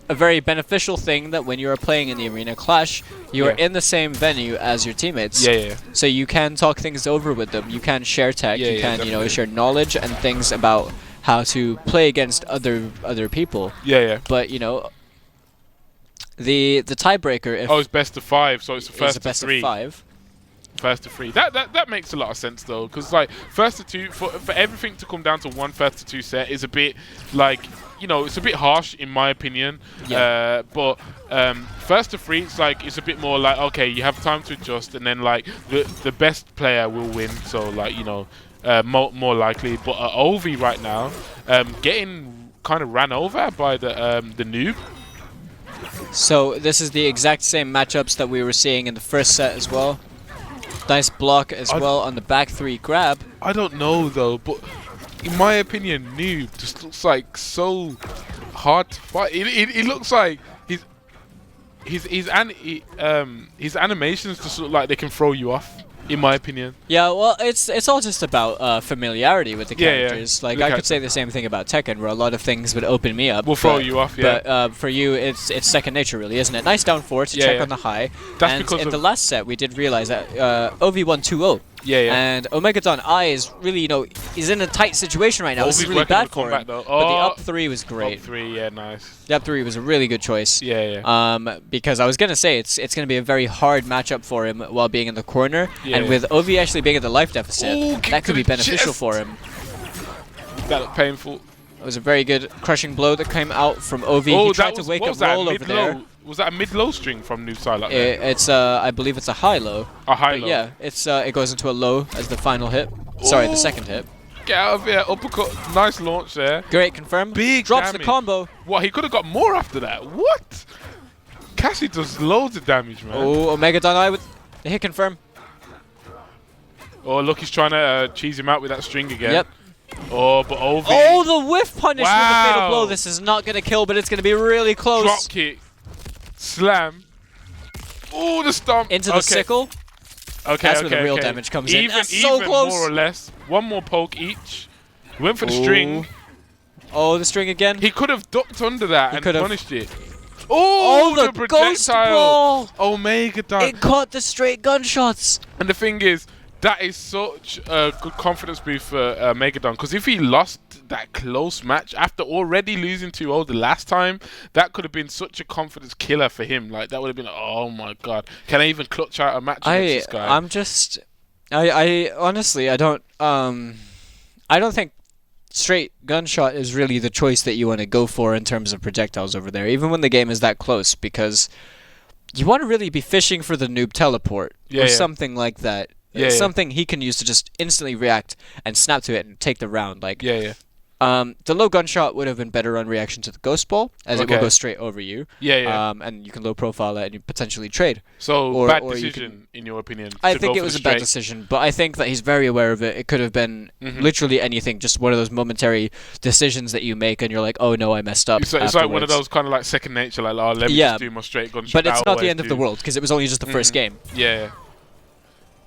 a very beneficial thing that when you are playing in the Arena Clash, you are in the same venue as your teammates. Yeah. So you can talk things over with them. You can share tech. You can definitely. share knowledge and things about how to play against other people. Yeah. But you know, the tiebreaker. If it's best of five, so it's the first best to three. Of five. First to three. That makes a lot of sense though, because like first to two, for everything to come down to one first to two set is a bit like, you know, it's a bit harsh in my opinion. Yeah. But first to three, it's a bit more like, okay, you have time to adjust, and then like the best player will win. So like, you know, more likely. But Ovi right now, getting kind of ran over by the noob. So this is the exact same matchups that we were seeing in the first set as well. Nice block as well on the back three grab. I don't know though, but in my opinion, noob just looks like so hard to fight. It looks like his animations just look like they can throw you off. In my opinion. Yeah, well, it's all just about familiarity with the characters. Yeah. Like I could say the same thing about Tekken, where a lot of things would open me up. Will throw you off, yeah. But for you, it's second nature, really, isn't it? Nice down four to check on the high. That's and because in the last set, we did realize that OV won 2-0. Yeah. And Omegadon I is really, you know, he's in a tight situation right now. This is really bad for him. Though. But the up three was great. Up three, yeah, nice. The up three was a really good choice. Yeah. Because I was gonna say it's gonna be a very hard matchup for him while being in the corner, and with Ov actually being at the life deficit, that could be beneficial for him. That looked painful. It was a very good crushing blow that came out from Ov. He tried to wake up roll over there. Was that a mid-low string from Noob side? Like it's I believe it's a high-low. A high-low. Yeah, it goes into a low as the final hit. Sorry, the second hit. Get out of here, uppercut. Nice launch there. Great confirm. Big drops damage. The combo. What? He could have got more after that. What? Cassie does loads of damage, man. Oh, Omegadon I with the hit confirm. Oh, look, he's trying to cheese him out with that string again. Yep. Oh, but Ovi. Oh, the whiff punish with the fatal blow. This is not going to kill, but it's going to be really close. Drop kick. Slam. Oh, the stomp. Into the sickle. Okay, That's where the real damage comes in. That's so close. More or less. One more poke each. Went for the string. Oh, the string again. He could have ducked under that and punished it. Oh, the the ghost ball. Omegadon. It caught the straight gunshots. And the thing is, that is such a good confidence boost for Megadon, because if he lost that close match after already losing 2-0 the last time, that could have been such a confidence killer for him. Like, that would have been, oh my god, can I even clutch out a match against this guy? I honestly, I don't think straight gunshot is really the choice that you want to go for in terms of projectiles over there, even when the game is that close, because you want to really be fishing for the noob teleport or something like that. Something he can use to just instantly react and snap to it and take the round. Like, the low gunshot would have been better on reaction to the ghost ball, as it will go straight over you. And you can low profile it and you potentially trade. So bad decision in your opinion? I think it was a bad decision, but I think that he's very aware of it. It could have been literally anything, just one of those momentary decisions that you make, and you're like, oh no, I messed up. It's like one of those kind of like second nature, like, oh, let me just do my straight gunshot. But it's not the end of the world, because it was only just the first game.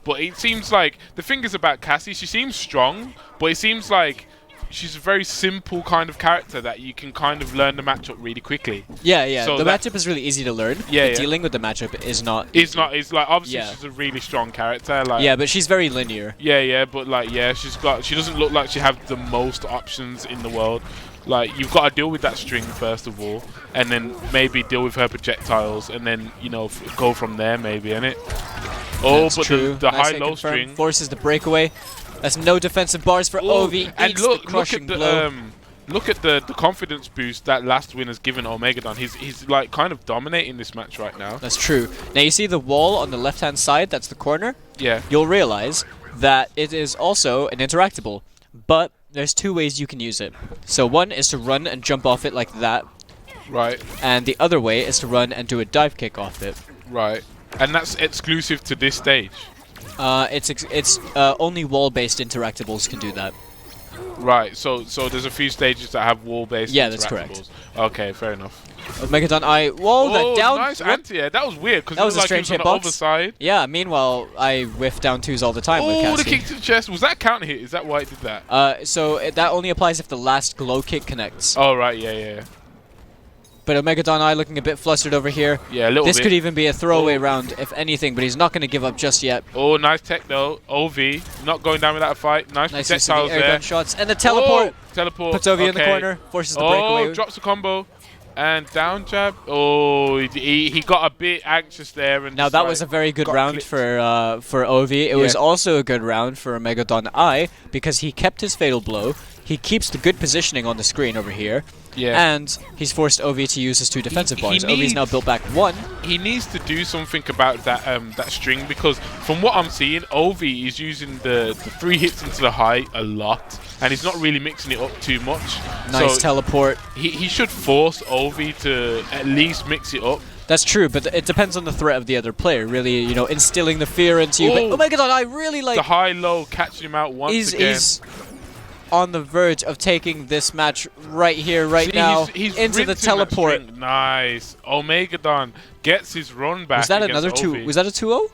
But it seems like the thing is about Cassie, she seems strong, but it seems like she's a very simple kind of character that you can kind of learn the matchup really quickly. So the matchup is really easy to learn. Dealing with the matchup is not. It's like obviously she's a really strong character. Like, but she's very linear. But like she doesn't look like she has the most options in the world. Like, you've got to deal with that string first of all, and then maybe deal with her projectiles, and then go from there maybe, innit? Oh, that's but true. the Nice high-low string forces the breakaway. That's no defensive bars for Ovi. And look at the confidence boost that last win has given Omegadon. He's like kind of dominating this match right now. That's true. Now you see the wall on the left-hand side. That's the corner. Yeah. You'll realize that it is also an interactable, but there's two ways you can use it. So one is to run and jump off it like that. Right. And the other way is to run and do a dive kick off it. Right. And that's exclusive to this stage. It's only wall-based interactables can do that. Right. So there's a few stages that have wall-based. Yeah, that's correct. Okay, fair enough. Megadon I. Whoa, that down. Nice anti-air. That was weird because that it was a like strange he was on the hitbox. other side. Yeah. Meanwhile, I whiff down twos all the time with Cassie. Oh, the kick to the chest. Was that counter hit? Is that why it did that? So that only applies if the last glow kick connects. Oh right, yeah. But Omegadon I looking a bit flustered over here. Yeah, a little bit. This could even be a throwaway round, if anything, but he's not going to give up just yet. Oh, nice tech though. OV not going down without a fight. Nice use of projectiles the air there. gun shots and the teleport. Teleport. Puts Ovi in the corner, forces the breakaway. Drops the combo. And down jab. Oh, he got a bit anxious there. And now that was a very good round for Ovi. It was also a good round for Megadon I because he kept his fatal blow. He keeps the good positioning on the screen over here. Yeah. And he's forced Ovi to use his two defensive bars. Ovi's now built back one. He needs to do something about that that string because from what I'm seeing, Ovi is using the 3 hits into the high a lot. And he's not really mixing it up too much. Nice teleport. He should force Ovi to at least mix it up. That's true, but it depends on the threat of the other player. Really, instilling the fear into you. Oh my god, I really like... The high-low catching him out once again. He's on the verge of taking this match right here, right now, he's into the teleport. Nice. Omegadon gets his run back. Was that another two? Was that a 2-0?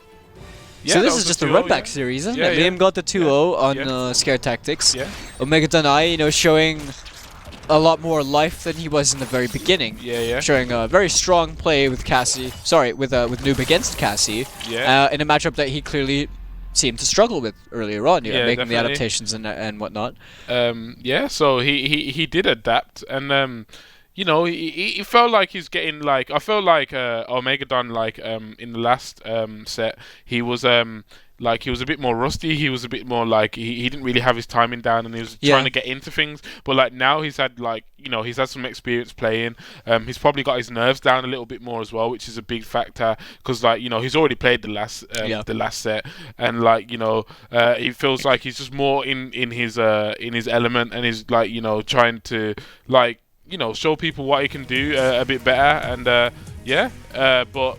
Yeah, so this is just the run back series, isn't it? Liam got the 2-0 on Scare Tactics. Yeah. Omegadon I, showing a lot more life than he was in the very beginning. Showing a very strong play with Cassie. Sorry, with Noob against Cassie. In a matchup that he clearly seemed to struggle with earlier on, making definitely the adaptations and whatnot. So he did adapt, and he felt like he's getting like I felt like Omegadon in the last set he was he was a bit more rusty. He was a bit more like he didn't really have his timing down, and he was trying to get into things. But like now he's had he's had some experience playing. He's probably got his nerves down a little bit more as well, which is a big factor because he's already played the last set, and he feels like he's just more in his element, and he's trying to show people what he can do a bit better, and but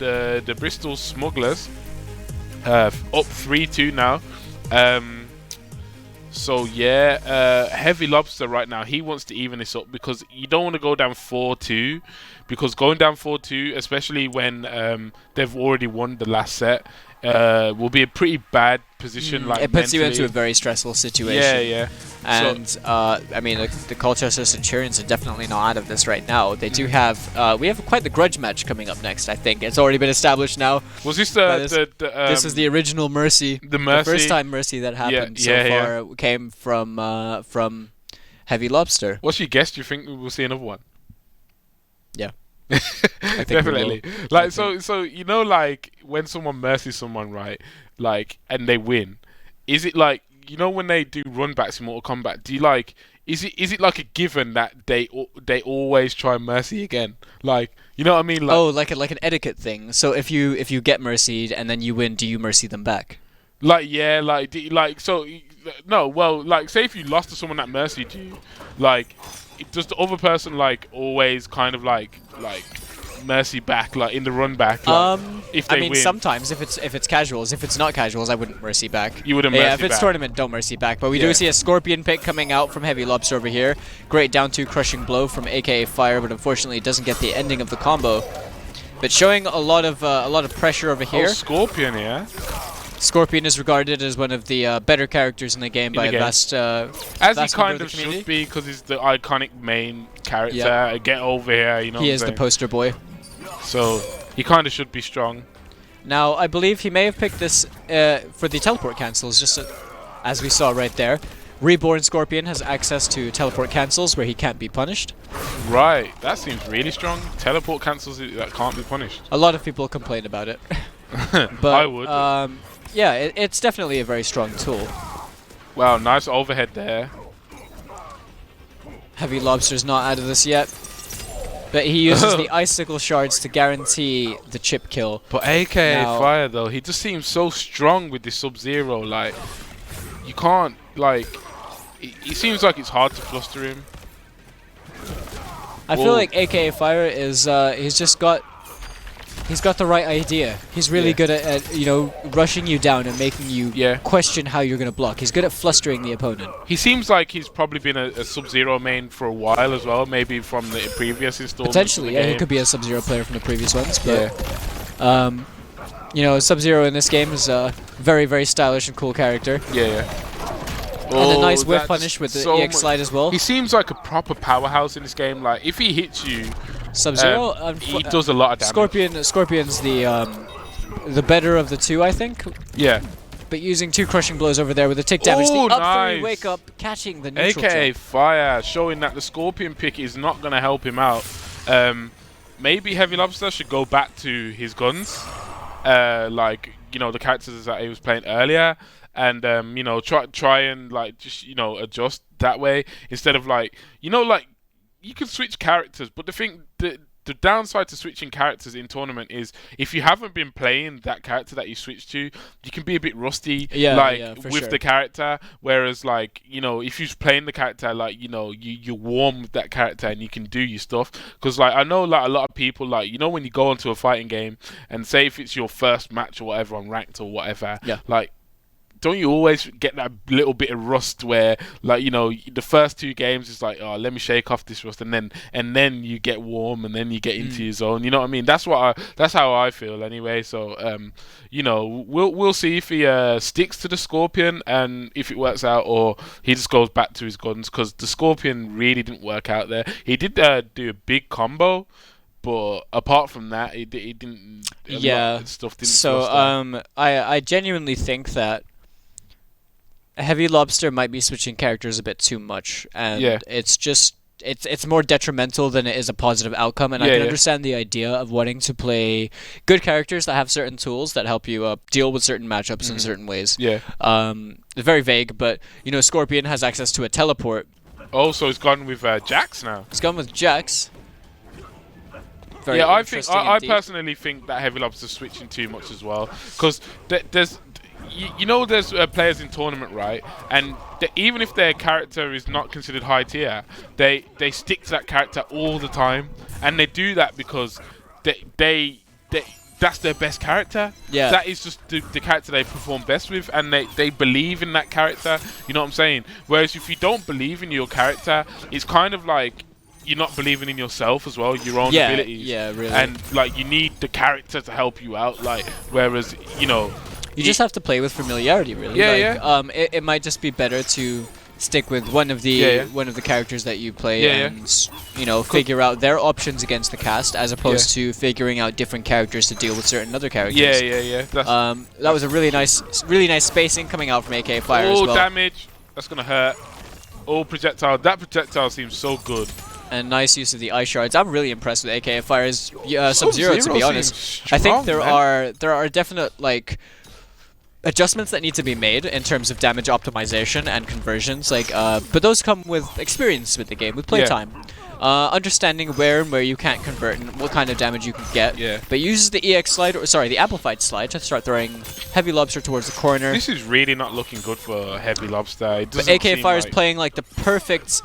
the Bristol Smugglers up 3-2 now. Heavy Lobster right now, he wants to even this up because you don't want to go down 4-2, because going down 4-2, especially when they've already won the last set, will be a pretty bad position. It puts you into a very stressful situation. And the Colchester Centurions are definitely not out of this right now. They do have we have quite the grudge match coming up next. I think it's already been established now. Was this this is the original Mercy? The first time Mercy that happened so far came from Heavy Lobster. What's your guess? Do you think we will see another one? Yeah. I think definitely. So when someone mercies someone, right, and they win, is it like you know when they do run backs in Mortal Kombat, do you like? Is it like a given that they always try Mercy again? Like, you know what I mean? Like, Oh, like an etiquette thing. So if you get mercied and then you win, do you mercy them back? like yeah, like so. No, well, like say if you lost to someone that mercied you, like does the other person like always kind of like mercy back, like in the run back? Like, if they I mean, win, sometimes if it's casuals, if it's not casuals, I wouldn't mercy back. You wouldn't Yeah, mercy if it's back. tournament, don't mercy back. But we Yeah. do see a Scorpion pick coming out from Heavy Lobster over here. Great down two crushing blow from AKA Fire, but unfortunately it doesn't get the ending of the combo. But showing a lot of pressure over here. Oh, Scorpion, yeah. Scorpion is regarded as one of the better characters in the game by a vast As vast he member kind of the of community. should be, because he's the iconic main character. Yeah. Get over here, you know. He what is I'm the saying? poster boy. So he kind of should be strong. Now, I believe he may have picked this for the teleport cancels, just as we saw right there. Reborn Scorpion has access to teleport cancels where he can't be punished. Right, that seems really strong. Teleport cancels that can't be punished. A lot of people complain about it. But, I would. yeah, it's definitely a very strong tool. Wow, nice overhead there. Heavy Lobster's not out of this yet. But he uses the icicle shards to guarantee the chip kill. But AKA Now- Fire though, he just seems so strong with this Sub-Zero. Like, you can't like. It seems like it's hard to fluster him. I Whoa. feel like AKA Fire is he's got the right idea. He's really Yeah. good at you know, rushing you down and making you Yeah. question how you're gonna block. He's good at flustering the opponent. He seems like he's probably been a Sub-Zero main for a while as well. Maybe from the previous installments. Potentially, of the yeah, he game. could be a Sub-Zero player from the previous ones, but Yeah. you know, Sub-Zero in this game is a very, very stylish and cool character. Yeah. And a nice whiff that's punish with the so EX slide as well. He seems like a proper powerhouse in this game. Like, if he hits you, Sub-Zero, he does a lot of damage. Scorpion's the better of the two, I think. Yeah. But using two crushing blows over there with a tick damage, Ooh, the up nice. three wake up, catching the neutral AKA jump. Fire, showing that the Scorpion pick is not going to help him out. Maybe Heavy Lobster should go back to his guns. Like, you know, the characters that he was playing earlier. And, you know, try and, like, just, you know, adjust that way. Instead of, like, you know, like, you can switch characters. But the downside to switching characters in tournament is if you haven't been playing that character that you switch to, you can be a bit rusty, for with sure. the character. Whereas, like, you know, if you're playing the character, like, you know, you're warm with that character and you can do your stuff. Because, like, I know, like, a lot of people, like, you know, when you go into a fighting game and say if it's your first match or whatever on ranked or whatever, Yeah. like, don't you always get that little bit of rust where, like, you know, the first two games is like, oh, let me shake off this rust, and then you get warm, and then you get into your zone. You know what I mean? That's how I feel anyway. So, you know, we'll see if he sticks to the Scorpion and if it works out, or he just goes back to his guns, because the Scorpion really didn't work out there. He did do a big combo. But apart from that, he didn't. A lot of stuff didn't. So fluster. I genuinely think that Heavy Lobster might be switching characters a bit too much, and Yeah. it's just it's more detrimental than it is a positive outcome. And I Yeah, can yeah. understand the idea of wanting to play good characters that have certain tools that help you deal with certain matchups in certain ways. Yeah. It's very vague, but you know, Scorpion has access to a teleport. Oh, so he's gone with Jax now. He's gone with Jax. Very Yeah, I interesting I indeed. personally think that Heavy Lobster's switching too much as well, because there's. You know, there's players in tournament, right? And even if their character is not considered high tier, they stick to that character all the time, and they do that because they that's their best character. Yeah. That is just the character they perform best with, and they believe in that character. You know what I'm saying? Whereas if you don't believe in your character, it's kind of like you're not believing in yourself as well, your own abilities. Yeah, really. And like you need the character to help you out. Like, whereas, you know. You just have to play with familiarity, really. Yeah, like, it might just be better to stick with one of the characters that you play and you know, figure out their options against the cast, as opposed to figuring out different characters to deal with certain other characters. Yeah. That's That was a really nice spacing coming out from AK Fire as well. damage. That's gonna hurt. All projectile. That projectile seems so good. And nice use of the ice shards. I'm really impressed with AK Fire's Sub-Zero, to be seems honest. I think strong, man. there are definite, like, adjustments that need to be made in terms of damage optimization and conversions. Like, but those come with experience with the game, with playtime. Understanding where and where you can't convert and what kind of damage you can get. Yeah. But uses the EX slide, or sorry, the amplified slide to start throwing heavy lobster towards the corner. This is really not looking good for heavy lobster. It But doesn't AK seem Fire is like- playing like the perfect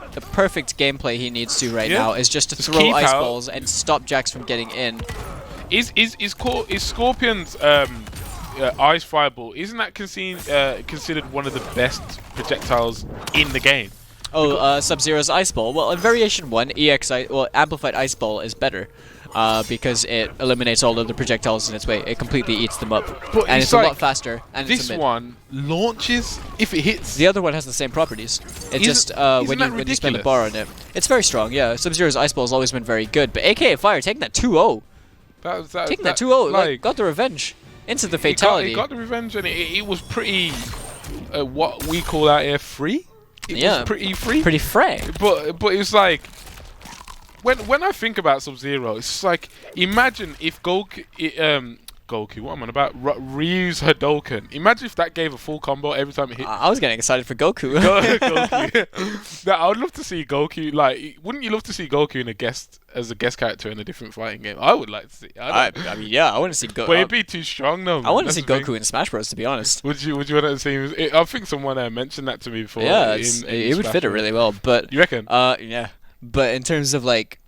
gameplay he needs to right Yeah. now is just to Just throw keep ice out. balls and stop Jax from getting in. Is Scorpion's ice fireball, isn't that considered one of the best projectiles in the game? Oh, Sub-Zero's Ice Ball. Well, in Variation 1, Amplified Ice Ball is better. Because it eliminates all of the projectiles in its way. It completely eats them up. But And it's it's a like lot faster. And it's This a mid. one launches if it hits. The other one has the same properties. It Isn't- just, isn't when that you spend a ridiculous? bar on it. It's very strong, yeah. Sub-Zero's Ice Ball has always been very good. But AK Fire taking that 2-0. Taking that 2-0, like, got the revenge. Into the fatality. It got the revenge, and it was pretty, what we call out here, free? It Yeah. was pretty free. Pretty fray. But it was like, when I think about Sub-Zero, it's just like, imagine if Goku, what am I on about? Ryu's Hadouken. Imagine if that gave a full combo every time it hit. I was getting excited for Goku. Goku. Now, I would love to see Goku. Like, wouldn't you love to see Goku as a guest character in a different fighting game? I would like to see. I mean, yeah, I want to see Goku. But it'd be too strong, though. I want to That's see the thing. Goku in Smash Bros. To be honest. Would you want to see him? I think someone mentioned that to me before. Yeah, in it would Smash fit it Bros. really well. But You reckon? yeah. But in terms of like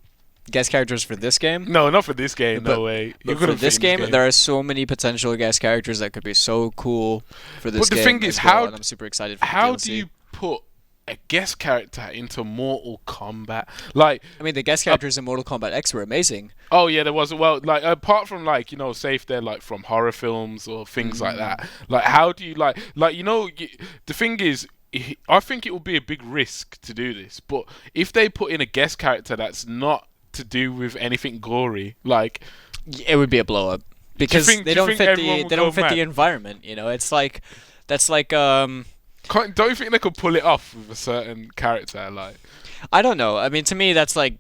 guest characters for this game, No, not for this game. But- No way. but for this game, there are so many potential guest characters that could be so cool for this But the game. thing as is, well, how- and I'm super excited for the How DLC. do you put a guest character into Mortal Kombat? Like, I mean, the guest characters in Mortal Kombat X were amazing. oh yeah, there was. Well, like apart from like say if they're like from horror films or things like that. Like, how do you like the thing is. I think it would be a big risk to do this, but if they put in a guest character that's not to do with anything gory, like It would be a blow up because think- they do you don't think fit everyone the would they don't go fit mad? the environment. You know, it's like that's like don't you think they could pull it off with a certain character? Like, I don't know. I mean, to me, that's like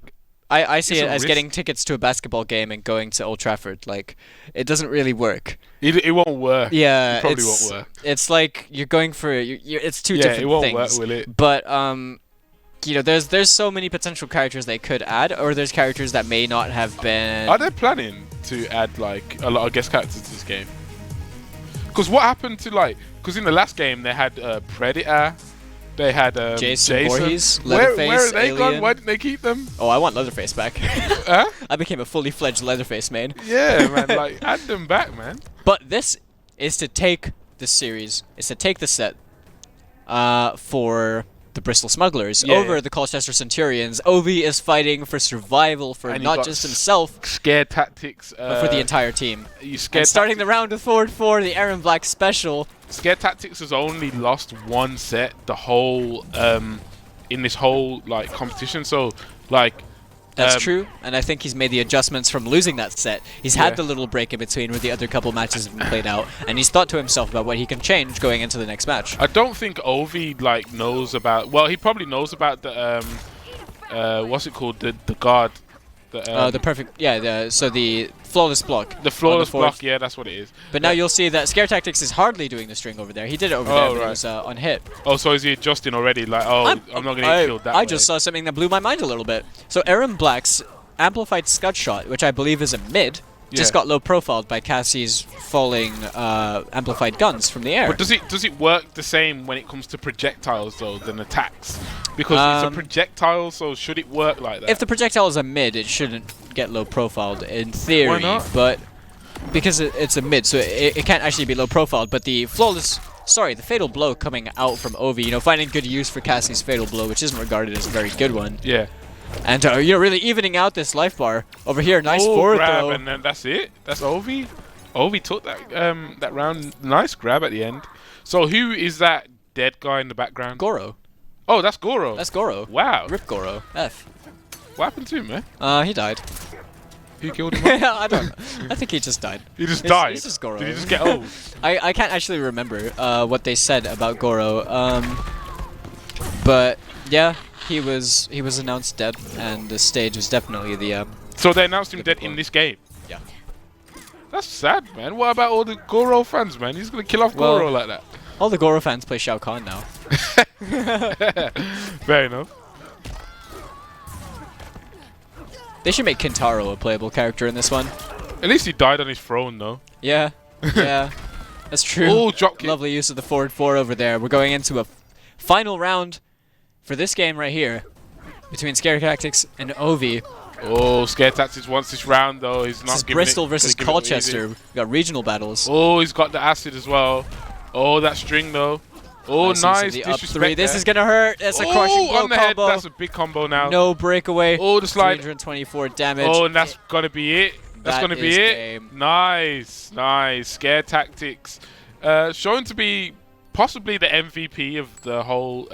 I see It's it a as risk. getting tickets to a basketball game and going to Old Trafford. Like, it doesn't really work. it won't work. Yeah, It probably it's, won't work. It's like you're going for it's two Yeah, different it won't things. work, will it? But there's so many potential characters they could add, or there's characters that may not have been. Are they planning to add like a lot of guest characters to this game? Because what happened to because in the last game they had Predator, they had Jason Voorhees, Where are Leatherface, they gone? Alien. Why didn't they keep them? Oh, I want Leatherface back. Huh? I became a fully fledged Leatherface main. Yeah, man. Like, add them back, man. But this is to take the series, is to take the set for the Bristol Smugglers Yeah, over yeah. the Colchester Centurions. Ovi is fighting for survival for And you not got just himself, Scare tactics. but for the entire team. You scared And starting the round with forward 4, the Aaron Black special. Scare Tactics has only lost one set the whole in this whole like competition. So like That's true, and I think he's made the adjustments from losing that set. He's Yeah. had the little break in between where the other couple matches have been played out, and he's thought to himself about what he can change going into the next match. I don't think Ovi like knows about. Well, he probably knows about the what's it called? The guard. The perfect, yeah. So the flawless block. The flawless on the fourth. block. Yeah, that's what it is. But now you'll see that Scare Tactics is hardly doing the string over there. He did it over there, but it right. was on hit. Oh, so is he adjusting already? Like, oh, I'm not gonna get killed that I way. just saw something that blew my mind a little bit. So Aaron Black's amplified scud shot, which I believe is a mid, just Yeah. got low profiled by Cassie's falling amplified guns from the air. But does it work the same when it comes to projectiles though than attacks? Because it's a projectile, so should it work like that? If the projectile is a mid, it shouldn't get low profiled in theory. Why not? But because it's a mid, so it can't actually be low profiled. But the the fatal blow coming out from Ovi, finding good use for Cassie's fatal blow, which isn't regarded as a very good one. Yeah. And really evening out this life bar over here. Nice forward grab, throw. and then that's it. That's Ovi. Ovi took that round. Nice grab at the end. So who is that dead guy in the background? Goro. Oh, that's Goro. That's Goro. Wow. Rip Goro. F. What happened to him, man? He died. Who killed him? I don't know. I think he just died. He just It's- died. it's just Goro. Did he just get old? I can't actually remember what they said about Goro. But yeah, he was announced dead, and the stage was definitely the So they announced him dead Typical. in this game. Yeah. That's sad, man. What about all the Goro fans, man? He's gonna kill off Goro like that. All the Goro fans play Shao Kahn now. Fair enough. They should make Kintaro a playable character in this one. At least he died on his throne, though. Yeah, yeah, that's true. Oh, drop kick. Lovely use of the forward 4 over there. We're going into a final round for this game right here between Scare Tactics and Ovi. Oh, Scare Tactics wants this round, though. He's not This is giving Bristol it, versus gonna give it Colchester. easy. We got regional battles. Oh, he's got the acid as well. Oh, that string, though. Oh, nice. The up Disrespect 3. This there. is gonna hurt. That's a crushing blow on the head. combo. That's a big combo now. No breakaway. Oh, the slide. 324 damage. Oh, and that's gonna be it. That's That gonna be is it. game. Nice, nice. Scare Tactics, shown to be possibly the MVP of the whole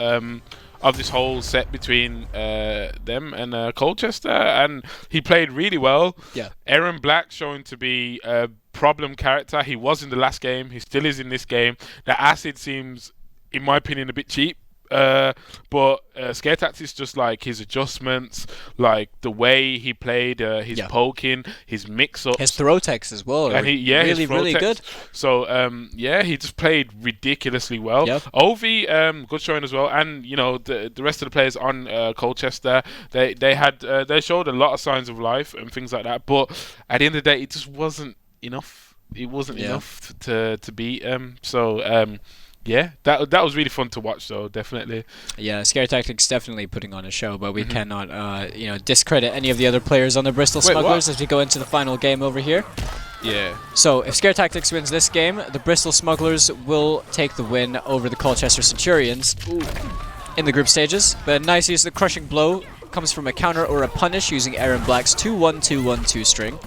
of this whole set between them and Colchester, and he played really well. Yeah. Aaron Black shown to be a problem character. He was in the last game. He still is in this game. The acid seems, in my opinion, a bit cheap. But Scare Tactics, just like his adjustments, like the way he played, his poking, his mix-ups, His throw techs as well. and Really, his throw really good. techs. So yeah, he just played ridiculously well. Yep. Ovi, good showing as well, and you know the rest of the players on Colchester, they showed a lot of signs of life and things like that. But at the end of the day, it just wasn't enough. It wasn't enough to beat So. Yeah, that was really fun to watch, though, definitely. Yeah, Scare Tactics definitely putting on a show, but we cannot, discredit any of the other players on the Bristol Smugglers as we go into the final game over here. Yeah. So, if Scare Tactics wins this game, the Bristol Smugglers will take the win over the Colchester Centurions in the group stages. But a nice use of the crushing blow comes from a counter or a punish using Aaron Black's 2-1-2-1-2 string.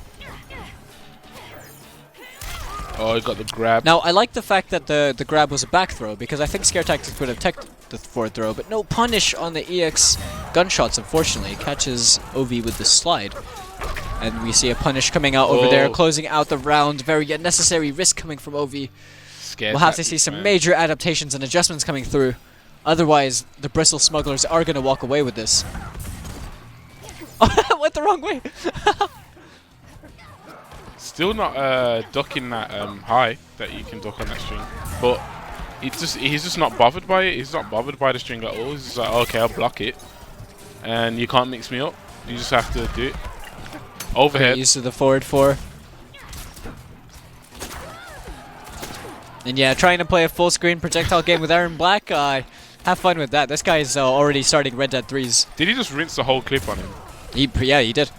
Oh, he got the grab. Now, I like the fact that the grab was a back throw, because I think Scare Tactics would have teched the forward throw, but no punish on the EX gunshots, unfortunately. Catches Ovi with the slide. And we see a punish coming out over there, closing out the round. Very unnecessary risk coming from Ovi. We'll have to see some major adaptations and adjustments coming through. Otherwise, the Bristol Smugglers are going to walk away with this. Oh, went the wrong way! Still not ducking that high that you can duck on that string, but he's just not bothered by it. He's not bothered by the string at all. He's just like, okay, I'll block it, and you can't mix me up. You just have to do it. Overhead. Use of the forward 4. And yeah, trying to play a full screen projectile game with Aaron Black. Have fun with that. This guy's already starting Red Dead 3s. Did he just rinse the whole clip on him? Yeah, he did.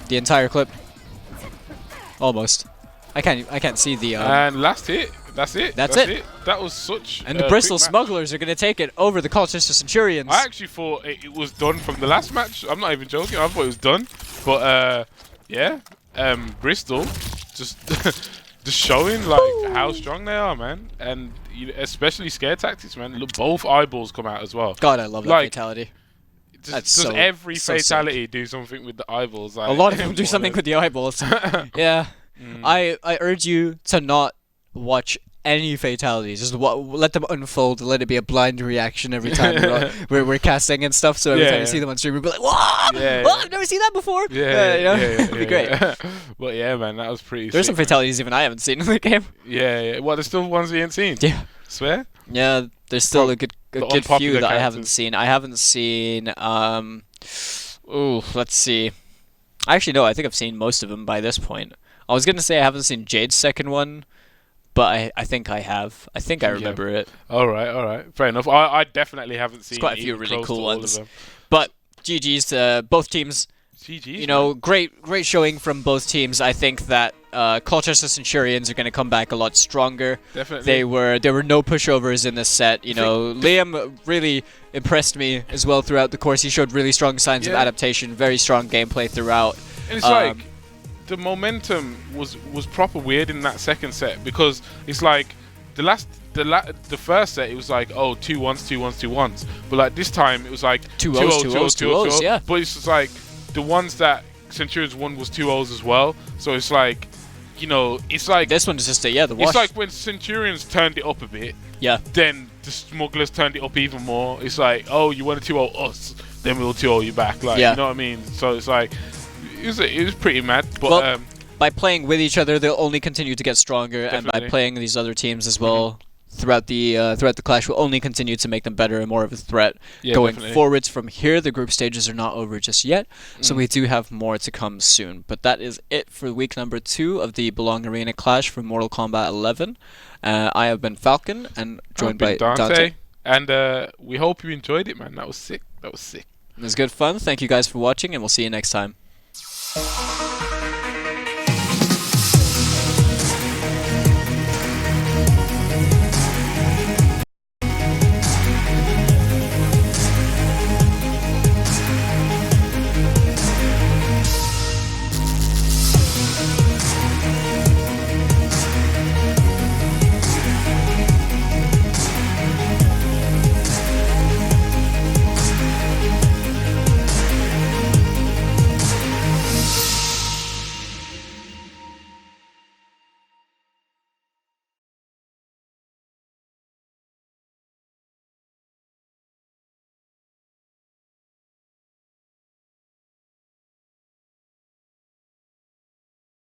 The entire clip. Almost. I can't see the. And last hit. That's it. That's it. That was such. And the Bristol Smugglers are going to take it over the Colchester Centurions. I actually thought it was done from the last match. I'm not even joking. I thought it was done. But yeah, Bristol just just showing like how strong they are, man. And especially Scare Tactics, man. Look, both eyeballs come out as well. God, I love that fatality. Does every fatality do something with the eyeballs? Like, a lot of them do something with the eyeballs. Yeah. I urge you to not watch any fatalities. Just let them unfold. Let it be a blind reaction every time we're casting and stuff. So every time you see them on stream, we'll be like, "Whoa! Whoa, I've never seen that before." It'd be great. But yeah, man, that was pretty. There's some fatalities even I haven't seen in the game. Yeah. Well, there's still ones we ain't seen. Yeah. Swear. Yeah, there's still a good few that I haven't characters. seen. I haven't seen. Let's see. Actually, no. I think I've seen most of them by this point. I was gonna say I haven't seen Jade's second one, but I think I have. I think I remember it. All right. Fair enough. I definitely haven't seen. There's quite a few really cool ones. Of them. But GG's to both teams. GG's. You know, great showing from both teams. I think that Colchester Centurions are going to come back a lot stronger. Definitely. There were no pushovers in this set. You know, Liam really impressed me as well throughout the course. He showed really strong signs of adaptation, very strong gameplay throughout. And it's like the momentum was proper weird in that second set, because it's like the first set it was like 2-1s, but like this time it was like 2-0s, yeah. But it's just like the ones that Centurions won was 2-0s as well. So it's like, you know, it's like this one is just the wash. It's like when Centurions turned it up a bit. Yeah. Then the Smugglers turned it up even more. It's like, oh, you want to 2-0 us, then we'll 2-0 you back. Like, you know what I mean? So it's like it was pretty mad. But by playing with each other, they'll only continue to get stronger, and by Definitely. playing these other teams as well throughout the clash, will only continue to make them better and more of a threat Yeah, going definitely. forwards from here. The group stages are not over just yet, so we do have more to come soon. But that is it for week number 2 of the Belong Arena Clash for Mortal Kombat 11. I have been Falcon and joined by I've been Dante. And we hope you enjoyed it, man. That was sick. That was sick. It was good fun. Thank you guys for watching, and we'll see you next time.